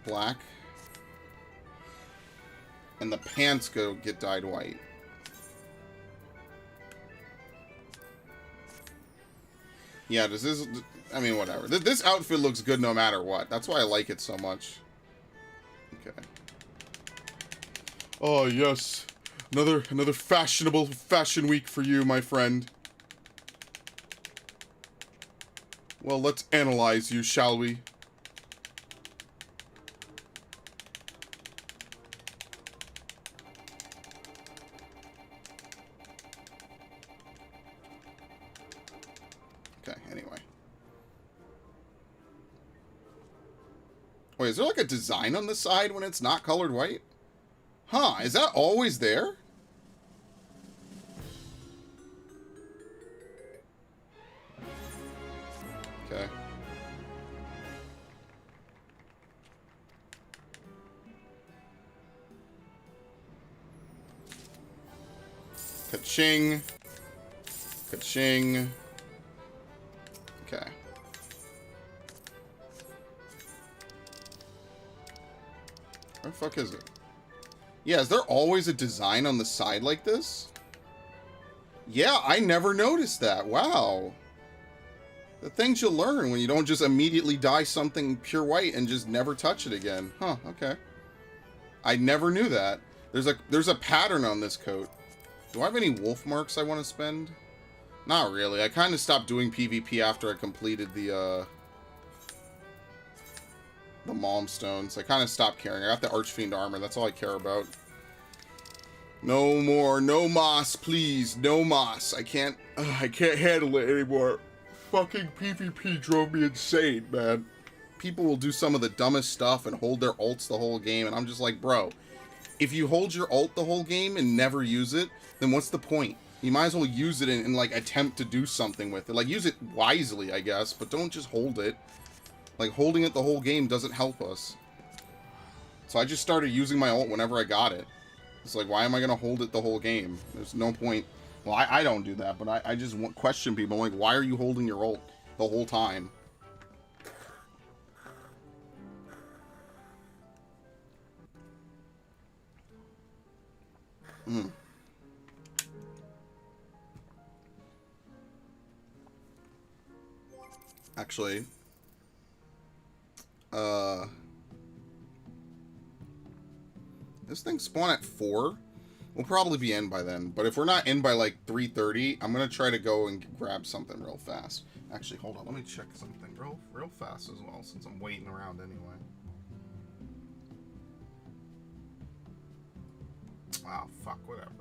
black. And the pants get dyed white. Yeah, does this... I mean, whatever. This outfit looks good no matter what. That's why I like it so much. Okay. Oh, yes. Another fashionable fashion week for you, my friend. Well, let's analyze you, shall we? Okay, anyway. Wait, is there like a design on the side when it's not colored white? Huh, is that always there? Okay. Ka-ching. Ka-ching. Okay. Where the fuck is it? Yeah, is there always a design on the side like this? Yeah, I never noticed that. Wow. The things you'll learn when you don't just immediately dye something pure white and just never touch it again. Huh, okay. I never knew that. There's a pattern on this coat. Do I have any wolf marks I want to spend? Not really. I kind of stopped doing PvP after I completed the Malm Stones. I kind of stopped caring. I got the Archfiend armor. That's all I care about. No more. No moss, please. No moss. I can't handle it anymore. Fucking PvP drove me insane, man. People will do some of the dumbest stuff and hold their ults the whole game, and I'm just like, bro, if you hold your ult the whole game and never use it, then what's the point? You might as well use it and like, attempt to do something with it. Like, use it wisely, I guess, but don't just hold it. Like, holding it the whole game doesn't help us. So I just started using my ult whenever I got it. It's like, why am I going to hold it the whole game? There's no point. Well, I don't do that, but I just question people. I'm like, why are you holding your ult the whole time? Actually, this thing spawn at 4. We'll probably be in by then. But if we're not in by like 3:30, I'm gonna try to go and grab something real fast. Actually, hold on. Let me check something real fast as well, since I'm waiting around anyway. Wow, fuck, whatever.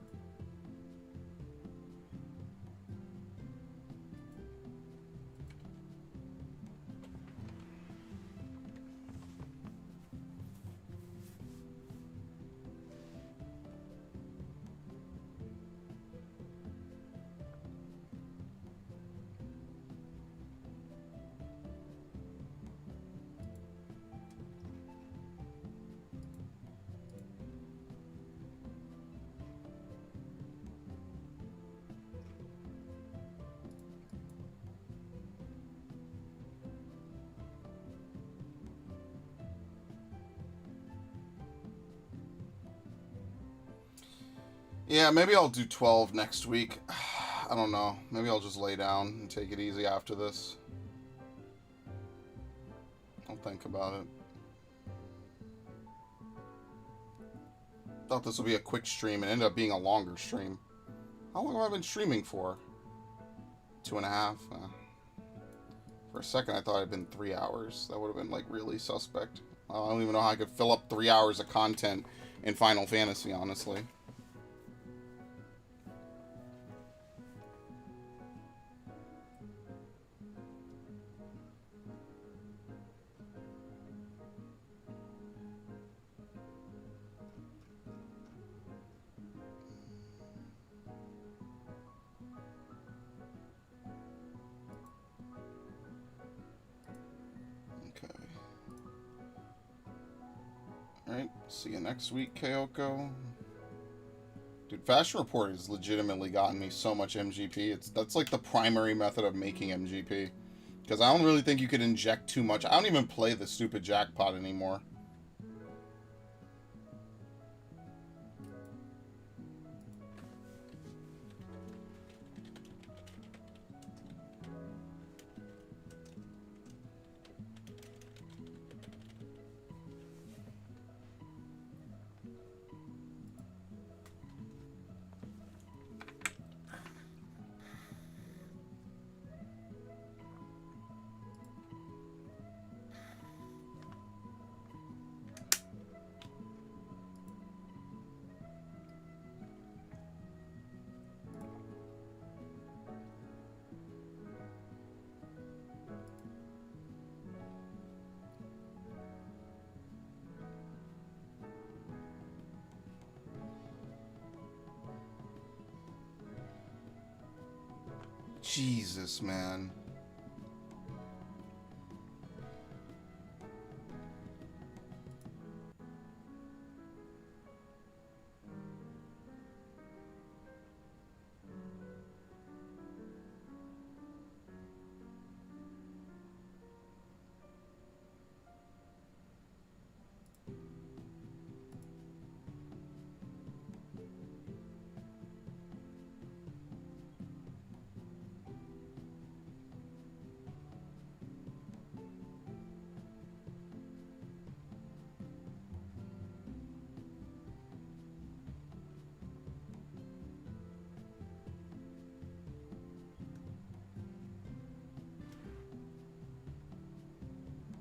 Yeah, maybe I'll do 12 next week. I don't know. Maybe I'll just lay down and take it easy after this. I'll think about it. Thought this would be a quick stream and ended up being a longer stream. How long have I been streaming for? 2.5? For a second I thought it had been 3 hours. That would have been like really suspect. I don't even know how I could fill up 3 hours of content in Final Fantasy, honestly. Alright, see you next week, Kyoko. Dude, Fashion Report has legitimately gotten me so much MGP. That's like the primary method of making MGP. Because I don't really think you could inject too much. I don't even play the stupid jackpot anymore. Jesus, man.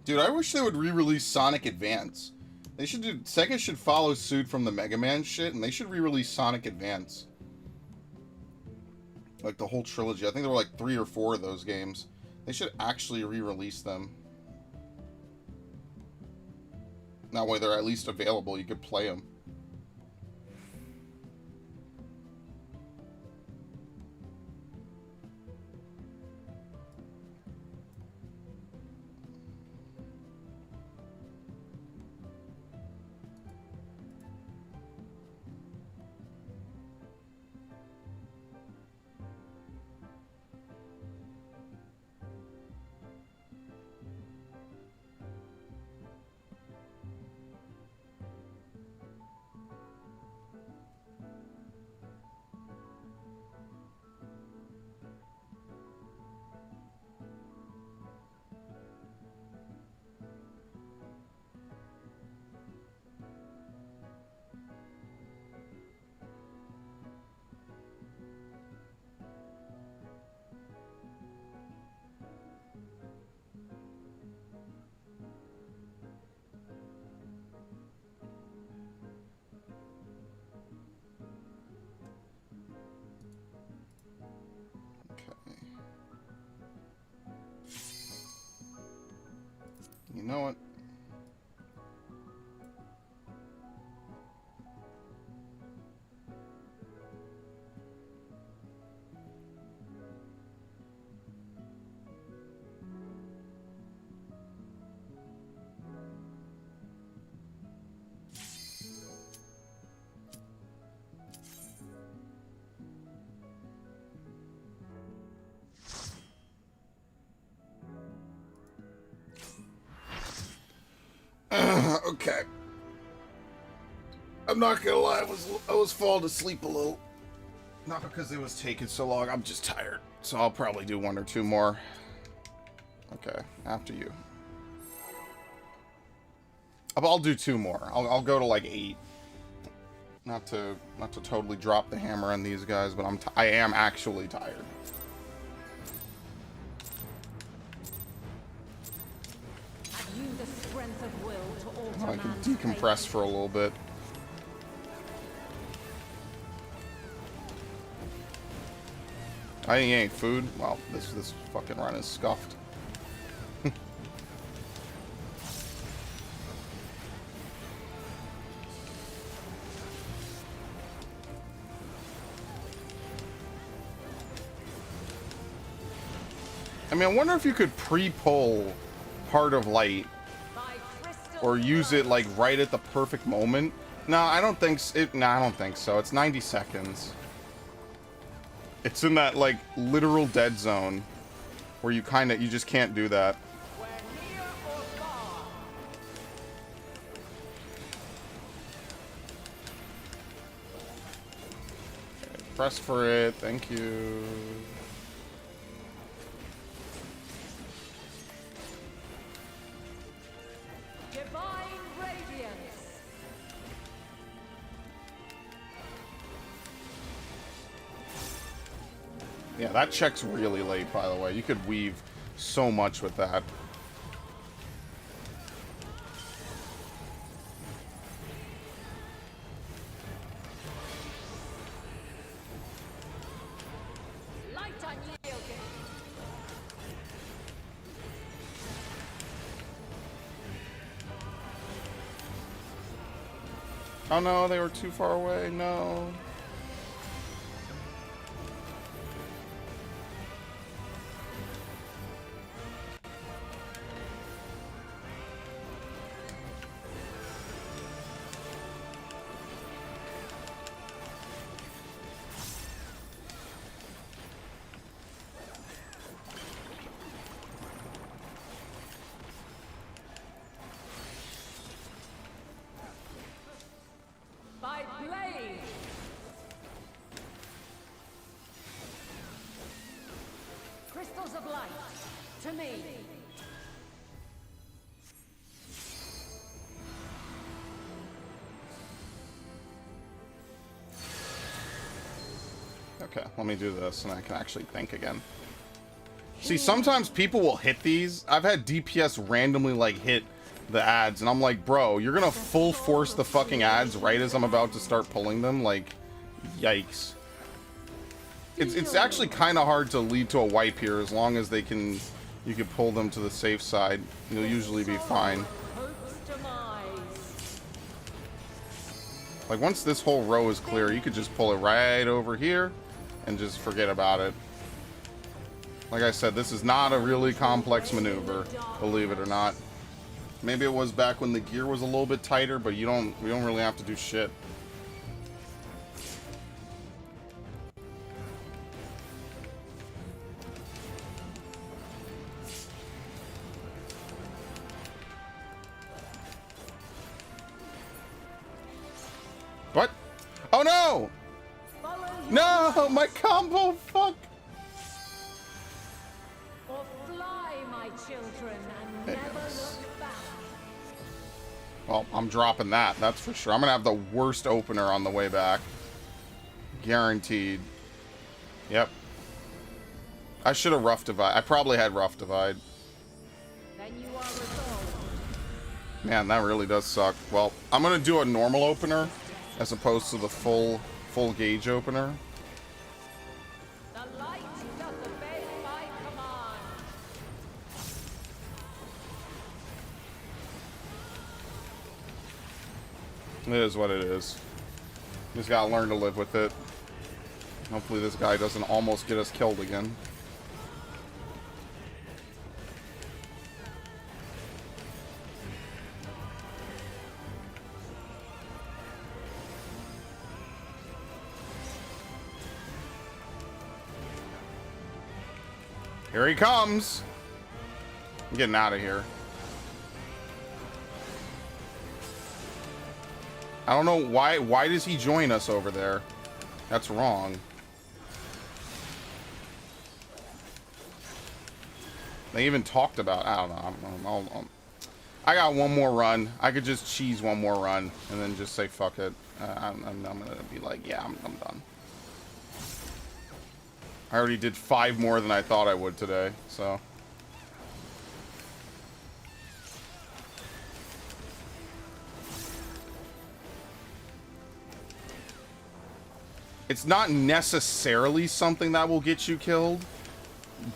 Dude, I wish they would re-release Sonic Advance. They should do... Sega should follow suit from the Mega Man shit, and they should re-release Sonic Advance. Like, the whole trilogy. I think there were, like, 3 or 4 of those games. They should actually re-release them. That way they're at least available. You could play them. You know what? Okay. I'm not gonna lie, I was falling asleep a little. Not because it was taking so long, I'm just tired. So I'll probably do 1 or 2 more. Okay, after you. I'll do 2 more. I'll go to like 8. Not to totally drop the hammer on these guys, but I am actually tired. I can decompress for a little bit. I ain't food. Well, this fucking run is scuffed. I mean, I wonder if you could pre-pull Heart of Light or use it like right at the perfect moment. No, I don't think I don't think so. It's 90 seconds. It's in that like literal dead zone where you just can't do that. Okay, press for it. Thank you. Yeah, that check's really late, by the way. You could weave so much with that. Oh no, they were too far away. No. Crystals of light, to me. Okay, let me do this and I can actually think again. See, sometimes people will hit these. I've had DPS randomly like hit the ads, and I'm like, bro, you're gonna full force the fucking ads right as I'm about to start pulling them? Like, yikes. It's actually kind of hard to lead to a wipe here as long as you can pull them to the safe side. You'll usually be fine. Like, once this whole row is clear, you could just pull it right over here and just forget about it. Like I said, this is not a really complex maneuver, believe it or not. Maybe it was back when the gear was a little bit tighter, but we don't really have to do shit. What? Oh no! No, my combo, fuck! Or fly, my children, and never look back. Well, I'm dropping that, that's for sure. I'm gonna have the worst opener on the way back. Guaranteed. Yep. I should have rough divide. I probably had rough divide. Then you are resolved. Man, that really does suck. Well, I'm gonna do a normal opener as opposed to the full gauge opener. The light doth obey my command. It is what it is. Just gotta learn to live with it. Hopefully this guy doesn't almost get us killed again. Here he comes. I'm getting out of here. I don't know why does he join us over there? That's wrong. They even talked about, I don't know. I got one more run. I could just cheese one more run and then just say fuck it. I'm gonna be like, yeah, I'm done. I already did 5 more than I thought I would today, so. It's not necessarily something that will get you killed,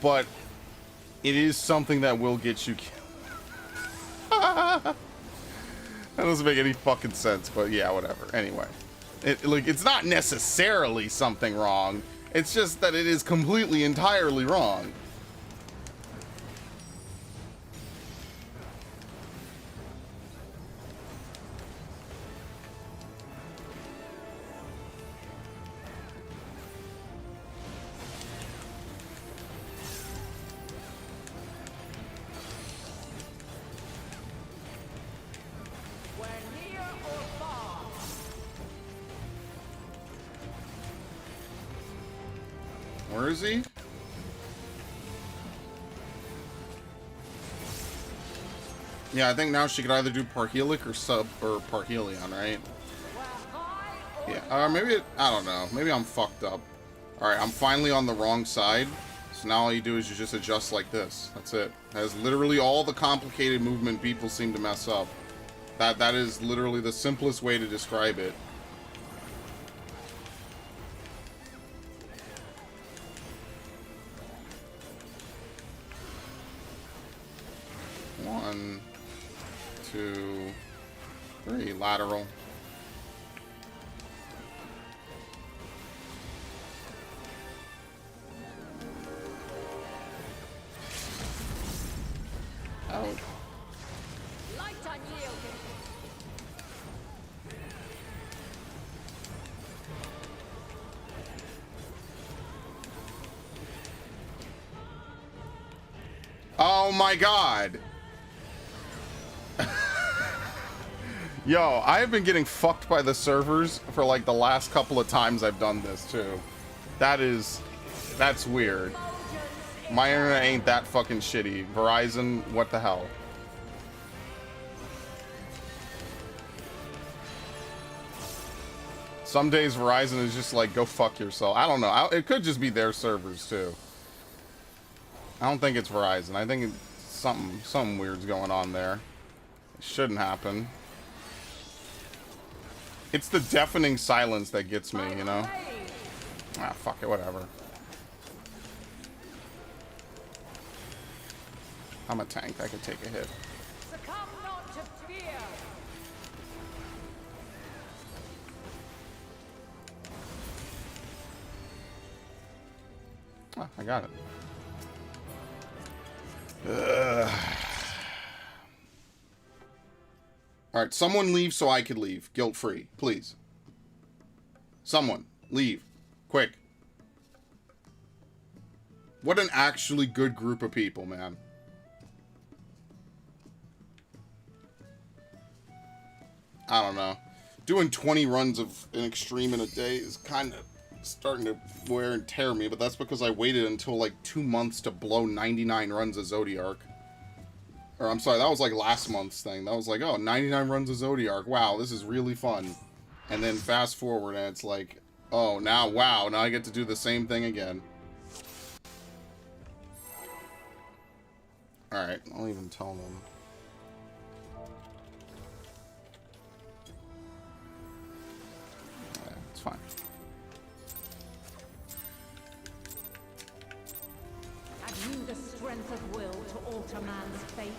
but it is something that will get you killed. That doesn't make any fucking sense, but yeah, whatever. Anyway, it's not necessarily something wrong. It's just that it is completely, entirely wrong. Where near or far. Where is he? Yeah, I think now she could either do Parhelic or Parhelion, right? Yeah, maybe I don't know. Maybe I'm fucked up. Alright, I'm finally on the wrong side. So now all you do is you just adjust like this. That's it. That is literally all the complicated movement people seem to mess up. That is literally the simplest way to describe it. One, 2, 3, lateral. Out. Light unyielding. Oh my god. Yo, I have been getting fucked by the servers for like the last couple of times I've done this too. That's weird. My internet ain't that fucking shitty. Verizon, what the hell? Some days Verizon is just like, go fuck yourself. I don't know. It could just be their servers too. I don't think it's Verizon. I think it's something weird's going on there. It shouldn't happen. It's the deafening silence that gets me, you know? Ah, fuck it, whatever. I'm a tank. I can take a hit. Succumb not to fear. Ah, I got it. Ugh. Alright, someone leave so I could leave. Guilt-free, please. Someone, leave. Quick. What an actually good group of people, man. I don't know. Doing 20 runs of an extreme in a day is kind of starting to wear and tear me, but that's because I waited until like 2 months to blow 99 runs of Zodiark. Or I'm sorry, that was like last month's thing. That was like, oh, 99 runs of Zodiark. Wow, this is really fun. And then fast forward and it's like, oh, now, wow, now I get to do the same thing again. Alright, I'll even tell them. Yeah, it's fine. Have you the strength of will to alter man's fate?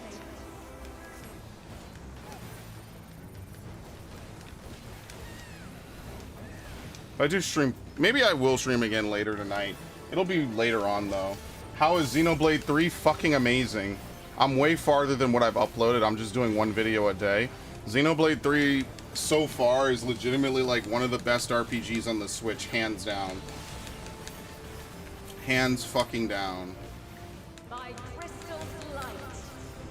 If I do stream, maybe I will stream again later tonight. It'll be later on though. How is Xenoblade 3 fucking amazing? I'm way farther than what I've uploaded. I'm just doing one video a day. Xenoblade 3 so far is legitimately like one of the best RPGs on the Switch, hands down. Hands fucking down. By crystal's light.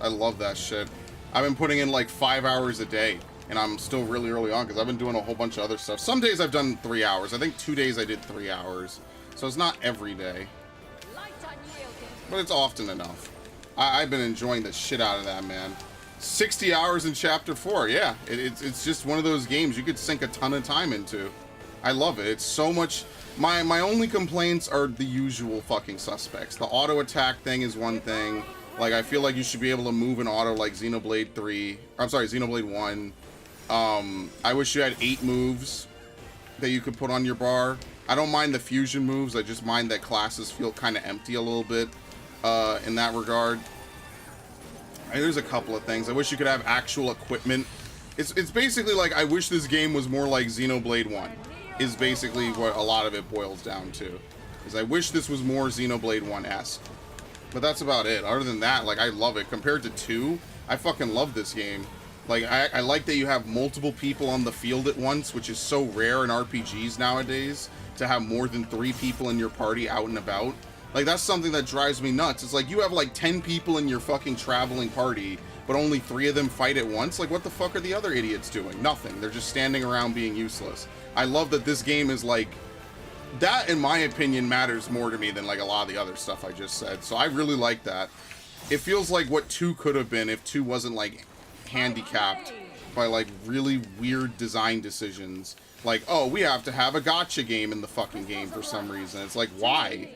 I love that shit. I've been putting in like 5 hours a day, and I'm still really early on because I've been doing a whole bunch of other stuff. Some days I've done 3 hours. I think 2 days I did 3 hours. So it's not every day. Light unyielding. But it's often enough. I've been enjoying the shit out of that, man. 60 hours in Chapter 4, yeah. It's just one of those games you could sink a ton of time into. I love it. It's so much... My only complaints are the usual fucking suspects. The auto attack thing is one thing. Like, I feel like you should be able to move an auto like Xenoblade 3. I'm sorry, Xenoblade 1. I wish you had 8 moves that you could put on your bar. I don't mind the fusion moves. I just mind that classes feel kind of empty a little bit in that regard. There's a couple of things. I wish you could have actual equipment. It's basically like I wish this game was more like Xenoblade 1. Is basically what a lot of it boils down to. Is I wish this was more Xenoblade 1-esque. But that's about it. Other than that, like, I love it. Compared to 2, I fucking love this game. Like, I like that you have multiple people on the field at once, which is so rare in RPGs nowadays, to have more than 3 people in your party out and about. Like, that's something that drives me nuts. It's like, you have like 10 people in your fucking traveling party, but only 3 of them fight at once? Like, what the fuck are the other idiots doing? Nothing. They're just standing around being useless. I love that this game is like... That, in my opinion, matters more to me than like a lot of the other stuff I just said. So I really like that. It feels like what 2 could have been if 2 wasn't like handicapped by like really weird design decisions. Like, oh, we have to have a gacha game in the fucking game for some reason. It's like, why?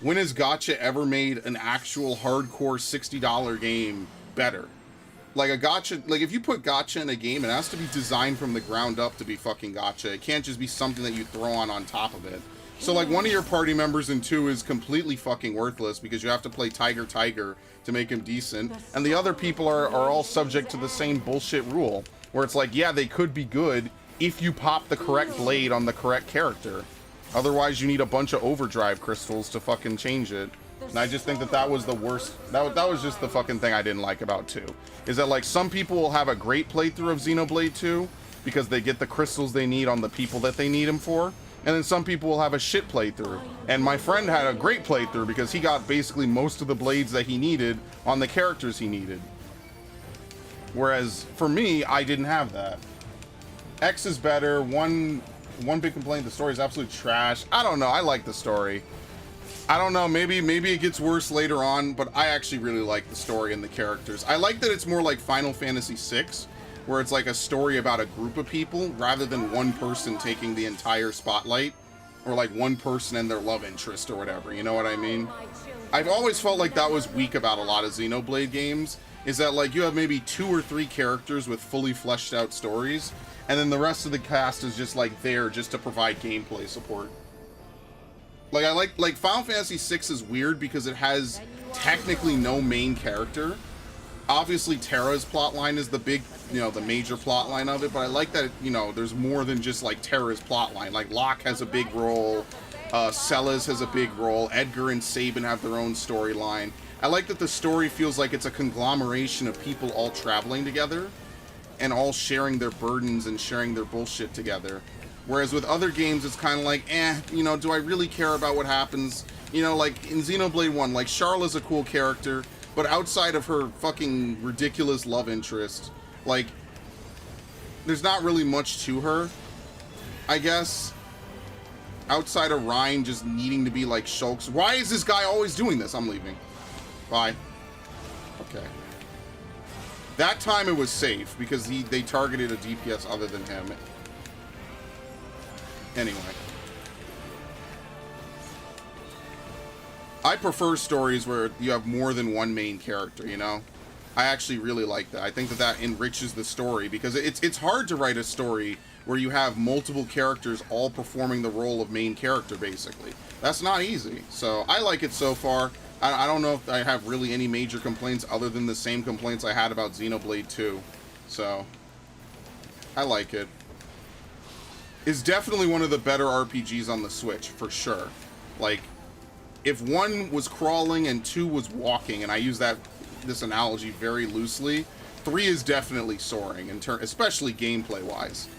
When has gacha ever made an actual hardcore $60 game better? Like a gacha, like if you put gacha in a game, it has to be designed from the ground up to be fucking gacha. It can't just be something that you throw on top of it. So like one of your party members in 2 is completely fucking worthless because you have to play Tiger to make him decent. And the other people are all subject to the same bullshit rule. Where it's like, yeah, they could be good if you pop the correct blade on the correct character. Otherwise you need a bunch of overdrive crystals to fucking change it. And I just think that that was the worst. That was just the fucking thing I didn't like about 2. Is that like some people will have a great playthrough of Xenoblade 2 because they get the crystals they need on the people that they need them for. And then some people will have a shit playthrough. And my friend had a great playthrough because he got basically most of the blades that he needed on the characters he needed. Whereas for me, I didn't have that. X is better. One big complaint, the story is absolute trash. I don't know. I like the story. I don't know, maybe it gets worse later on, but I actually really like the story and the characters. I like that it's more like Final Fantasy VI, where it's like a story about a group of people, rather than one person taking the entire spotlight. or like one person and their love interest or whatever, you know what I mean? My children. I've always felt like that was weak about a lot of Xenoblade games, is that like you have maybe 2 or 3 characters with fully fleshed out stories, and then the rest of the cast is just like there just to provide gameplay support. Like I like Final Fantasy VI is weird because it has technically no main character. Obviously Terra's plotline is the big, you know, the major plotline of it, but I like that, you know, there's more than just like Terra's plotline. Like Locke has a big role, Celes has a big role, Edgar and Sabin have their own storyline. I like that the story feels like it's a conglomeration of people all traveling together and all sharing their burdens and sharing their bullshit together. Whereas with other games, it's kind of like, you know, do I really care about what happens? You know, like in Xenoblade 1, like Charla's a cool character, but outside of her fucking ridiculous love interest, like, there's not really much to her, I guess. Outside of Ryan just needing to be like Shulk's. Why is this guy always doing this? I'm leaving. Bye. Okay. That time it was safe because they targeted a DPS other than him. Anyway. I prefer stories where you have more than one main character, you know? I actually really like that. I think that enriches the story because it's hard to write a story where you have multiple characters all performing the role of main character, basically. That's not easy. So I like it so far. I don't know if I have really any major complaints other than the same complaints I had about Xenoblade 2. So, I like it. It's definitely one of the better RPGs on the Switch, for sure. Like, if 1 was crawling and 2 was walking, and I use this analogy very loosely, 3 is definitely soaring, especially gameplay-wise.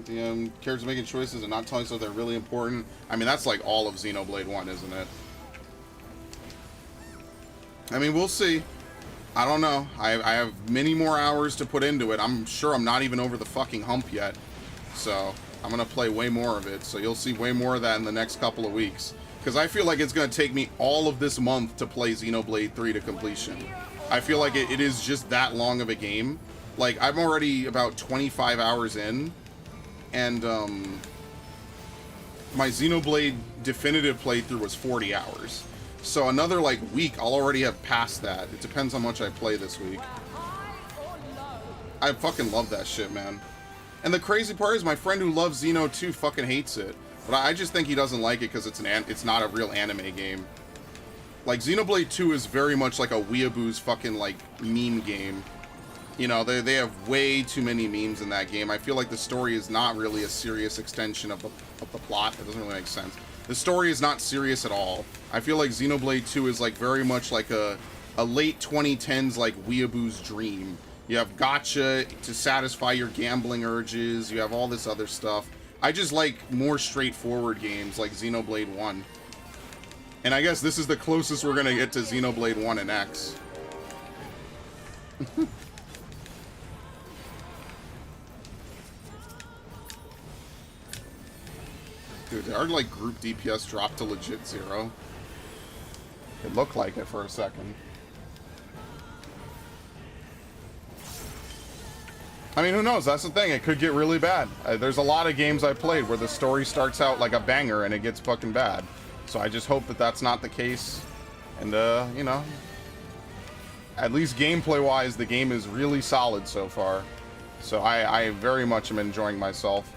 The characters making choices and not telling us that they're really important. I mean, that's like all of Xenoblade 1, isn't it? I mean, we'll see. I don't know. I have many more hours to put into it. I'm sure I'm not even over the fucking hump yet. So, I'm going to play way more of it. So you'll see way more of that in the next couple of weeks. Because I feel like it's going to take me all of this month to play Xenoblade 3 to completion. I feel like it is just that long of a game. Like, I'm already about 25 hours in. And, my Xenoblade definitive playthrough was 40 hours. So another, like, week, I'll already have passed that. It depends how much I play this week. I fucking love that shit, man. And the crazy part is my friend who loves Xeno 2 fucking hates it. But I just think he doesn't like it because it's not a real anime game. Like, Xenoblade 2 is very much like a weeaboo's fucking, like, meme game. You know, they have way too many memes in that game. I feel like the story is not really a serious extension of the plot. It doesn't really make sense. The story is not serious at all. I feel like Xenoblade 2 is like very much like a late 2010s like weeaboo's dream. You have gacha to satisfy your gambling urges. You have all this other stuff. I just like more straightforward games like Xenoblade 1. And I guess this is the closest we're gonna get to Xenoblade 1 and X. Dude, our like group DPS dropped to legit 0. It looked like it for a second. I mean, who knows? That's the thing. It could get really bad. There's a lot of games I played where the story starts out like a banger and it gets fucking bad. So I just hope that that's not the case. And, you know, at least gameplay-wise, the game is really solid so far. So I very much am enjoying myself.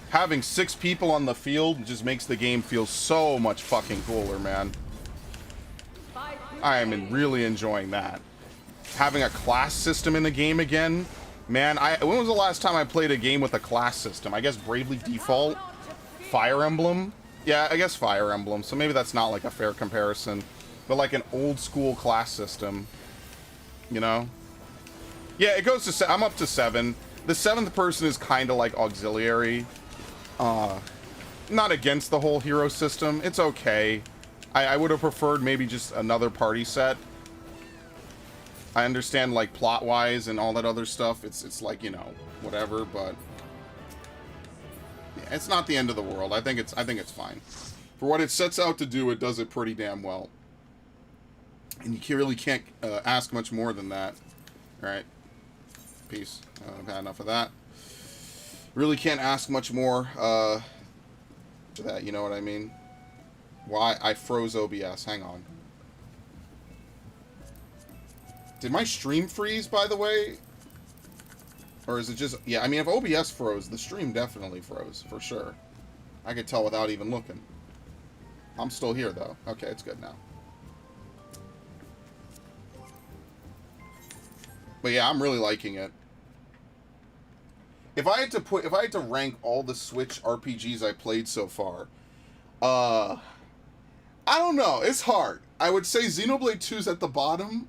Having 6 people on the field just makes the game feel so much fucking cooler, man. I am really enjoying that. Having a class system in the game again, man. When was the last time I played a game with a class system? I guess Bravely Default, Fire Emblem. Yeah, I guess Fire Emblem. So maybe that's not like a fair comparison, but like an old school class system, you know? Yeah, it goes to. I'm up to 7. The 7th person is kind of like auxiliary. Not against the whole hero system. It's okay. I would have preferred maybe just another party set. I understand, like, plot-wise and all that other stuff. It's like, you know, whatever, but yeah, it's not the end of the world. I think it's fine. For what it sets out to do, it does it pretty damn well. And you really can't ask much more than that. All right. peace. I've had enough of that. Really can't ask much more to that, you know what I mean? Why? I froze OBS. Hang on. Did my stream freeze, by the way? Or is it just... Yeah, I mean, if OBS froze, the stream definitely froze, for sure. I could tell without even looking. I'm still here, though. Okay, it's good now. But yeah, I'm really liking it. If I had to rank all the Switch RPGs I played so far, I don't know. It's hard. I would say Xenoblade 2's at the bottom.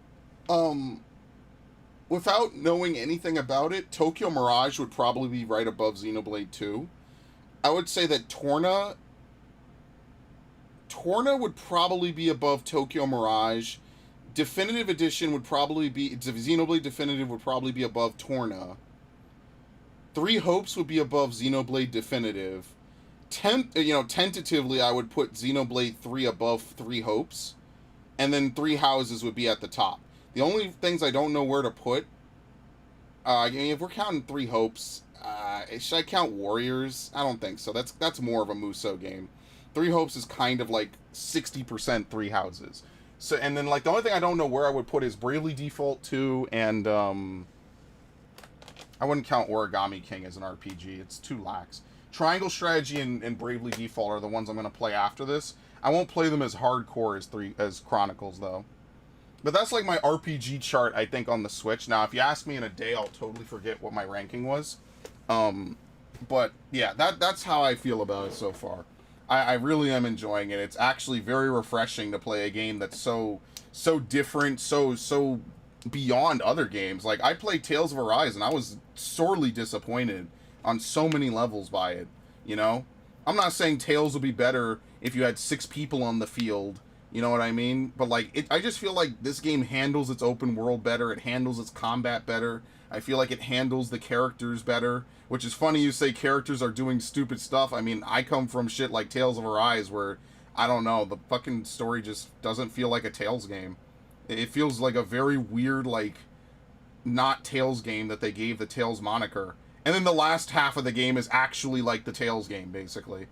Without knowing anything about it, Tokyo Mirage would probably be right above Xenoblade 2. I would say that Torna would probably be above Tokyo Mirage. Definitive Edition would probably be... Xenoblade Definitive would probably be above Torna. Three Hopes would be above Xenoblade Definitive. Tentatively, I would put Xenoblade 3 above Three Hopes. And then Three Houses would be at the top. The only things I don't know where to put... I mean, if we're counting Three Hopes... should I count Warriors? I don't think so. That's more of a Musou game. Three Hopes is kind of like 60% Three Houses. So, and then, like, the only thing I don't know where I would put is Bravely Default 2 and, I wouldn't count Origami King as an RPG. It's too lax. Triangle Strategy and Bravely Default are the ones I'm going to play after this. I won't play them as hardcore as Chronicles, though. But that's like my RPG chart, I think, on the Switch. Now, if you ask me in a day, I'll totally forget what my ranking was. But, yeah, that's how I feel about it so far. I really am enjoying it. It's actually very refreshing to play a game that's so different, so beyond other games. Like, I played Tales of Arise, and I was sorely disappointed on so many levels by it, you know? I'm not saying Tales would be better if you had 6 people on the field, you know what I mean? But, like, I just feel like this game handles its open world better, it handles its combat better, I feel like it handles the characters better, which is funny you say characters are doing stupid stuff. I mean, I come from shit like Tales of Arise where, I don't know, the fucking story just doesn't feel like a Tales game. It feels like a very weird, like, not Tales game that they gave the Tales moniker. And then the last half of the game is actually like the Tales game, basically.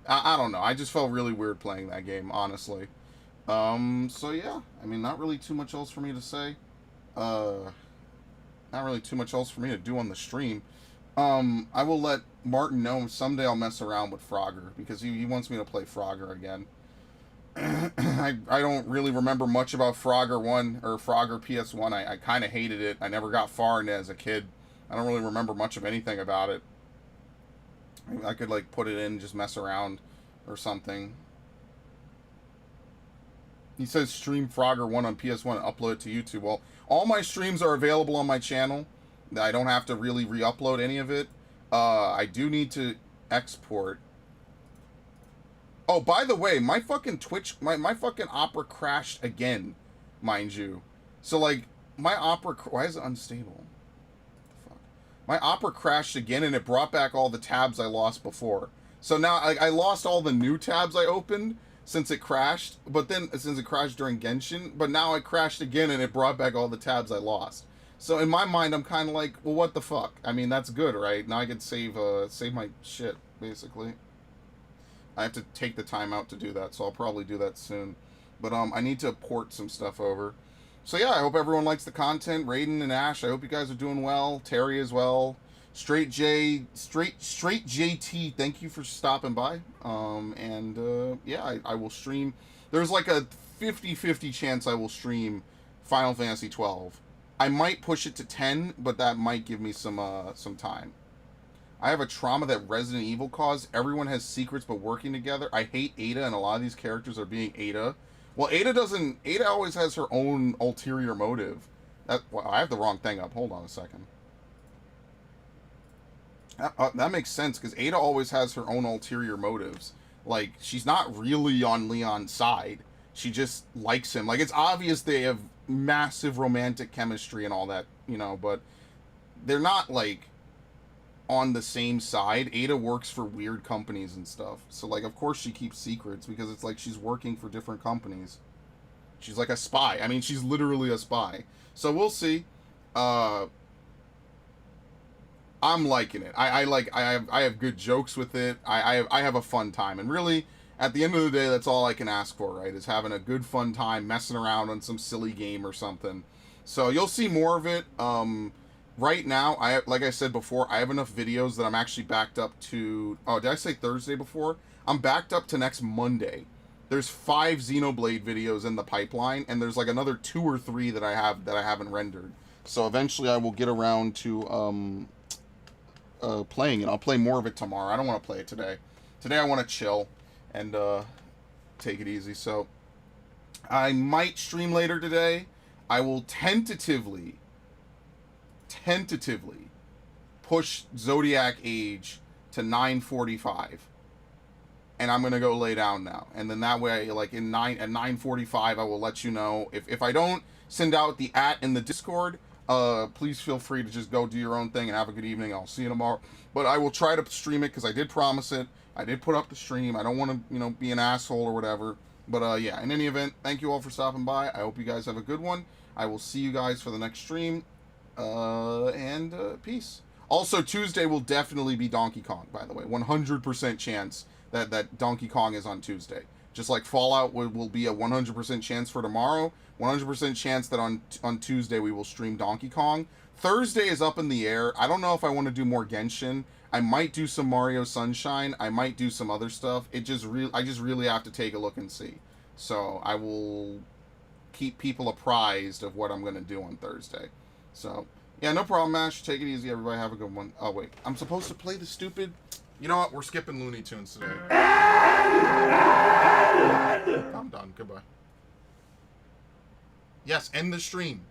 I don't know. I just felt really weird playing that game, honestly. So yeah. I mean, not really too much else for me to say. Not really too much else for me to do on the stream. I will let Martin know someday I'll mess around with Frogger, because he wants me to play Frogger again. I don't really remember much about Frogger 1, or Frogger PS1. I kind of hated it. I never got far in it as a kid. I don't really remember much of anything about it. I could, like, put it in, just mess around, or something. He says stream Frogger 1 on PS1 and upload it to YouTube. Well, all my streams are available on my channel. I don't have to really re-upload any of it. I do need to export. Oh, by the way, my fucking Twitch, my fucking Opera crashed again, mind you. So, like, my Opera, why is it unstable? Fuck. My Opera crashed again, and it brought back all the tabs I lost before. So now, I lost all the new tabs I opened since it crashed, but then, since it crashed during Genshin, but now it crashed again, and it brought back all the tabs I lost. So in my mind, I'm kind of like, well, what the fuck? I mean, that's good, right? Now I can save my shit, basically. I have to take the time out to do that, so I'll probably do that soon. But I need to port some stuff over. So yeah, I hope everyone likes the content. Raiden and Ash, I hope you guys are doing well. Terry as well. Straight JT, thank you for stopping by. Yeah, I will stream. There's like a 50-50 chance I will stream Final Fantasy 12. I might push it to 10, but that might give me some time. I have a trauma that Resident Evil caused. Everyone has secrets but working together. I hate Ada, and a lot of these characters are being Ada. Well, Ada always has her own ulterior motive. Well, I have the wrong thing up. Hold on a second. That makes sense, because Ada always has her own ulterior motives. Like, she's not really on Leon's side. She just likes him. Like, it's obvious they have massive romantic chemistry and all that, you know, but they're not, like, on the same side. Ada works for weird companies and stuff. So, like, of course she keeps secrets, because it's like she's working for different companies. She's like a spy. I mean, she's literally a spy. So we'll see. I'm liking it. I have good jokes with it. I have a fun time, and really, at the end of the day, that's all I can ask for, right? Is having a good fun time, messing around on some silly game or something. So you'll see more of it. Right now, like I said before, I have enough videos that I'm actually backed up to. Oh, did I say Thursday before? I'm backed up to next Monday. There's 5 Xenoblade videos in the pipeline, and there's like another 2 or 3 that I haven't rendered. So eventually, I will get around to playing it. I'll play more of it tomorrow. I don't want to play it today. Today, I want to chill and take it easy. So I might stream later today. I will tentatively push Zodiac Age to 9:45, and I'm gonna go lay down now. And then that way, like at 9:45, I will let you know. If I don't send out the in the Discord, please feel free to just go do your own thing and have a good evening. I'll see you tomorrow. But I will try to stream it because I did promise it. I did put up the stream. I don't want to, be an asshole or whatever. But yeah, in any event, thank you all for stopping by. I hope you guys have a good one. I will see you guys for the next stream. And peace. Also, Tuesday will definitely be Donkey Kong, by the way. 100% chance that Donkey Kong is on Tuesday. Just like Fallout will be a 100% chance for tomorrow. 100% chance that on Tuesday we will stream Donkey Kong. Thursday is up in the air. I don't know if I want to do more Genshin. I might do some Mario Sunshine. I might do some other stuff. I just really have to take a look and see. So I will keep people apprised of what I'm going to do on Thursday. So, yeah, no problem, Ash. Take it easy, everybody. Have a good one. Oh, wait. I'm supposed to play the stupid... You know what? We're skipping Looney Tunes today. I'm done. Goodbye. Yes, end the stream.